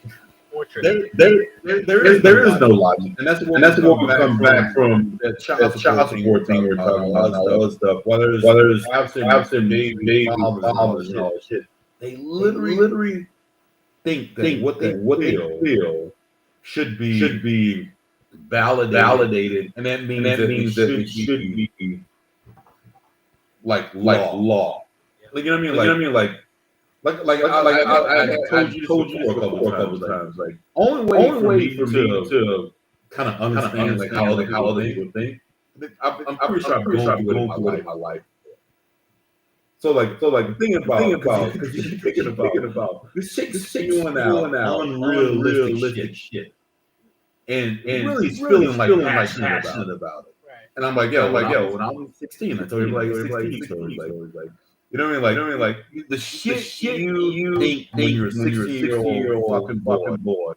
S1: portrait.
S2: There is no logic, and that's what we come back from that child support thing we're talking about, and all that stuff. Whether it's absent baby fathers and all that shit, they literally think that what they feel should be validated, and that means that it should be like law. Like, you know what I mean? Like I told you a couple of times. Like only way for me to kind of understand like how other people think. I'm pretty sure I've gone through it in my life. So thinking about this shit's spewing out unrealistic shit. And really feeling passionate about it. Right. And I'm like, yo, when I was 16, I told you like 16 stories. Like, you know what I mean? Like the shit you think when you're a 16-year-old fucking boy.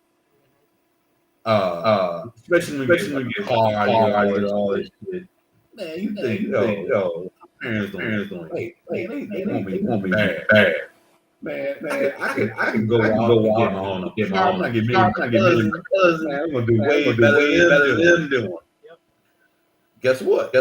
S2: Especially when you get hard, all this shit. Man, you think, yo, parents don't wait, they want me bad. Man, I can go out and get my own. I'm gonna do way better than them doing. Guess what?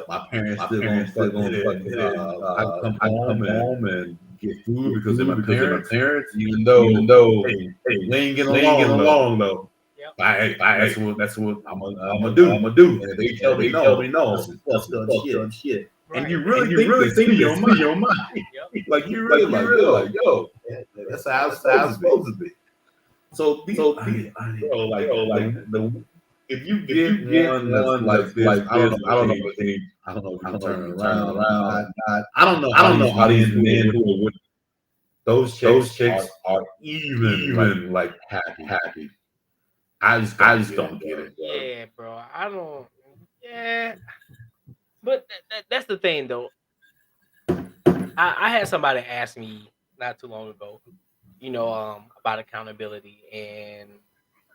S2: My parents still gonna fucking I come home and get food because of my parents. Even though we ain't getting along though. That's what I'm gonna do. And if they tell me no, that's fucked shit. And you really think in your mind. Like you really like, yo, that's how it's supposed to be. So if you get one like this, I don't know if you turn around. I don't know how these men who are with those chicks are even like happy. I just don't get it. Bro.
S1: Yeah, bro. I don't. Yeah. But that's the thing, though. I had somebody ask me not too long ago, about accountability, and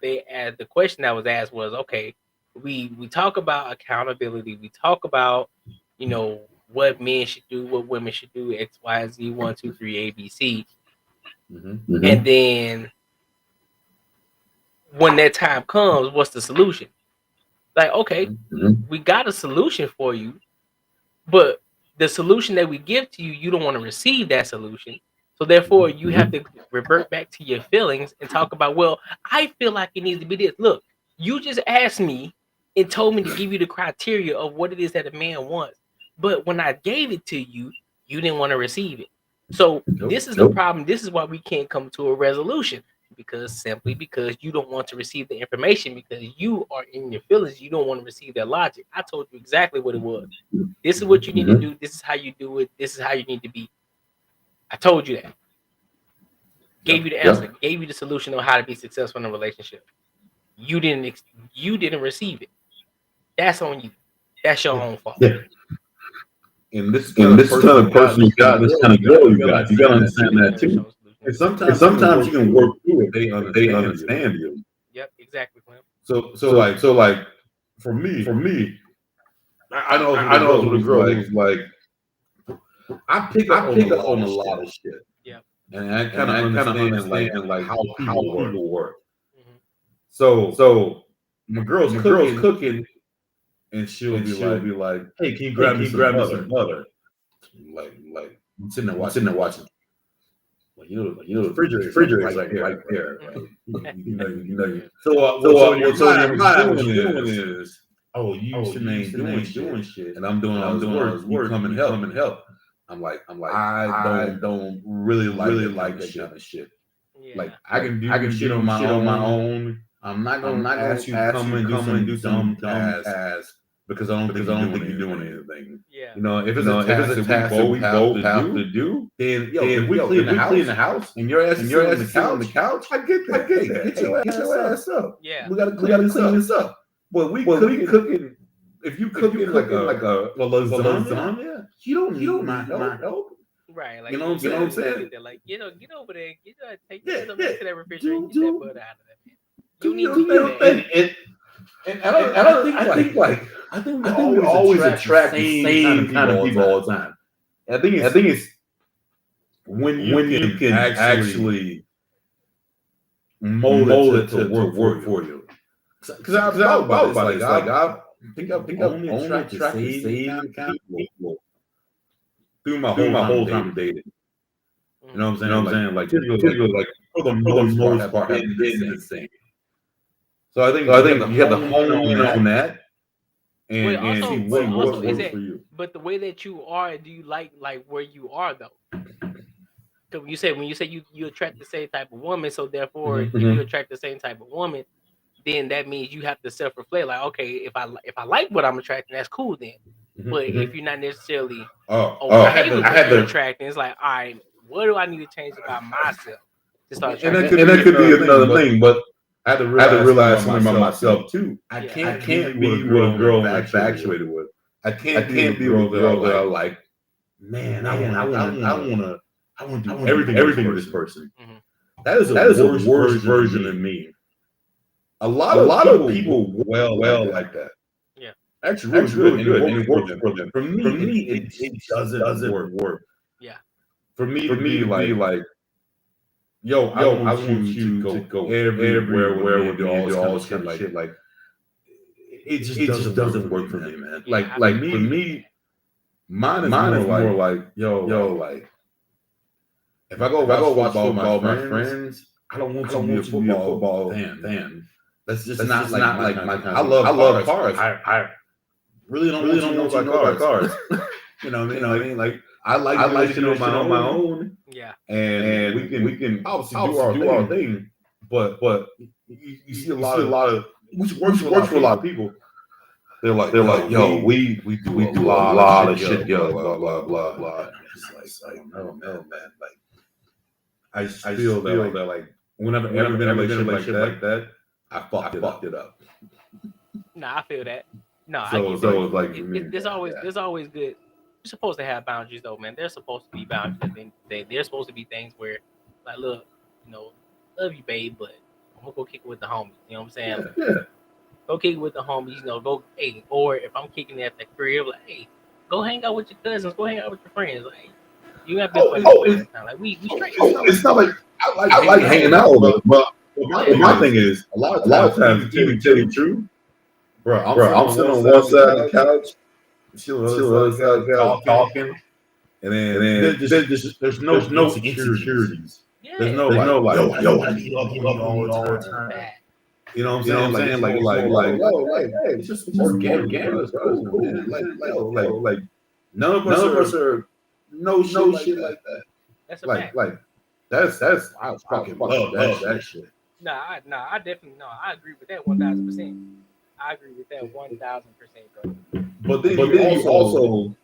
S1: the question that was asked was, okay, we talk about accountability, we talk about, what men should do, what women should do, X, Y, Z, 1, 2, 3, ABC, and then when that time comes, what's the solution? Like, okay, we got a solution for you, but the solution that we give to you, you don't want to receive that solution. So therefore, you have to revert back to your feelings and talk about, well, I feel like it needs to be this. Look, you just asked me and told me to give you the criteria of what it is that a man wants. But when I gave it to you, you didn't want to receive it. So this is the problem. This is why we can't come to a resolution. Because you don't want to receive the information because you are in your feelings. You don't want to receive their logic. I told you exactly what it was. This is what you need to do. This is how you do it. This is how you need to be. I told you that. Gave you the answer. Gave you the solution on how to be successful in a relationship. You didn't receive it. That's on you. That's your own fault.
S2: Yeah. And this kind of person you got, this kind of girl you got, you gotta understand that too. And sometimes you can work through it. They understand you.
S1: Yep, exactly, Clem.
S2: So like for me, I know the girl who's like, I pick up on a lot of shit.
S1: Yeah.
S2: And I kind of understand like how people work. So my girl's cooking, and she'll be like, hey, can you grab me some butter? Like I'm sitting there watching. The refrigerator's right there. Right? You know. So what you're doing is, oh, you ain't doing shit, and I'm doing all this work. You come and help. I'm like, I don't really like that kind of shit.
S1: Yeah.
S2: Like I can do shit on my own. I'm not gonna ask you to come and do some dumb task because I don't think you're doing anything.
S1: Yeah.
S2: You know, if it's a task that we both have to do, then if we clean the house and your ass is on the couch, I get that. Get your ass up.
S1: Yeah.
S2: We gotta clean this up. But we cooking. If you cooking like a lasagna, you don't need my help.
S1: Right, like
S2: you know what I'm saying?
S1: Like, get over there, take to that refrigerator and get that butter out of that man. You need to do that.
S2: I think we always attract the same kind of people all the time. I think it's when you can actually mold it to work for you. Because I've thought about it. It's like I think I've only attracted the same kind of people through my whole time dating. You know what I'm saying? Like for the most part, it's the same. So I think you have to hone in on that and see what works for you.
S1: But the way that you are, do you like where you are though? Because when you say you attract the same type of woman, so therefore if you attract the same type of woman, then that means you have to self-reflect. Like, okay, if I like what I'm attracting, that's cool then. But if you're not necessarily I had to attract, it's like, all right, what do I need to change about myself to start attracting?
S2: And that could be another thing, but I had to realize something about myself too. I can't be with a girl I'm infatuated with. I can't be with a girl that I like. Man, I want to do everything with this person. That is the worst version of me. A lot of people well like that.
S1: Yeah,
S2: actually really good, and it works for them. For me, it doesn't work.
S1: Yeah,
S2: for me to be like, yo, I want you to go everywhere where we do all this kind of shit. Like, it just doesn't work for me, man. Like for me, mine is more like, yo, like, if I go watch football with my friends, I don't want to be a football fan. That's just not like my kind. I love cars. I really don't know about cars. You know what I mean? Like I like to know my own.
S1: Yeah.
S2: And we can obviously do our thing. But you see a lot of which works for a lot of people. They're like, yo, we do a lot of shit, yo, blah blah blah. It's like, no man, like I feel that like whenever I've been in a relationship like that, I fucked it up.
S1: Nah, I feel that. No,
S2: so it's like
S1: there's always good. You're supposed to have boundaries though, man. There's supposed to be boundaries. There's supposed to be things where, like, look, love you, babe, but I'm gonna go kick it with the homies. You know what I'm saying?
S2: Yeah.
S1: Go kick it with the homies. Or if I'm kicking it at the crib, like, hey, go hang out with your cousins. Go hang out with your friends. Like, you have to. Like we straight.
S2: It's not like I like hanging out with them, but my thing is a lot of times, to tell you the truth, bro, I'm sitting on one side of the couch, she on the other side of the couch talking, and then there's no insecurities.
S1: Yeah.
S2: There's no like, yo, I need all the time. You know what I'm saying? Like, hey, it's just organic, like none of us are no shit like that.
S1: That's a fact.
S2: Like that's I fucking love that shit.
S1: I definitely I agree with that 1,000%. I agree with that 1,000%, bro.
S2: But then you also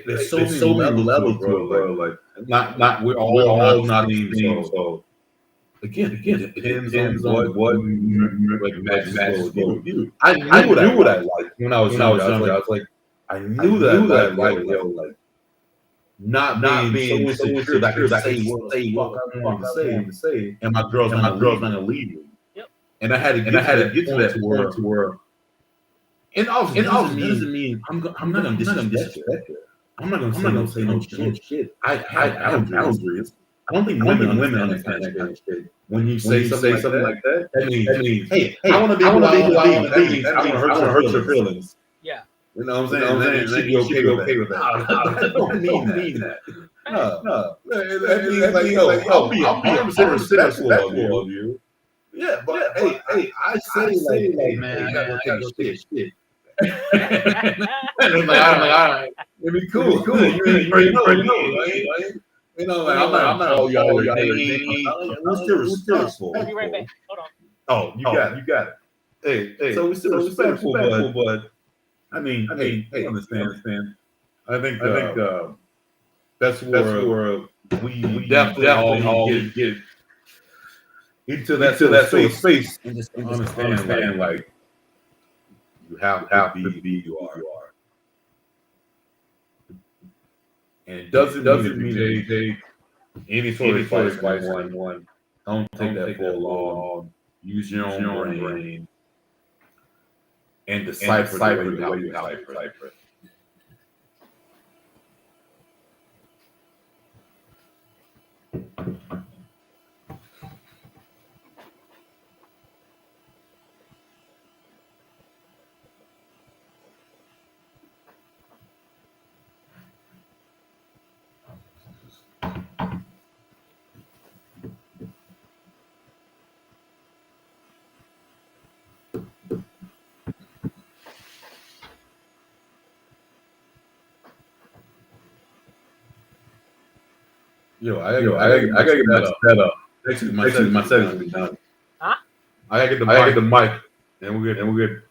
S2: there's so many levels, bro. Like not we're all not even so. Again, it depends on what like matches you. I knew what I liked when I was younger. I was like, I knew that I liked, like not being so insecure that I could say what I wanted to say, and my girl's not gonna leave me.
S1: Yep.
S2: And I had to get to that point to where, and obviously doesn't mean I'm not gonna disrespect her. I'm not gonna say no shit. I don't think women understand that kind of shit. When you say something like that, that means hey, I want to be who I want to be. I want to hurt your feelings.
S1: Yeah.
S2: You know what I'm saying? Then you should be okay with that. I don't mean that. No. That means like, yo, I'll be 100% respectful of you. Yeah, but hey, I say like, hey, man, I gotta take shit. I'm like, all right, it'd be cool. You already know. You know, like, I'm not all y'all your name. We're still respectful.
S1: I'll be right back. Hold on.
S2: Oh, you got it. Hey, so we're still respectful, but I mean, hey, understand. I think that's where we definitely all get into that sort of space and just understand like you have to be who you are. And it doesn't mean to take any sort of advice from one. Don't take that for long. Use your own brain and decipher the way you have to decipher it. I gotta get that up. Actually, my settings will be done.
S1: Huh?
S2: I gotta get the mic, and we're good.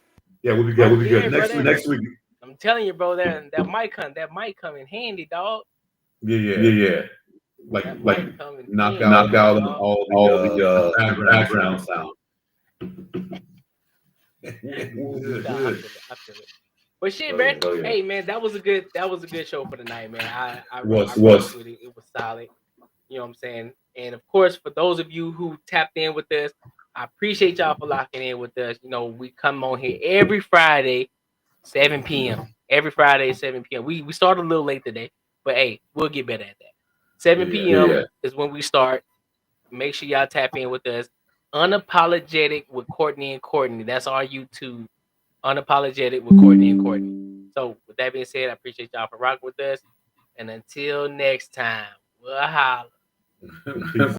S2: Yeah, we'll be good. Next week.
S1: I'm telling you, bro, that mic come in handy, dog.
S2: Yeah. Like knock out all the background sound. Good.
S1: I feel it. But shit, man. Yeah. Hey, man, that was a good show for tonight, man. I was with it. It was solid. You know what I'm saying? And of course, for those of you who tapped in with us, I appreciate y'all for locking in with us. You know, we come on here every Friday, 7 p.m. Every Friday, 7 p.m. We started a little late today, but hey, we'll get better at that. 7 p.m. is when we start. Make sure y'all tap in with us. Unapologetic with Courtney and Courtney. That's our YouTube. Unapologetic with Courtney and Courtney. So with that being said, I appreciate y'all for rocking with us. And until next time, we'll holla.